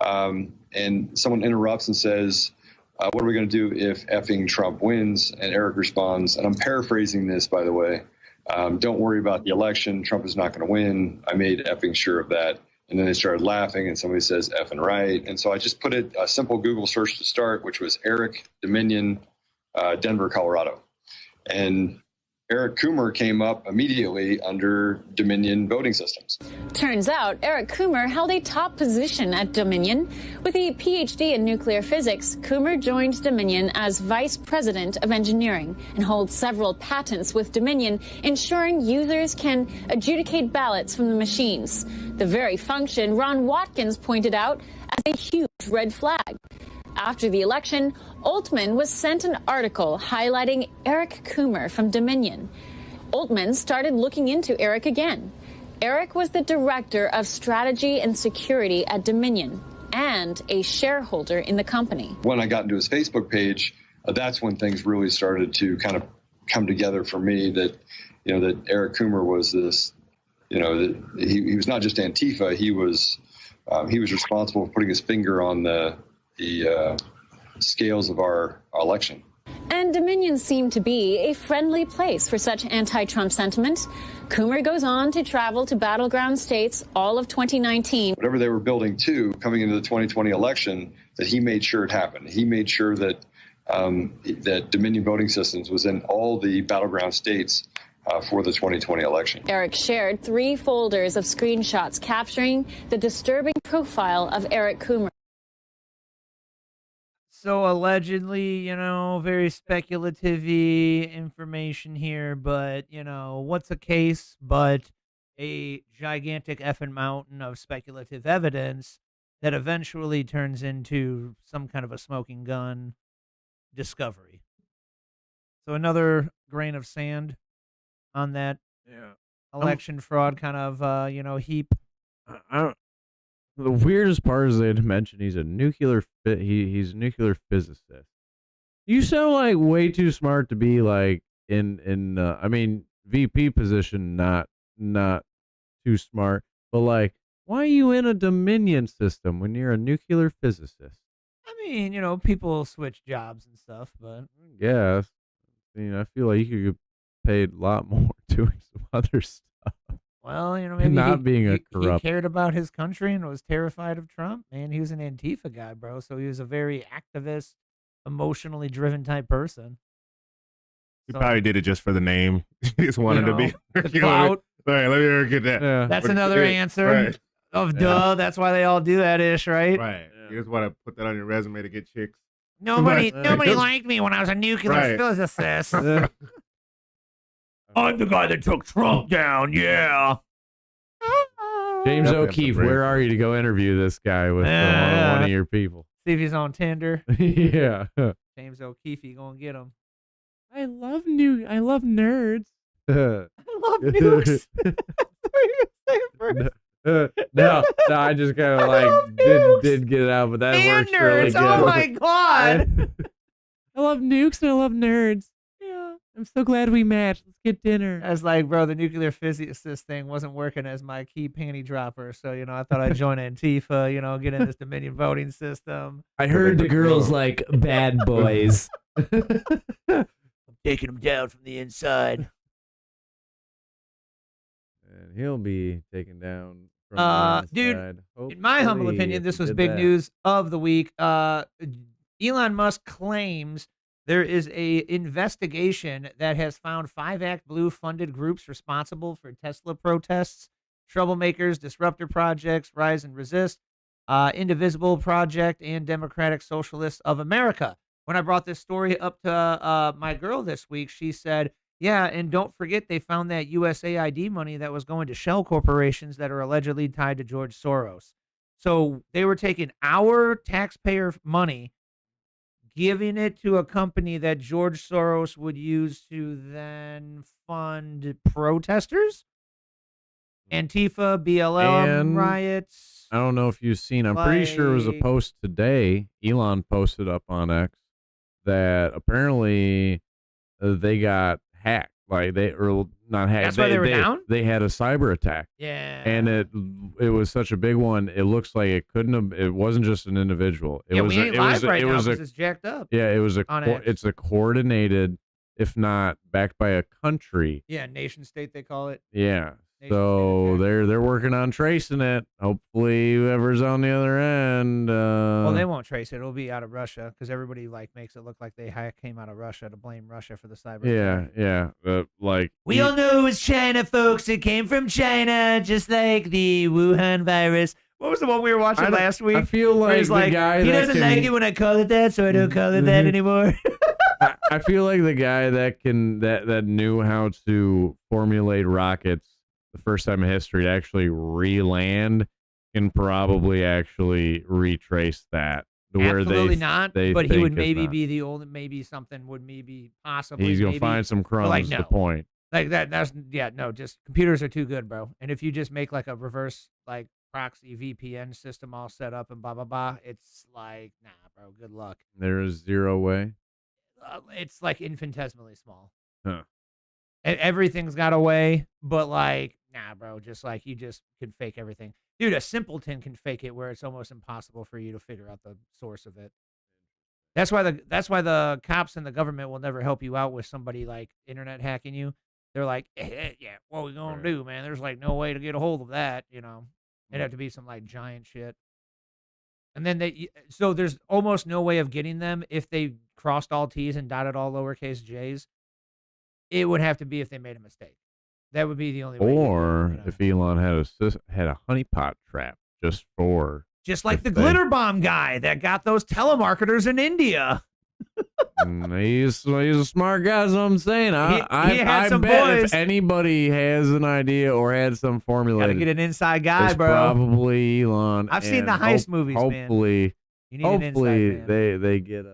And someone interrupts and says, "What are we going to do if effing Trump wins?" And Eric responds, and I'm paraphrasing this, by the way, "Don't worry about the election. Trump is not going to win. I made effing sure of that." And then they started laughing, and somebody says effing right. And so I just put a simple Google search to start, which was Eric Dominion, Denver, Colorado. And Eric Coomer came up immediately under Dominion voting systems. Turns out Eric Coomer held a top position at Dominion. With a PhD in nuclear physics, Coomer joined Dominion as vice president of engineering and holds several patents with Dominion, ensuring users can adjudicate ballots from the machines. The very function Ron Watkins pointed out as a huge red flag. After the election, Altman was sent an article highlighting Eric Coomer from Dominion. Altman started looking into Eric again. Eric was the director of strategy and security at Dominion and a shareholder in the company. When I got into his Facebook page, that's when things really started to kind of come together for me that, that Eric Coomer was this, that he was not just Antifa, he was responsible for putting his finger on the scales of our election. And Dominion seemed to be a friendly place for such anti-Trump sentiment. Coomer goes on to travel to battleground states all of 2019. Whatever they were building to coming into the 2020 election, that he made sure it happened. He made sure that that Dominion voting systems was in all the battleground states for the 2020 election. Eric shared 3 folders of screenshots capturing the disturbing profile of Eric Coomer. So allegedly, very speculative-y information here, but, what's a case but a gigantic effing mountain of speculative evidence that eventually turns into some kind of a smoking gun discovery. So another grain of sand on that election fraud kind of, heap. The weirdest part is they'd mentioned he's a nuclear he's a nuclear physicist. You sound like way too smart to be like in VP position, not too smart, but like, why are you in a Dominion system when you're a nuclear physicist? I mean, people switch jobs and stuff, but yeah, I feel like you could get paid a lot more doing some other stuff. Well, you know, maybe Not being a he corrupt. cared about his country and was terrified of Trump. Man, he was an Antifa guy, bro. So he was a very activist, emotionally driven type person. He probably did it just for the name. He just wanted to be. the clout. All right, let me get that. Yeah. That's But- another yeah, answer right. of duh. That's why they all do that ish, right? Right. You just want to put that on your resume to get chicks. Nobody Because- liked me when I was a nuclear Right. physicist. I'm the guy that took Trump down. Yeah. James Definitely have to O'Keefe, break where it. are you to go interview this guy with one of your people? See if he's on Tinder. Yeah. James O'Keefe, go and get him. I love nerds. I love nukes. No, I just kind of like did get it out, but that And works really nerds. good. Oh my god. I love nukes and I love nerds. Yeah, I'm so glad we matched. Let's get dinner. I was like, bro, the nuclear physicist thing wasn't working as my key panty dropper. So, you know, I thought I'd join Antifa, you know, get in this Dominion voting system. I heard the girls like bad boys. I'm taking them down from the inside. And he'll be taken down from the Dude, inside. in my humble Hopefully, opinion, if this he was did big that. news of the week. Elon Musk claims there is a investigation that has found 5 Act Blue funded groups responsible for Tesla protests, troublemakers, disruptor projects, Rise and Resist, Indivisible Project, and Democratic Socialists of America. When I brought this story up to my girl this week, she said, yeah, and don't forget they found that USAID money that was going to shell corporations that are allegedly tied to George Soros. So they were taking our taxpayer money, giving it to a company that George Soros would use to then fund protesters, Antifa, BLM And riots. I don't know if you've seen. I'm pretty sure it was a Like- post today. Elon posted up on X that apparently they got hacked. Like they or not hacked. That's why they were down? They had a cyber attack. Yeah. And it was such a big one. It looks like it couldn't have. It wasn't just an individual. It Yeah, was. we ain't it live was. right It now was a. because it's jacked up. Yeah, it was a. on co- X. It's a coordinated, if not backed by a country. Yeah, nation state they call it. Yeah. Nation So they're working on tracing it. Hopefully, whoever's on the other end. Well, they won't trace it. It'll be out of Russia because everybody like makes it look like they came out of Russia to blame Russia for the cyber. attack. Yeah. Like We all know it was China, folks. It came from China, just like the Wuhan virus. What was the one we were watching last week? I feel Where like he's the guy he that doesn't can- like it when I call it that, so I don't call it that anymore. I feel like the guy that knew how to formulate rockets the first time in history to actually re-land can probably actually retrace that to where Absolutely they not. they But he think would it's maybe not. be the only. Maybe something would maybe possibly. He's gonna maybe, find some but, crumbs. like, is no. the point. Like that. That's no. Just computers are too good, bro. And if you just make like a reverse like proxy VPN system all set up and blah blah blah, it's like nah, bro. Good luck. There is zero way. It's like infinitesimally small. Huh. Everything's got a way, but like nah, bro. Just like you just can fake everything, dude. A simpleton can fake it where it's almost impossible for you to figure out the source of it. That's why the cops and the government will never help you out with somebody like internet hacking you. They're like, yeah, what we gonna do, man? There's like no way to get a hold of that, you know. It'd have to be some like giant shit. And then so there's almost no way of getting them if they crossed all T's and dotted all lowercase J's. It would have to be if they made a mistake. That would be the only way. Or if Elon had a honeypot trap just for Just like if the they- glitter bomb guy that got those telemarketers in India. He's a smart guy, is what I'm saying. He had I some bet boys. if anybody has an idea or had some formulated, Gotta get an inside guy, it's bro. probably Elon. I've seen the and heist movies, man. Hopefully, You need an hopefully inside man. they get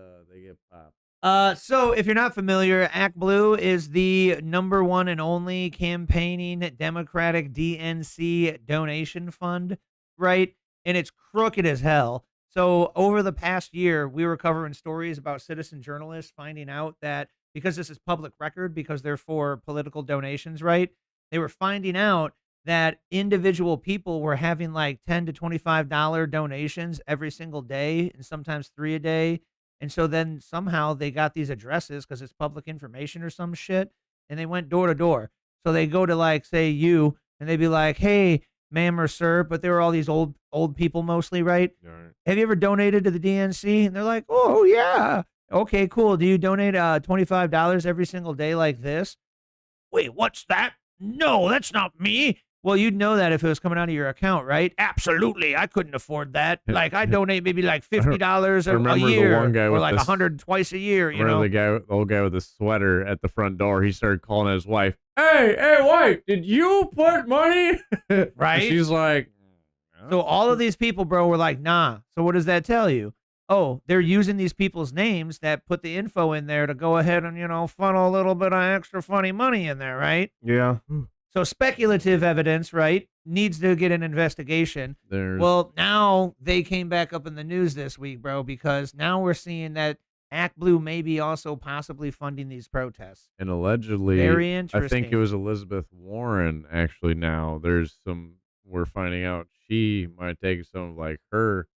popped. So if you're not familiar, Act Blue is the #1 and only campaigning Democratic DNC donation fund, right? And it's crooked as hell. So over the past year, we were covering stories about citizen journalists finding out that because this is public record, because they're for political donations, right? They were finding out that individual people were having like $10 to $25 donations every single day and sometimes 3 a day. And so then somehow they got these addresses because it's public information or some shit, and they went door to door. So they go to like, say you and they'd be like, "Hey, ma'am or sir," but they were all these old people mostly, right? Right. Have you ever donated to the DNC? And they're like, "Oh yeah, okay, cool. Do you donate $25 every single day like this?" Wait, what's that? No, that's not me. Well, you'd know that if it was coming out of your account, right? Absolutely, I couldn't afford that. Like, I donate maybe like $50 a year, or like 100 twice a year. You know, the old guy with the sweater at the front door. He started calling his wife. Hey, wife, did you put money? Right? And she's like, so all of these people, bro, were like, nah. So what does that tell you? Oh, they're using these people's names that put the info in there to go ahead and, funnel a little bit of extra funny money in there, right? Yeah. So speculative evidence, right, needs to get an investigation. Well, now they came back up in the news this week, bro, because now we're seeing that Act Blue may be also possibly funding these protests. And allegedly, Very I interesting. think it was Elizabeth Warren, actually, now. We're finding out she might take some of, like, her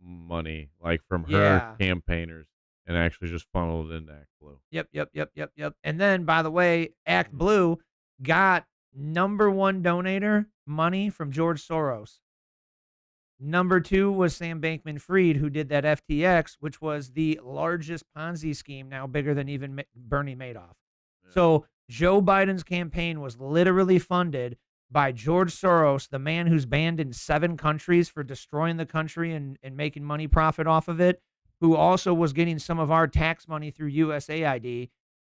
money, like, from her campaigners, and actually just funneled into Act Blue. Yep. And then, by the way, Act Blue got #1 donator money from George Soros. #2 was Sam Bankman-Fried, who did that FTX, which was the largest Ponzi scheme, now bigger than even Bernie Madoff. Yeah. So Joe Biden's campaign was literally funded by George Soros, the man who's banned in 7 countries for destroying the country and making money profit off of it, who also was getting some of our tax money through USAID.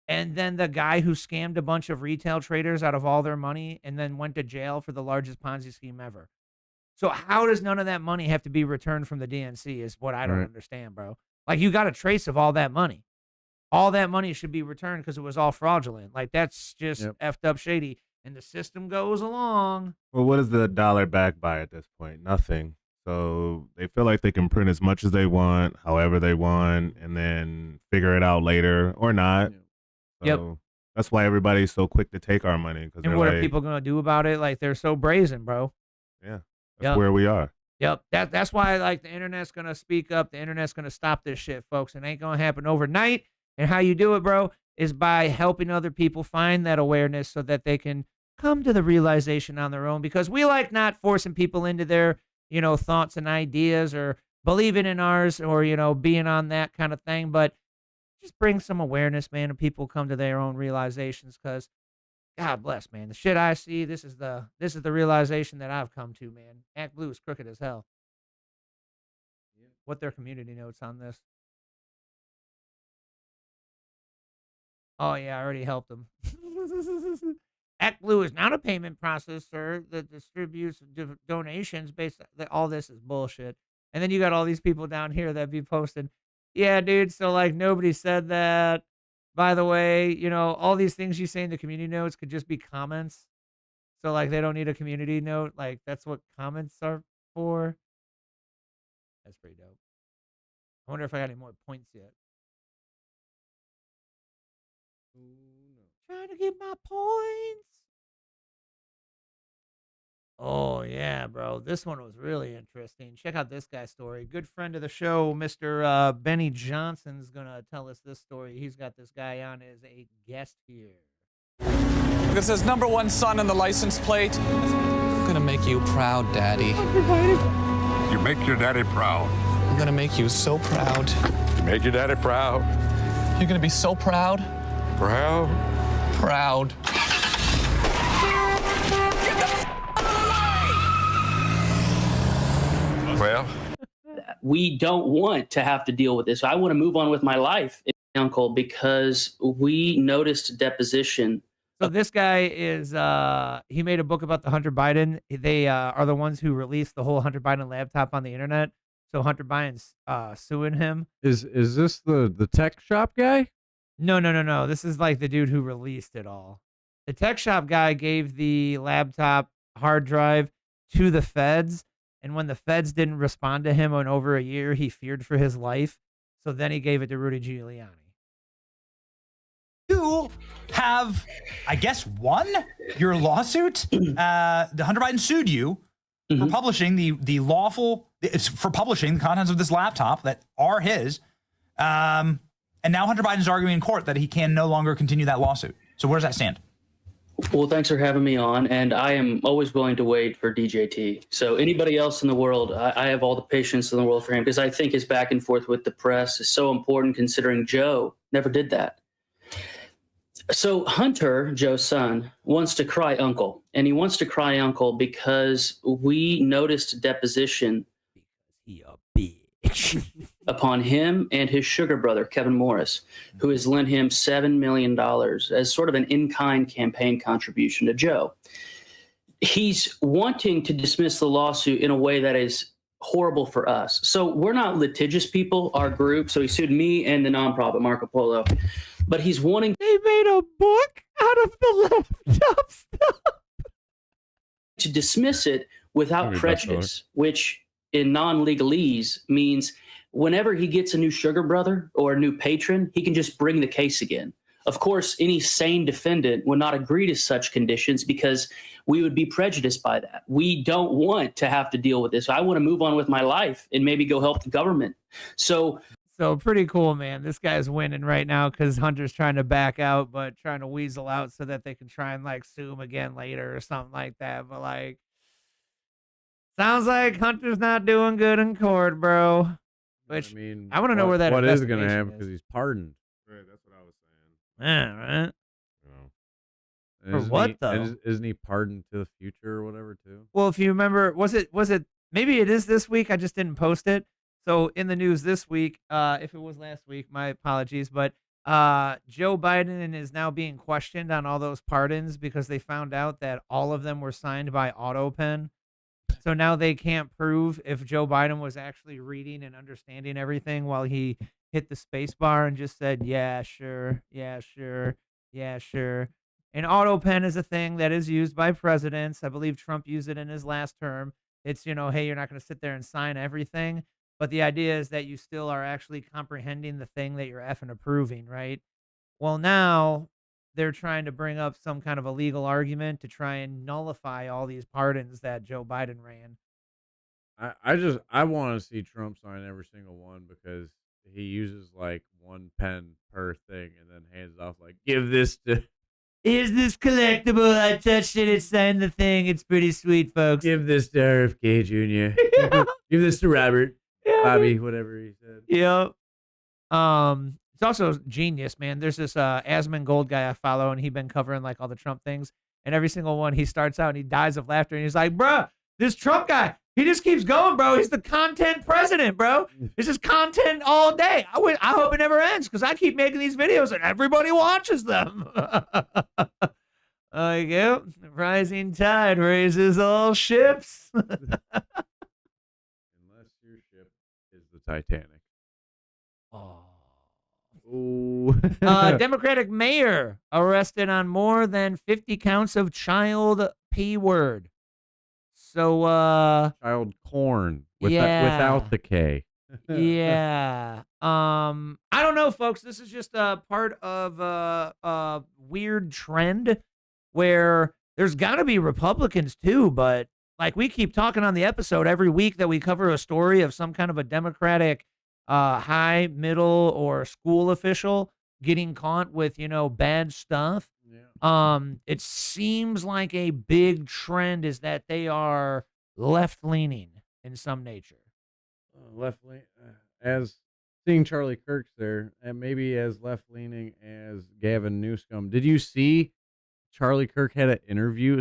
And then the guy who scammed a bunch of retail traders out of all their money and then went to jail for the largest Ponzi scheme ever. So how does none of that money have to be returned from the DNC is what I don't understand, bro. Like, you got a trace of all that money. All that money should be returned because it was all fraudulent. Like, that's just effed up shady. And the system goes along. Well, what is the dollar backed by at this point? Nothing. So they feel like they can print as much as they want, however they want, and then figure it out later or not. So that's why everybody's so quick to take our money. And what are people going to do about it? Like, they're so brazen, bro. Yeah. That's where we are. Yep. That's why, like, the internet's going to speak up. The internet's going to stop this shit, folks. It ain't going to happen overnight. And how you do it, bro, is by helping other people find that awareness so that they can come to the realization on their own. Because we like not forcing people into their, thoughts and ideas or believing in ours or, being on that kind of thing. But just bring some awareness, man, and people come to their own realizations. Because God bless, man. The shit I see, this is the realization that I've come to, man. Act Blue is crooked as hell. What their community notes on this? Oh yeah, I already helped them. Act Blue is not a payment processor that distributes donations based on all this is bullshit. And then you got all these people down here that be posting, yeah, dude, so like nobody said that. By the way, all these things you say in the community notes could just be comments. So like they don't need a community note. Like that's what comments are for. That's pretty dope. I wonder if I got any more points yet. Trying to get my points. Oh, yeah, bro. This one was really interesting. Check out this guy's story. Good friend of the show, Mr. Benny Johnson's going to tell us this story. He's got this guy on as a guest here. This says #1 son on the license plate. I'm going to make you proud, Daddy. You make your daddy proud. I'm going to make you so proud. You make your daddy proud. You're going to be so proud. Proud? Proud. Well, we don't want to have to deal with this. I want to move on with my life, Uncle, because we noticed deposition. So this guy is, he made a book about the Hunter Biden. They are the ones who released the whole Hunter Biden laptop on the internet. So Hunter Biden's suing him. Is this the tech shop guy? No. This is like the dude who released it all. The tech shop guy gave the laptop hard drive to the feds. And when the feds didn't respond to him in over a year, he feared for his life. So then he gave it to Rudy Giuliani. You have, I guess, won your lawsuit. The Hunter Biden sued you for publishing the lawful, for publishing the contents of this laptop that are his. And now Hunter Biden's arguing in court that he can no longer continue that lawsuit. So where does that stand? Well, thanks for having me on, and I am always willing to wait for DJT. So anybody else in the world, I have all the patience in the world for him because I think his back and forth with the press is so important considering Joe never did that. So Hunter, Joe's son, wants to cry uncle, and he wants to cry uncle because we noticed a deposition upon him and his sugar brother, Kevin Morris, who has lent him $7 million as sort of an in-kind campaign contribution to Joe. He's wanting to dismiss the lawsuit in a way that is horrible for us. So we're not litigious people, our group. So he sued me and the nonprofit Marco Polo. But he's wanting... They made a book out of the laptop stuff. ...to dismiss it without prejudice, which in non-legalese means whenever he gets a new sugar brother or a new patron, he can just bring the case again. Of course, any sane defendant would not agree to such conditions because we would be prejudiced by that. We don't want to have to deal with this. I want to move on with my life and maybe go help the government. So pretty cool, man. This guy's winning right now because Hunter's trying to back out, but trying to weasel out so that they can try and like sue him again later or something like that. But like, sounds like Hunter's not doing good in court, bro. Which, I mean, I want to know where that. What is going to happen because he's pardoned? Right, that's what I was saying. Yeah, right. For what though? Isn't he pardoned to the future or whatever too? Well, if you remember, was it? Maybe it is this week. I just didn't post it. So in the news this week, if it was last week, my apologies. But Joe Biden is now being questioned on all those pardons because they found out that all of them were signed by AutoPen. So now they can't prove if Joe Biden was actually reading and understanding everything while he hit the space bar and just said, yeah, sure, yeah, sure, yeah, sure. And AutoPen is a thing that is used by presidents. I believe Trump used it in his last term. It's, hey, you're not going to sit there and sign everything. But the idea is that you still are actually comprehending the thing that you're effing approving, right? Well, now they're trying to bring up some kind of a legal argument to try and nullify all these pardons that Joe Biden ran. I want to see Trump sign every single one because he uses like one pen per thing and then hands off like, give this to... Is this collectible? I touched it. It signed the thing. It's pretty sweet, folks. Give this to RFK Jr. Yeah. Give this to Robert. Yeah, Bobby, whatever he said. Yep. It's also genius, man. There's this Asmon Gold guy I follow, and he's been covering like all the Trump things. And every single one, he starts out and he dies of laughter, and he's like, "Bruh, this Trump guy, he just keeps going, bro. He's the content president, bro. It's just content all day. I hope it never ends because I keep making these videos and everybody watches them." Like, yep, rising tide raises all ships. Unless your ship is the Titanic. Oh. Democratic mayor arrested on more than 50 counts of child P-word. So, child corn without the K. Yeah. I don't know, folks. This is just a part of a weird trend where there's got to be Republicans too, but like we keep talking on the episode every week that we cover a story of some kind of a Democratic high, middle, or school official getting caught with, bad stuff. Yeah. It seems like a big trend is that they are left-leaning in some nature. Left-leaning, as seeing Charlie Kirk's there, and maybe as left-leaning as Gavin Newsom. Did you see Charlie Kirk had a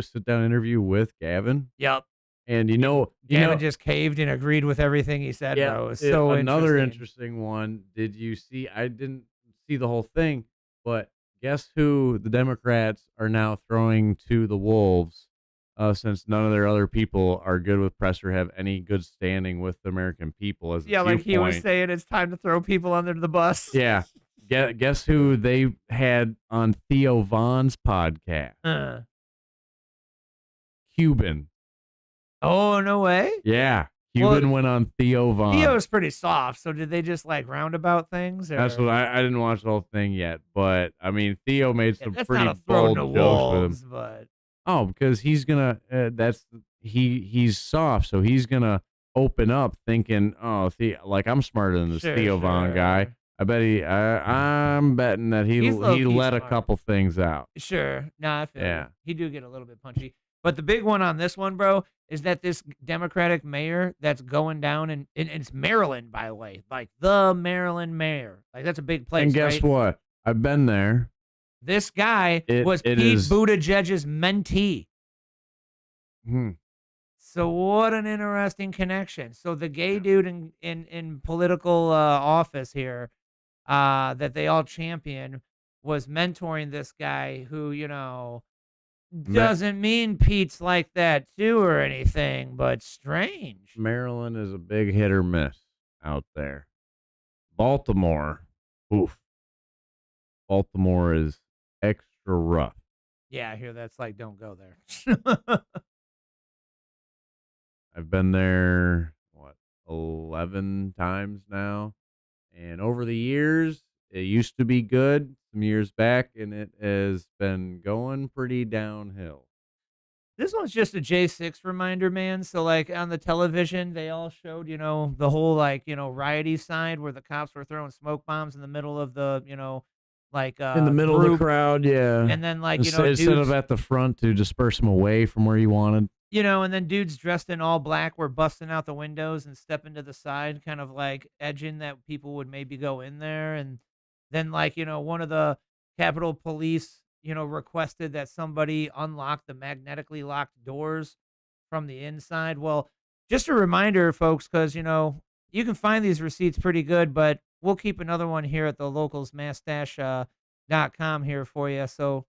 sit-down interview with Gavin? Yep. And Gavin just caved and agreed with everything he said. Yeah, bro. It was so another interesting one. Did you see? I didn't see the whole thing, but guess who the Democrats are now throwing to the wolves? Since none of their other people are good with press or have any good standing with the American people, as like he was saying, it's time to throw people under the bus. Yeah. Guess who they had on Theo Vaughn's podcast? Cuban. Oh, no way? Yeah. Cuban went on Theo Vaughn. Theo's pretty soft, so did they just like roundabout things? Or? That's what I didn't watch the whole thing yet, but I mean Theo made some pretty not a bold to jokes wolves, with him. But... Oh, because he's gonna he's soft, so he's gonna open up thinking, oh, like I'm smarter than this Theo Vaughn guy. I bet I'm betting that he let a couple things out. Sure. Nah, I feel Yeah. you. He do get a little bit punchy. But the big one on this one, bro, is that this Democratic mayor that's going down, and it's Maryland, by the way, like the Maryland mayor. Like, that's a big place, And guess right? what? I've been there. This guy was it Pete is- Buttigieg's mentee. Hmm. So what an interesting connection. So the gay dude in political office here that they all champion was mentoring this guy who, doesn't mean Pete's like that too or anything, but strange. Maryland is a big hit or miss out there. Baltimore, oof. Baltimore is extra rough. Yeah, I hear that's like, don't go there. I've been there, 11 times now. And over the years, it used to be good some years back, and it has been going pretty downhill. This one's just a J6 reminder, man. So, like, on the television, they all showed, the whole, righty side where the cops were throwing smoke bombs in the middle of the, in the middle of the crowd, yeah. And then, instead dudes, of at the front to disperse them away from where you wanted. and then dudes dressed in all black were busting out the windows and stepping to the side, kind of like edging that people would maybe go in there. And then, one of the Capitol Police, requested that somebody unlock the magnetically locked doors from the inside. Well, just a reminder, folks, because, you can find these receipts pretty good, but we'll keep another one here at the localsmassdash.com here for you. So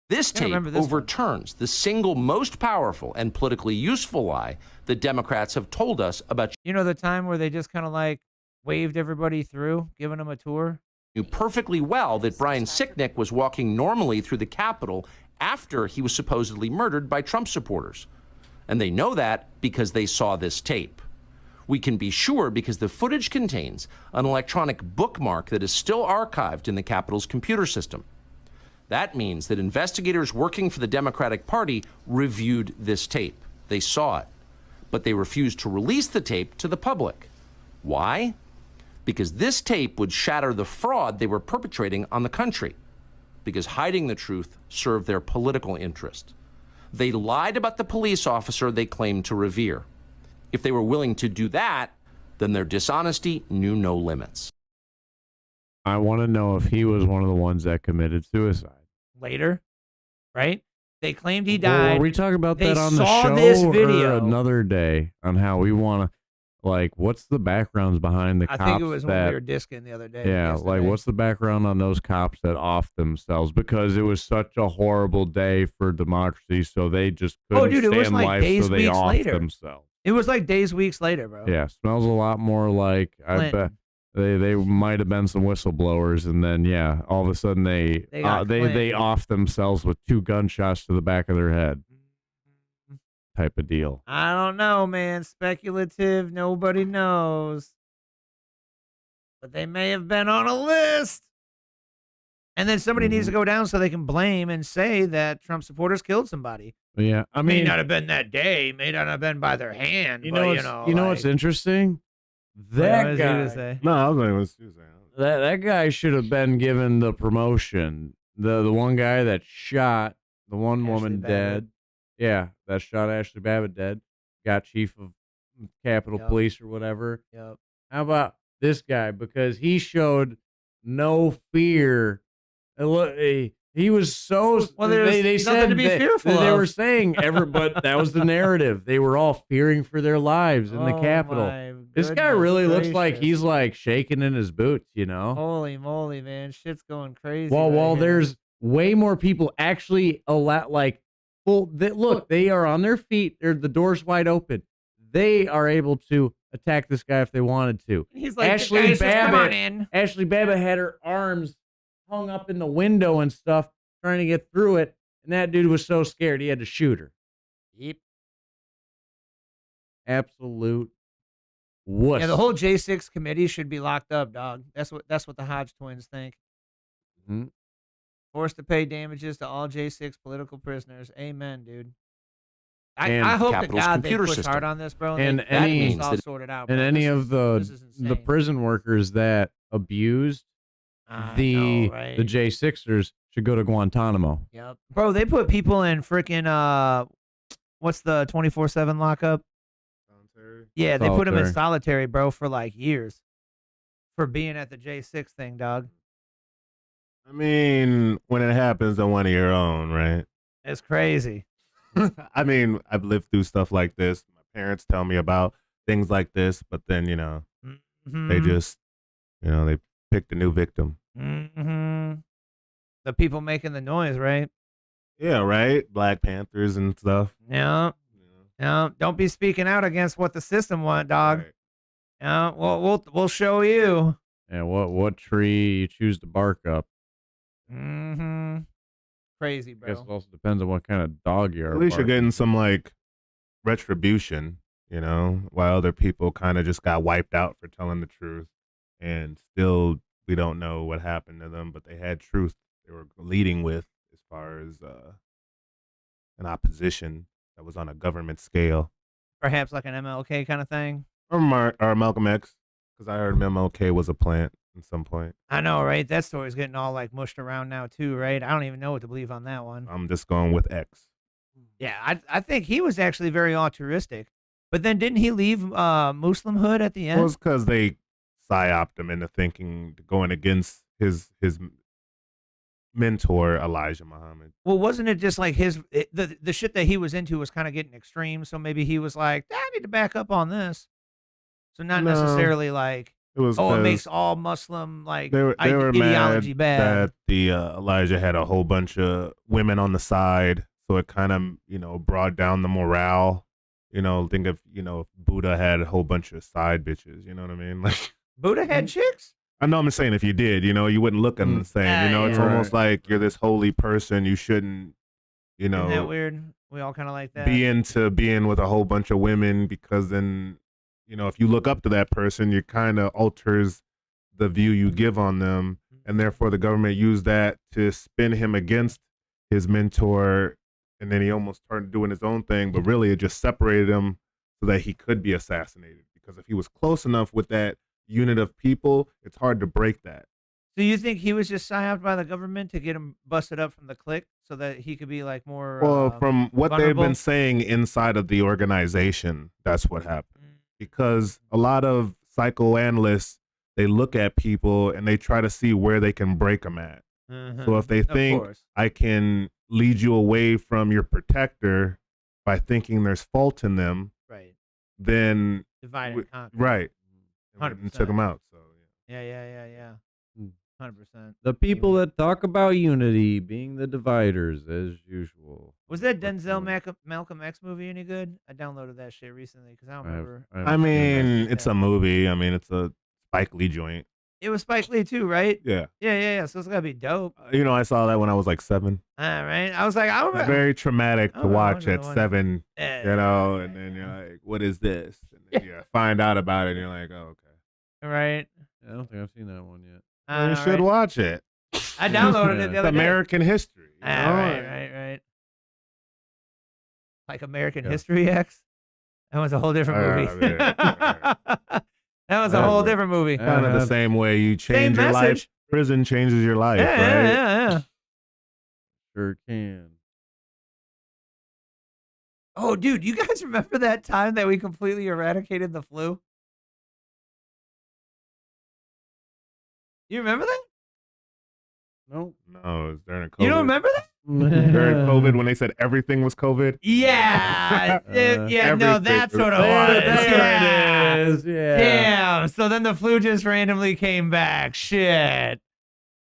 this tape overturns the single most powerful and politically useful lie the Democrats have told us about. The time where they just kind of waved everybody through, giving them a tour? Knew perfectly well that Brian Sicknick was walking normally through the Capitol after he was supposedly murdered by Trump supporters. And they know that because they saw this tape. We can be sure because the footage contains an electronic bookmark that is still archived in the Capitol's computer system. That means that investigators working for the Democratic Party reviewed this tape. They saw it, but they refused to release the tape to the public. Why? Because this tape would shatter the fraud they were perpetrating on the country. Because hiding the truth served their political interest. They lied about the police officer they claimed to revere. If they were willing to do that, then their dishonesty knew no limits. I want to know if he was one of the ones that committed suicide. Later, right? They claimed he died. Well, are we talking about They that on the saw show this video. or another day on how we want to, what's the backgrounds behind the cops? I think it was that, when we were disking the other day. Yeah, what's the background on those cops that offed themselves? Because it was such a horrible day for democracy, so they just couldn't it was stand like life, days, so they weeks offed later. themselves. It was like days, weeks later, bro. Yeah, smells a lot more like, I bet they might have been some whistleblowers, and then, yeah, all of a sudden they offed themselves with 2 gunshots to the back of their head. Type of deal. I don't know, man. Speculative. Nobody knows. But they may have been on a list. And then somebody needs to go down so they can blame and say that Trump supporters killed somebody. Yeah, I mean, may not have been that day. May not have been by their hand. You but, know what's interesting? That guy. No, I was not even saying. That guy should have been given the promotion. The one guy that shot the one woman dead. Yeah, that shot Ashley Babbitt dead. Got chief of Capitol Police or whatever. Yep. How about this guy? Because he showed no fear. He was so. Well, they said to be fearful they of. were saying but that was the narrative. They were all fearing for their lives in the Capitol. This guy really looks like he's shaking in his boots, Holy moly, man. Shit's going crazy. While there's way more people actually look, they are on their feet. The door's wide open. They are able to attack this guy if they wanted to. He's like, Ashley come on in. Ashley Babbitt had her arms hung up in the window and stuff, trying to get through it. And that dude was so scared he had to shoot her. Yep. Absolute wuss. Yeah, the whole J6 committee should be locked up, dog. That's what the Hodge twins think. Mm-hmm. Forced to pay damages to all J6 political prisoners. Amen, dude. I hope to God they push hard on this, bro. And that means all sorted out. And bro. any of the prison workers that abused, know, right? the J6ers should go to Guantanamo. Yep. Bro, they put people in freaking what's the 24/7 lockup? Solitary. Yeah, they put them in Solitary. solitary, bro, for like years for being at the J6 thing, dog. I mean, when it happens to one of your own, right? It's crazy. I mean, I've lived through stuff like this. My parents tell me about things like this, but then, you know, they just, you know, they picked a new victim. Mm-hmm. The people making the noise, right? Yeah, right? Black Panthers and stuff. Yeah. Yeah. Don't be speaking out against what the system want, dog. Right. Yeah. Well, we'll show you. And what tree you choose to bark up. Mm-hmm. Crazy, I bro. guess it also depends on what kind of dog you are. At least you're barking. getting some, like, retribution, you know, while other people kind of just got wiped out for telling the truth. And still, we don't know what happened to them, but they had truth they were leading with as far as an opposition that was on a government scale. Perhaps like an MLK kind of thing. Or Malcolm X, because I heard MLK was a plant at some point. I know, right? That story's getting all like mushed around now too, right? I don't even know what to believe on that one. I'm just going with X. Yeah, I think he was actually very altruistic. But then didn't he leave Muslimhood at the end? Well, it's because they psyoped him into thinking, going against his mentor, Elijah Muhammad. Well, wasn't it just like the shit that he was into was kind of getting extreme, so maybe he was like, I need to back up on this. So not necessarily like, It was it makes all Muslim like they were ideology mad bad. that the Elijah had a whole bunch of women on the side, so it kind of, you know, brought down the morale. You know, think of, you know, if Buddha had a whole bunch of side bitches. You know what I mean? Like Buddha had chicks? I know, I'm saying if you did, you know, you wouldn't look at them the same. You know, it's almost like you're this holy person. You shouldn't, you know, Isn't that weird? We all kind of like that. be into being with a whole bunch of women, because then, you know, if you look up to that person, you kind of alters the view you give on them, and therefore the government used that to spin him against his mentor, and then he almost started doing his own thing, but really it just separated him so that he could be assassinated, because if he was close enough with that unit of people, it's hard to break that. So you think he was just psyoped by the government to get him busted up from the clique so that he could be like more Well, from what vulnerable? they've been saying inside of the organization, that's what happened. Because a lot of psychoanalysts, they look at people and they try to see where they can break them at. So if they Of think course. I can lead you away from your protector by thinking there's fault in them, Right. then Divide and conquer. right, and 100%. took them out. So Yeah. 100%. The people that talk about unity being the dividers, as usual. Was that Denzel Malcolm X movie any good? I downloaded that shit recently because I don't remember. I mean, it's a movie. I mean, it's a Spike Lee joint. It was Spike Lee too, right? Yeah. Yeah. So it's gotta be dope. You know, I saw that when I was like 7. All right. I was like, I It's remember. very traumatic Oh, to I watch wonder at what- 7, Yeah, you know, and then you're like, what is this? And then you find out about it, and you're like, oh, okay. Right. I don't think I've seen that one yet. Well, you All should right. watch it. I downloaded it the It's other day. American history. you know? Right. Like American History X. That was a whole different movie. That was a whole different movie. Kind of the same way you change your life. message. Prison changes your life, right? Yeah. Sure can. Oh, dude, you guys remember that time that we completely eradicated the flu? You remember that? Nope. No, it was during COVID. You don't remember that? During COVID, when they said everything was COVID? Yeah. No, Everything that's was what it COVID. was. There it is. Yeah. Damn. So then the flu just randomly came back. Shit.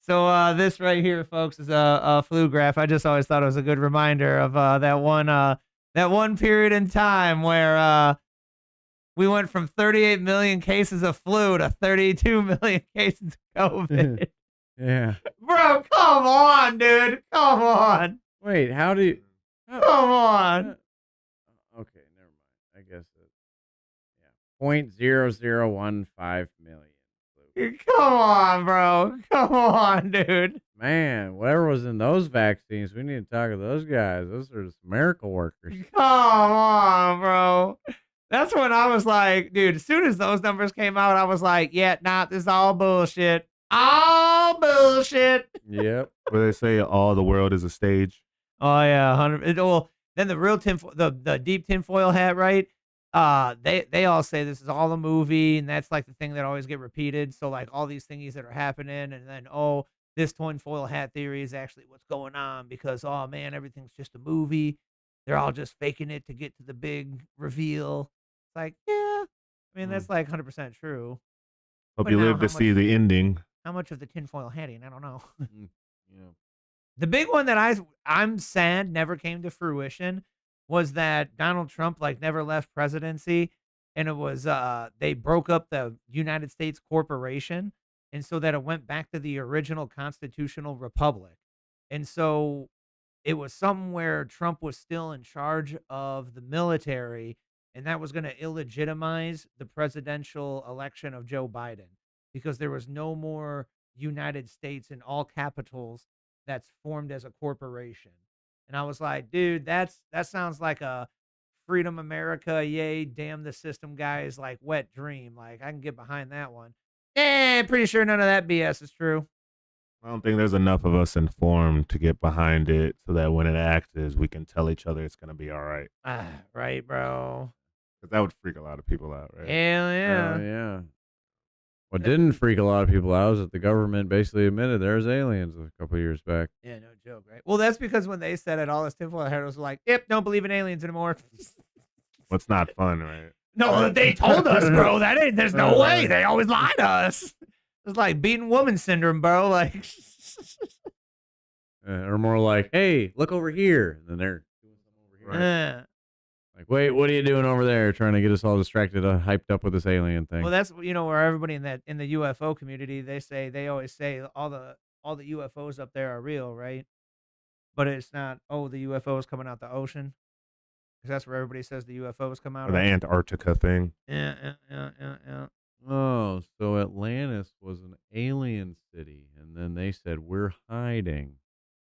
So this right here, folks, is a flu graph. I just always thought it was a good reminder of that one period in time where we went from 38 million cases of flu to 32 million cases of COVID. Yeah. Bro, come on, dude. Come on. Wait, how do you? Come on. Okay, never mind. I guess it. Yeah. 0.0015 million. Come on, bro. Come on, dude. Man, whatever was in those vaccines, we need to talk to those guys. Those are just miracle workers. Come on, bro. That's when I was like, dude, as soon as those numbers came out, I was like, yeah, nah, this is all bullshit. All bullshit. Yep. Where they say all the world is a stage. Oh yeah, 100. Well, then the real the deep tinfoil hat, right? They all say this is all a movie, and that's like the thing that always get repeated. So like all these thingies that are happening, and then this tinfoil hat theory is actually what's going on because oh man, everything's just a movie. They're all just faking it to get to the big reveal. It's like yeah, I mean that's like 100% true. Hope But you now live to see the ending. How much of the tinfoil hatting? I don't know. Yeah. The big one that I'm sad never came to fruition was that Donald Trump like never left presidency, and it was they broke up the United States corporation, and so that it went back to the original constitutional republic, and so it was something where Trump was still in charge of the military, and that was going to illegitimize the presidential election of Joe Biden because there was no more United States in all capitals that's formed as a corporation. And I was like, dude, that sounds like a Freedom America, yay, damn the system guys like wet dream. Like I can get behind that one. Pretty sure none of that BS is true. I don't think there's enough of us informed to get behind it so that when it acts is we can tell each other it's gonna be all right. Right, bro. Because that would freak a lot of people out, right? Hell yeah. Oh, yeah. What didn't freak a lot of people out is that the government basically admitted there's aliens a couple years back. Yeah, no joke, right? Well, that's because when they said it, all this tinfoil hat was like, yep, don't believe in aliens anymore. What's not fun, right? No, they told us, bro. There's no way. They always lie to us. It's like beating woman syndrome, bro. Like, Or more like, hey, look over here. And then they're doing something over here. Like, wait, what are you doing over there? Trying to get us all distracted, hyped up with this alien thing. well, that's where everybody in the UFO community they always say all the UFOs up there are real, right? But it's not. Oh, the UFOs coming out the ocean, because that's where everybody says the UFOs come out. Or the of. Antarctica thing. Yeah. Oh, so Atlantis was an alien city, and then they said we're hiding.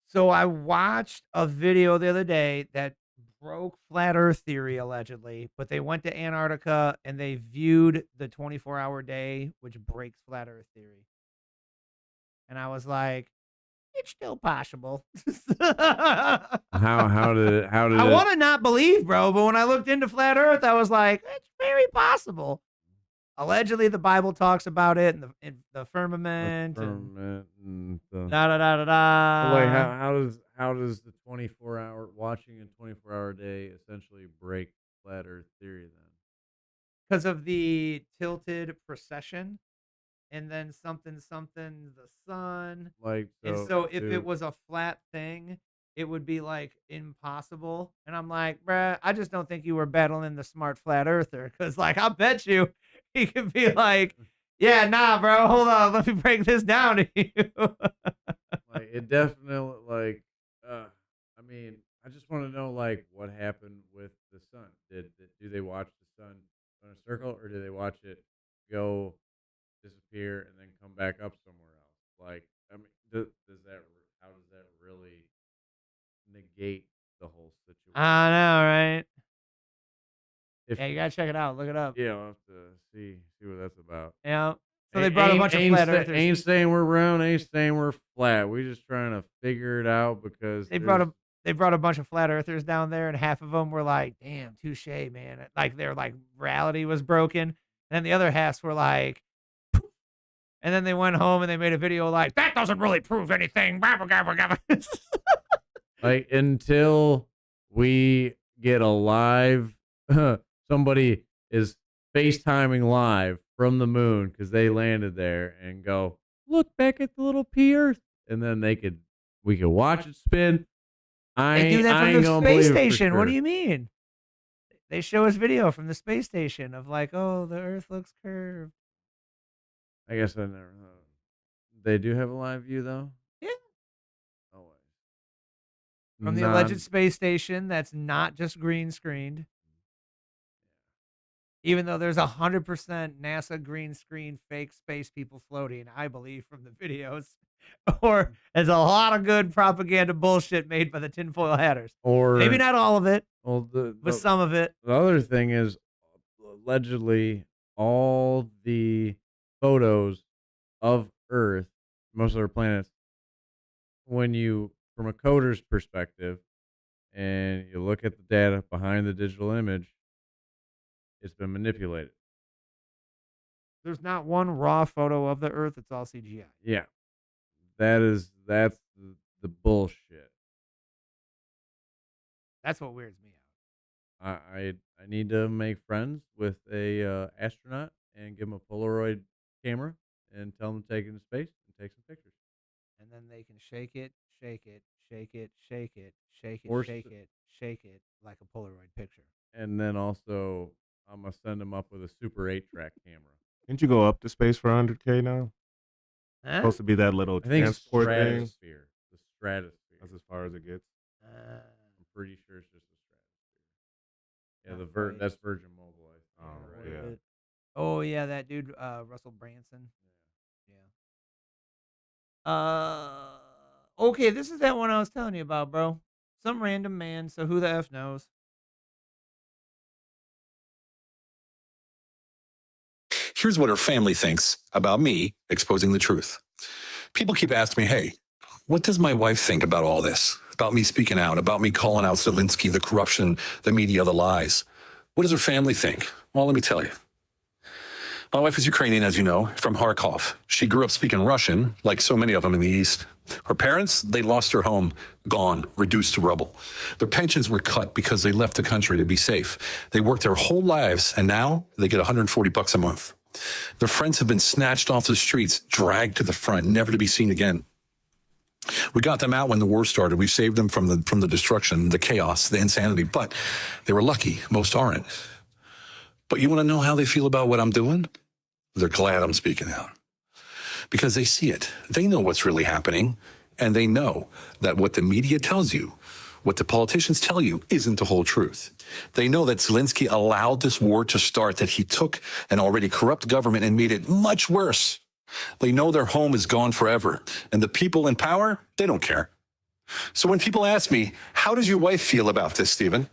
So I watched a video the other day that broke flat Earth theory allegedly, but they went to Antarctica and they viewed the 24-hour day, which breaks flat Earth theory. And I was like, it's still possible. How did I want to not believe, bro, but when I looked into flat Earth, I was like, it's very possible. Allegedly, the Bible talks about it in the firmament. And the, da da da da da. So like how does the 24-hour watching a 24-hour day essentially break flat Earth theory then? Because of the tilted precession, and then something the sun. Like and so if it was a flat thing, it would be like impossible. And I'm like, bruh, I just don't think you were battling the smart flat earther, because like I bet you he could be like, yeah, nah, bro, hold on, let me break this down to you. Like it definitely like I mean, I just want to know like what happened with the sun. Do they watch the sun on a circle, or do they watch it go disappear and then come back up somewhere else? Like, I mean, how does that really negate the whole situation? I know, right? Yeah, you gotta check it out. Look it up. Yeah, I'll have to see what that's about. Yeah. So they brought a bunch of flat earthers. Ain't saying we're round, ain't saying we're flat. We just trying to figure it out because they brought a bunch of flat earthers down there, and half of them were like, "Damn, touche, man!" Like their like reality was broken. And then the other halves were like, and then they went home and they made a video like, "That doesn't really prove anything." Like until we get a live, somebody is FaceTiming live from the moon because they landed there and go, look back at the little P Earth, and then we could watch it spin. They do that from the space station. What do you mean? They show us video from the space station of like, oh, the Earth looks curved. I guess I never. They do have a live view though. Yeah. Oh, from the alleged space station that's not just green screened. Even though there's 100% NASA green screen fake space people floating, I believe from the videos. Or there's a lot of good propaganda bullshit made by the tinfoil hatters. Or maybe not all of it, well, but some of it. The other thing is allegedly all the photos of Earth, most of our planets, when you, from a coder's perspective, and you look at the data behind the digital image, it's been manipulated. There's not one raw photo of the Earth. It's all CGI. Yeah. That's the bullshit. That's what weirds me out. I need to make friends with a astronaut and give him a Polaroid camera and tell him to take it into space and take some pictures. And then they can shake it, shake it, shake it, shake it, shake it, Force shake it, shake it like a Polaroid picture. And then also, I'm going to send him up with a Super 8-track camera. Didn't you go up to space for 100K now? Huh? Supposed to be that little I think transport thing. stratosphere. The stratosphere. That's as far as it gets. I'm pretty sure it's just a stratosphere. Yeah, that's Virgin Mobile. Oh, yeah. Oh, yeah, that dude, Russell Branson. Yeah. Okay, this is that one I was telling you about, bro. Some random man, so who the F knows? Here's what her family thinks about me exposing the truth. People keep asking me, hey, what does my wife think about all this? About me speaking out, about me calling out Zelensky, the corruption, the media, the lies. What does her family think? Well, let me tell you. My wife is Ukrainian, as you know, from Kharkov. She grew up speaking Russian, like so many of them in the East. Her parents, they lost their home, gone, reduced to rubble. Their pensions were cut because they left the country to be safe. They worked their whole lives, and now they get $140 a month. Their friends have been snatched off the streets, dragged to the front, never to be seen again. We got them out when the war started. We saved them from the destruction, the chaos, the insanity. But they were lucky. Most aren't. But you want to know how they feel about what I'm doing? They're glad I'm speaking out. Because they see it. They know what's really happening. And they know that what the media tells you, what the politicians tell you, isn't the whole truth. They know that Zelensky allowed this war to start, that he took an already corrupt government and made it much worse. They know their home is gone forever. And the people in power, they don't care. So when people ask me, how does your wife feel about this, Stephen?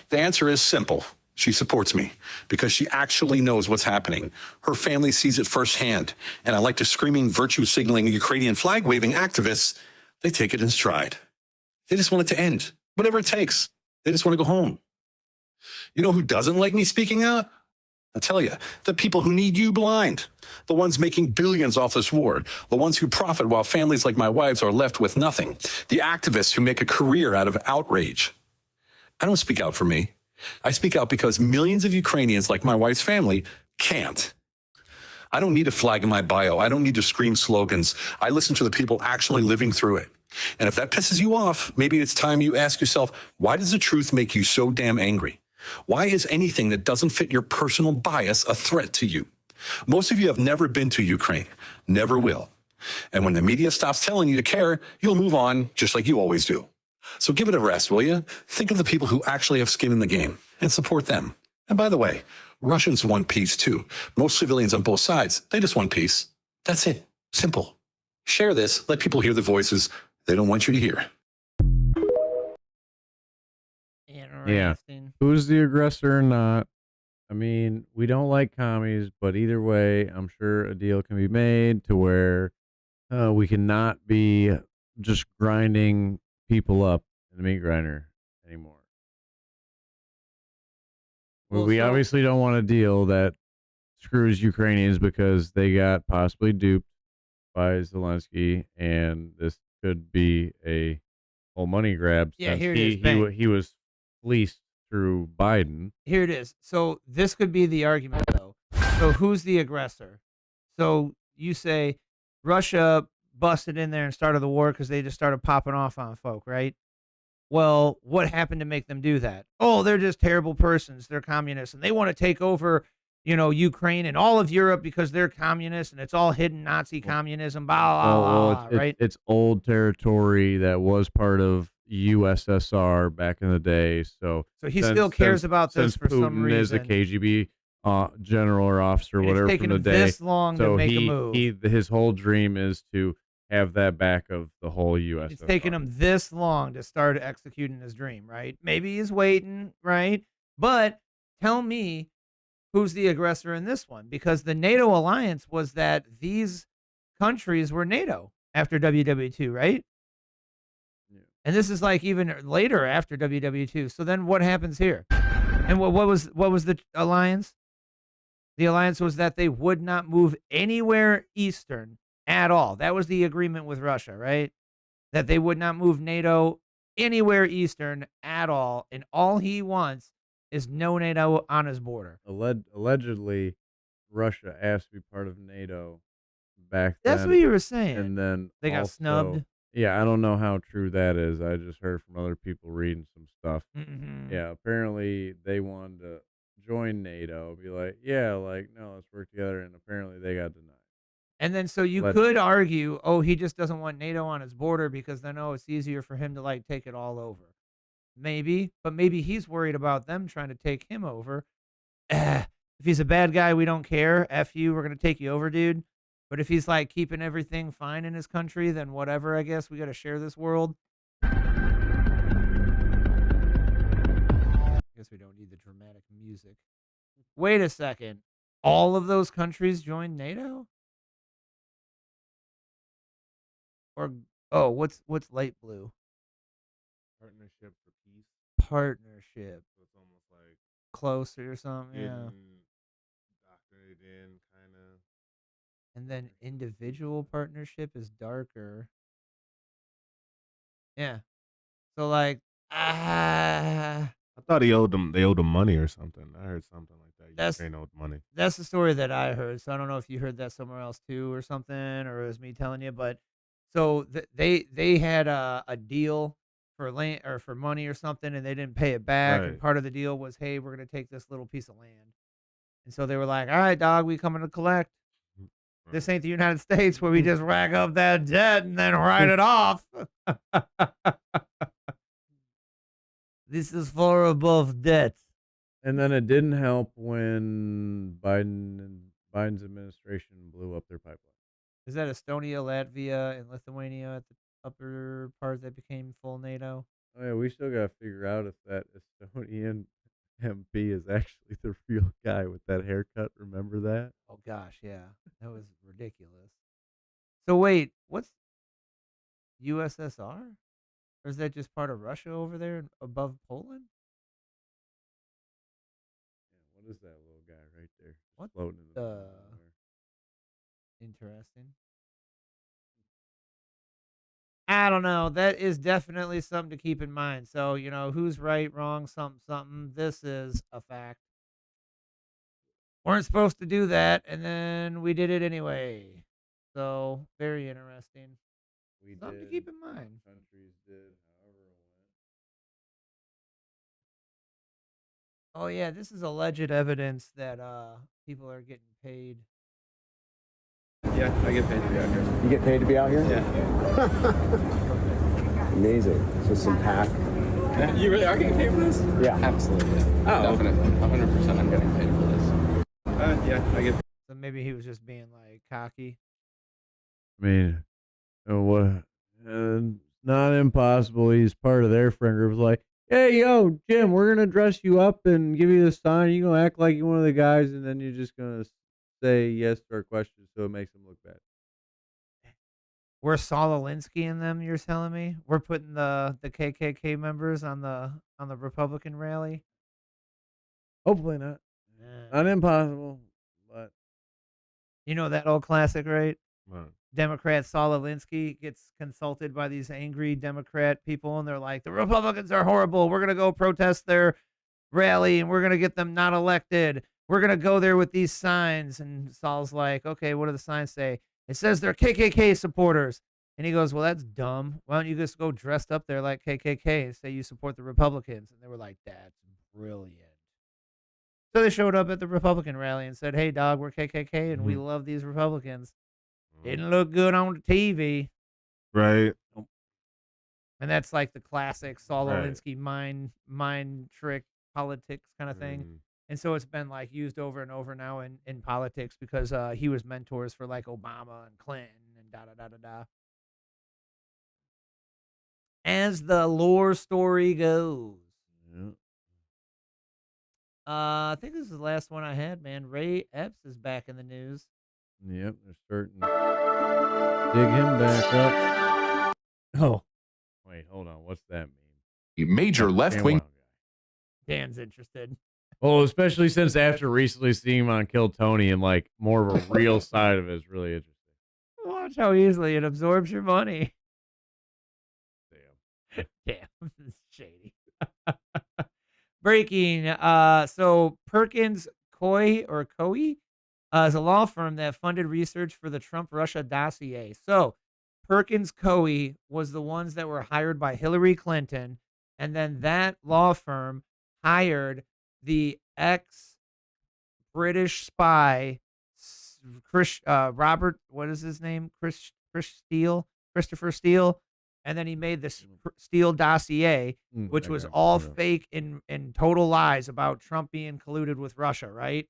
The answer is simple. She supports me because she actually knows what's happening. Her family sees it firsthand. And unlike the screaming, virtue-signaling, Ukrainian flag-waving activists, they take it in stride. They just want it to end, whatever it takes. They just want to go home. You know who doesn't like me speaking out? I tell you, the people who need you blind, the ones making billions off this war, the ones who profit while families like my wife's are left with nothing, the activists who make a career out of outrage. I don't speak out for me. I speak out because millions of Ukrainians like my wife's family can't. I don't need a flag in my bio. I don't need to scream slogans. I listen to the people actually living through it. And if that pisses you off, maybe it's time you ask yourself, why does the truth make you so damn angry? Why is anything that doesn't fit your personal bias a threat to you? Most of you have never been to Ukraine, never will. And when the media stops telling you to care, you'll move on just like you always do. So give it a rest, will you? Think of the people who actually have skin in the game and support them. And by the way, Russians want peace too. Most civilians on both sides, they just want peace. That's it. Simple. Share this. Let people hear the voices they don't want you to hear. Yeah. Who's the aggressor or not? I mean, we don't like commies, but either way, I'm sure a deal can be made to where we cannot be just grinding people up in the meat grinder anymore. We obviously don't want a deal that screws Ukrainians because they got possibly duped by Zelensky, and this could be a whole money grab. Yeah, since here it is. he was fleeced through Biden. Here it is. So this could be the argument, though. So who's the aggressor? So you say Russia busted in there and started the war because they just started popping off on folk, right? Well, what happened to make them do that? Oh, they're just terrible persons. They're communists, and they want to take over, Ukraine and all of Europe because they're communists, and it's all hidden Nazi communism, blah, blah, blah, right? It's old territory that was part of USSR back in the day. So he still cares about this for Putin some reason. Is a KGB general or officer, And whatever it's taken from the him day. this long so to make a move. His whole dream is to have that back of the whole USSR. It's taken him this long to start executing his dream, right? Maybe he's waiting, right? But tell me, who's the aggressor in this one? Because the NATO alliance was that these countries were NATO after WW2, right? Yeah. And this is like even later after WW2. So then what happens here? And what was the alliance? The alliance was that they would not move anywhere eastern at all. That was the agreement with Russia, right? That they would not move NATO anywhere eastern at all. And all he wants is no NATO on his border. Allegedly, Russia asked to be part of NATO back then. That's what you were saying. And then they got snubbed. Yeah, I don't know how true that is. I just heard from other people reading some stuff. Mm-hmm. Yeah, apparently they wanted to join NATO, be like, yeah, like, no, let's work together. And apparently they got denied. And then so you could argue, oh, he just doesn't want NATO on his border because then, oh, it's easier for him to like take it all over. Maybe, but maybe he's worried about them trying to take him over. If he's a bad guy, we don't care. F you, we're going to take you over, dude. But if he's like keeping everything fine in his country, then whatever, I guess we got to share this world. I guess we don't need the dramatic music. Wait a second. All of those countries joined NATO? Or, oh, what's light blue? Partnership for peace. Partnership. So it's almost like closer or something, yeah. Doctored in, kind of. And then individual partnership is darker. Yeah. So like, I thought they owed them money or something. I heard something like that. Ukraine owed money. That's the story that I heard. So I don't know if you heard that somewhere else too or something, or it was me telling you. But so they had a deal for land or for money or something, and they didn't pay it back. Right. And part of the deal was, hey, we're gonna take this little piece of land. And so they were like, all right, dog, we coming to collect. Right. This ain't the United States where we just rack up that debt and then write it off. This is for above debt. And then it didn't help when Biden's administration blew up their pipeline. Is that Estonia, Latvia, and Lithuania at the upper part that became full NATO? Oh yeah, we still gotta figure out if that Estonian MP is actually the real guy with that haircut. Remember that? Oh gosh, yeah, that was ridiculous. So wait, what's USSR? Or is that just part of Russia over there above Poland? Yeah, what is that little guy right there? What floating in the middle of nowhere? Interesting. I don't know. That is definitely something to keep in mind. So, you know, who's right, wrong, something. This is a fact. Weren't supposed to do that, and then we did it anyway. So, very interesting. Something to keep in mind. Countries did, however it went. Oh yeah, this is alleged evidence that people are getting paid. Yeah, I get paid to be out here. You get paid to be out here? Yeah. Amazing. So some pack. You really are getting paid for this? Yeah. Absolutely. Oh. Definitely. 100% I'm getting paid for this. Yeah, I get paid. So maybe he was just being like cocky. I mean, what? Not impossible. He's part of their friend group. Like, hey, yo, Jim, we're gonna dress you up and give you the sign. You gonna act like you're one of the guys, and then you're just gonna say yes to our questions, so it makes them look bad. We're Saul Alinsky in them. You're telling me we're putting the KKK members on the Republican rally? Hopefully not. Not impossible, but you know that old classic, right? Right. Democrat Saul Alinsky gets consulted by these angry Democrat people, and they're like, the Republicans are horrible. We're going to go protest their rally, and we're going to get them not elected. We're going to go there with these signs. And Saul's like, okay, what do the signs say? It says they're KKK supporters. And he goes, well, that's dumb. Why don't you just go dressed up there like KKK and say you support the Republicans? And they were like, that's brilliant. So they showed up at the Republican rally and said, hey, dog, we're KKK, and we love these Republicans. Didn't look good on the TV. Right. And that's like the classic Saul Right. Alinsky mind trick politics kind of thing. And so it's been like used over and over now in politics because he was mentors for like Obama and Clinton and da-da-da-da-da. As the lore story goes. yeah. I think this is the last one I had, man. Ray Epps is back in the news. Yep, they're starting to dig him back up. Oh, wait, hold on. What's that mean? Major left-wing. Dan's interested. Well, especially since after recently seeing him on Kill Tony and like more of a real side of it is really interesting. Watch how easily it absorbs your money. Damn, this is shady. Breaking. So Perkins Coie is a law firm that funded research for the Trump-Russia dossier. So Perkins Coie was the ones that were hired by Hillary Clinton, and then that law firm hired the ex-British spy Robert. What is his name? Christopher Steele. And then he made this Steele dossier, which was all fake and total lies about Trump being colluded with Russia, right?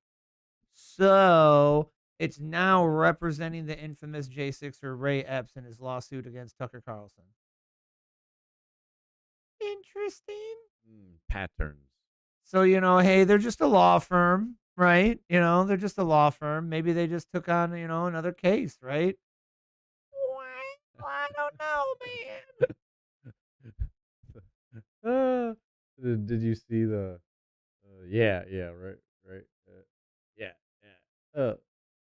So it's now representing the infamous J6er Ray Epps in his lawsuit against Tucker Carlson. Interesting. Patterns. So, hey, they're just a law firm, right? They're just a law firm. Maybe they just took on, another case, right? Well, I don't know, man. Did you see the? Yeah, right.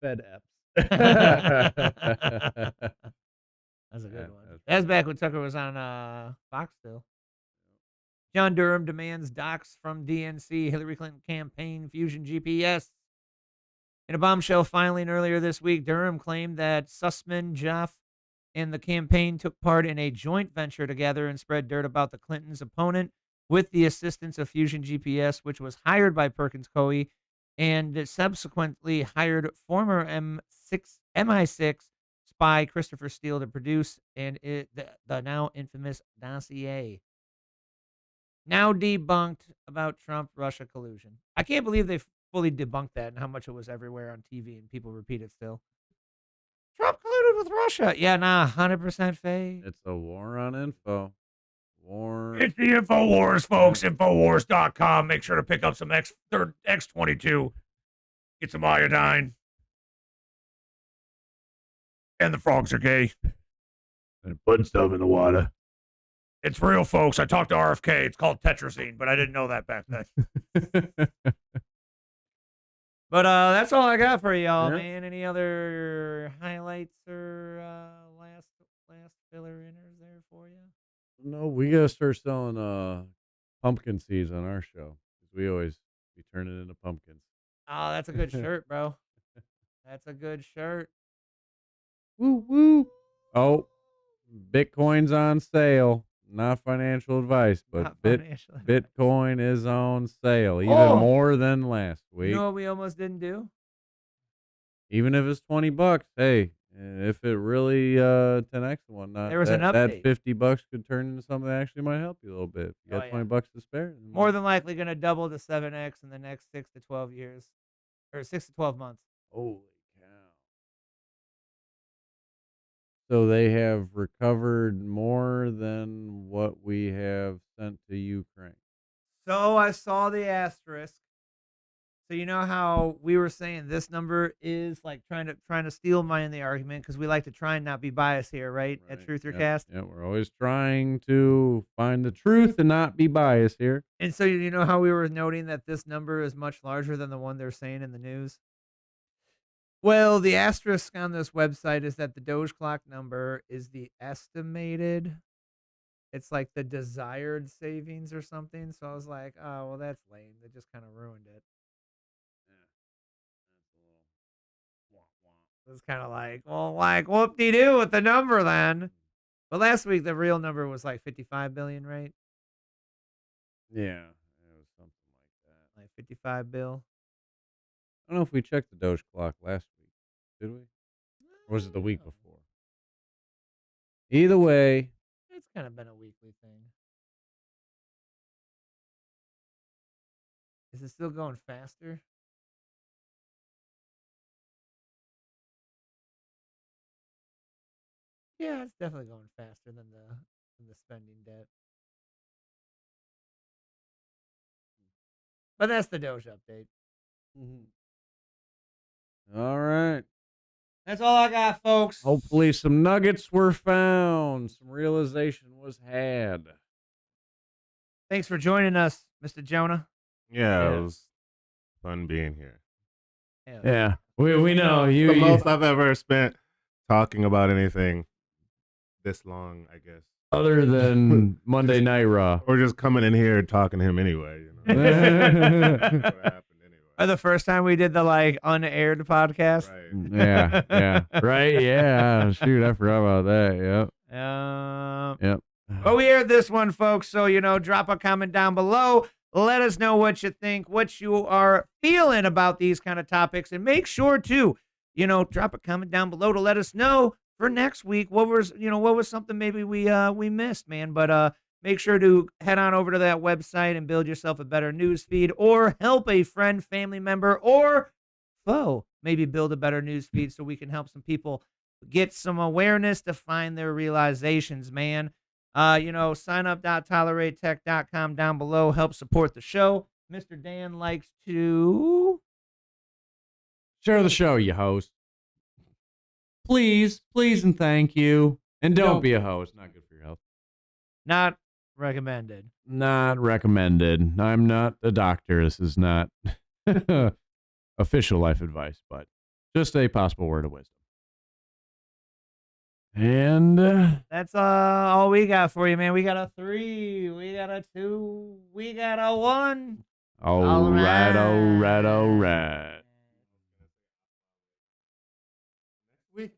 Fed Epps. That's a good one. That's back when Tucker was on Fox still. John Durham demands docs from DNC, Hillary Clinton campaign, Fusion GPS. In a bombshell filing earlier this week, Durham claimed that Sussman, Jeff, and the campaign took part in a joint venture to gather and spread dirt about the Clintons' opponent with the assistance of Fusion GPS, which was hired by Perkins Coie and subsequently hired former MI6 spy Christopher Steele to produce the now infamous dossier. Now debunked about Trump-Russia collusion. I can't believe they fully debunked that and how much it was everywhere on TV and people repeat it still. Trump colluded with Russia. Yeah, 100% fake. It's a war on info. It's the InfoWars, folks. Infowars.com. Make sure to pick up some X22. Get some iodine. And the frogs are gay. And putting stuff in the water. It's real, folks. I talked to RFK. It's called tetrazine, but I didn't know that back then. But that's all I got for y'all, man. Any other highlights or last filler inners there for you? No, we gotta start selling pumpkin seeds on our show. We always be turning into pumpkins. Oh, that's a good shirt, bro. That's a good shirt. Woo woo. Oh, Bitcoin's on sale. Not financial advice, but Bitcoin is on sale, even more than last week. You know what we almost didn't do? Even if it's $20, hey, if it really 10x and whatnot, there was an update. That $50 could turn into something that actually might help you a little bit. If you got $20 to spare. More than likely going to double to 7x in the next 6 to 12 years, or 6 to 12 months. Holy cow! So they have recovered more than what we have sent to Ukraine. So I saw the asterisk. So you know how we were saying this number is like trying to steal mine in the argument because we like to try and not be biased here, right? At TruthorCast. Yeah, we're always trying to find the truth and not be biased here. And so you know how we were noting that this number is much larger than the one they're saying in the news? Well, the asterisk on this website is that the Doge clock number is the estimated. It's like the desired savings or something. So I was like, oh, well, that's lame. They just kind of ruined it. It's kind of like, well, like whoop-de-doo with the number then. But last week, the real number was like 55 billion, right? Yeah, it was something like that. Like 55 bill. I don't know if we checked the Doge clock last week. Did we? Or was it the week before? Either way. It's kind of been a weekly thing. Is it still going faster? Yeah, it's definitely going faster than the spending debt. But that's the Doge update. All right. That's all I got, folks. Hopefully some nuggets were found. Some realization was had. Thanks for joining us, Mr. Jonah. Yeah, it was fun being here. Yeah. We know you. The most I've ever spent talking about anything this long, I guess. Other than Monday Night Raw. Or just coming in here and talking to him anyway. You know? Or the first time we did the unaired podcast. Right. Yeah. Right. Yeah. Shoot, I forgot about that. Yep. Yep. Well, we aired this one, folks. So, drop a comment down below. Let us know what you think, what you are feeling about these kind of topics. And make sure to, drop a comment down below to let us know for next week what was something maybe we missed, man. But make sure to head on over to that website and build yourself a better news feed, or help a friend, family member, or foe maybe build a better news feed so we can help some people get some awareness to find their realizations, man. Signup.toleratetech.com down below. Help support the show. Mr. Dan likes to share the show, you host. Please, and thank you. And don't be a host. Not good for your health. Not recommended. Not recommended. I'm not a doctor. This is not official life advice, but just a possible word of wisdom. And that's all we got for you, man. We got a 3, we got a 2, we got a 1. All right. Wait.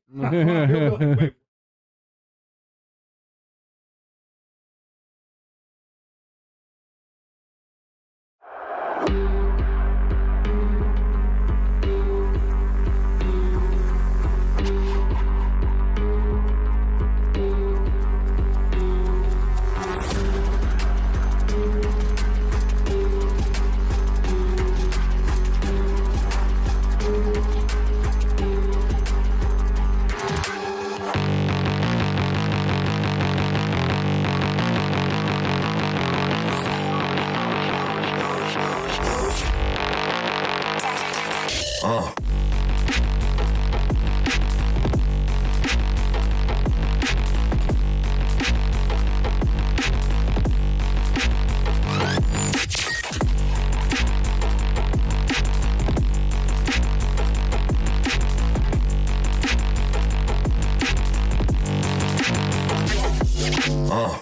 Uh.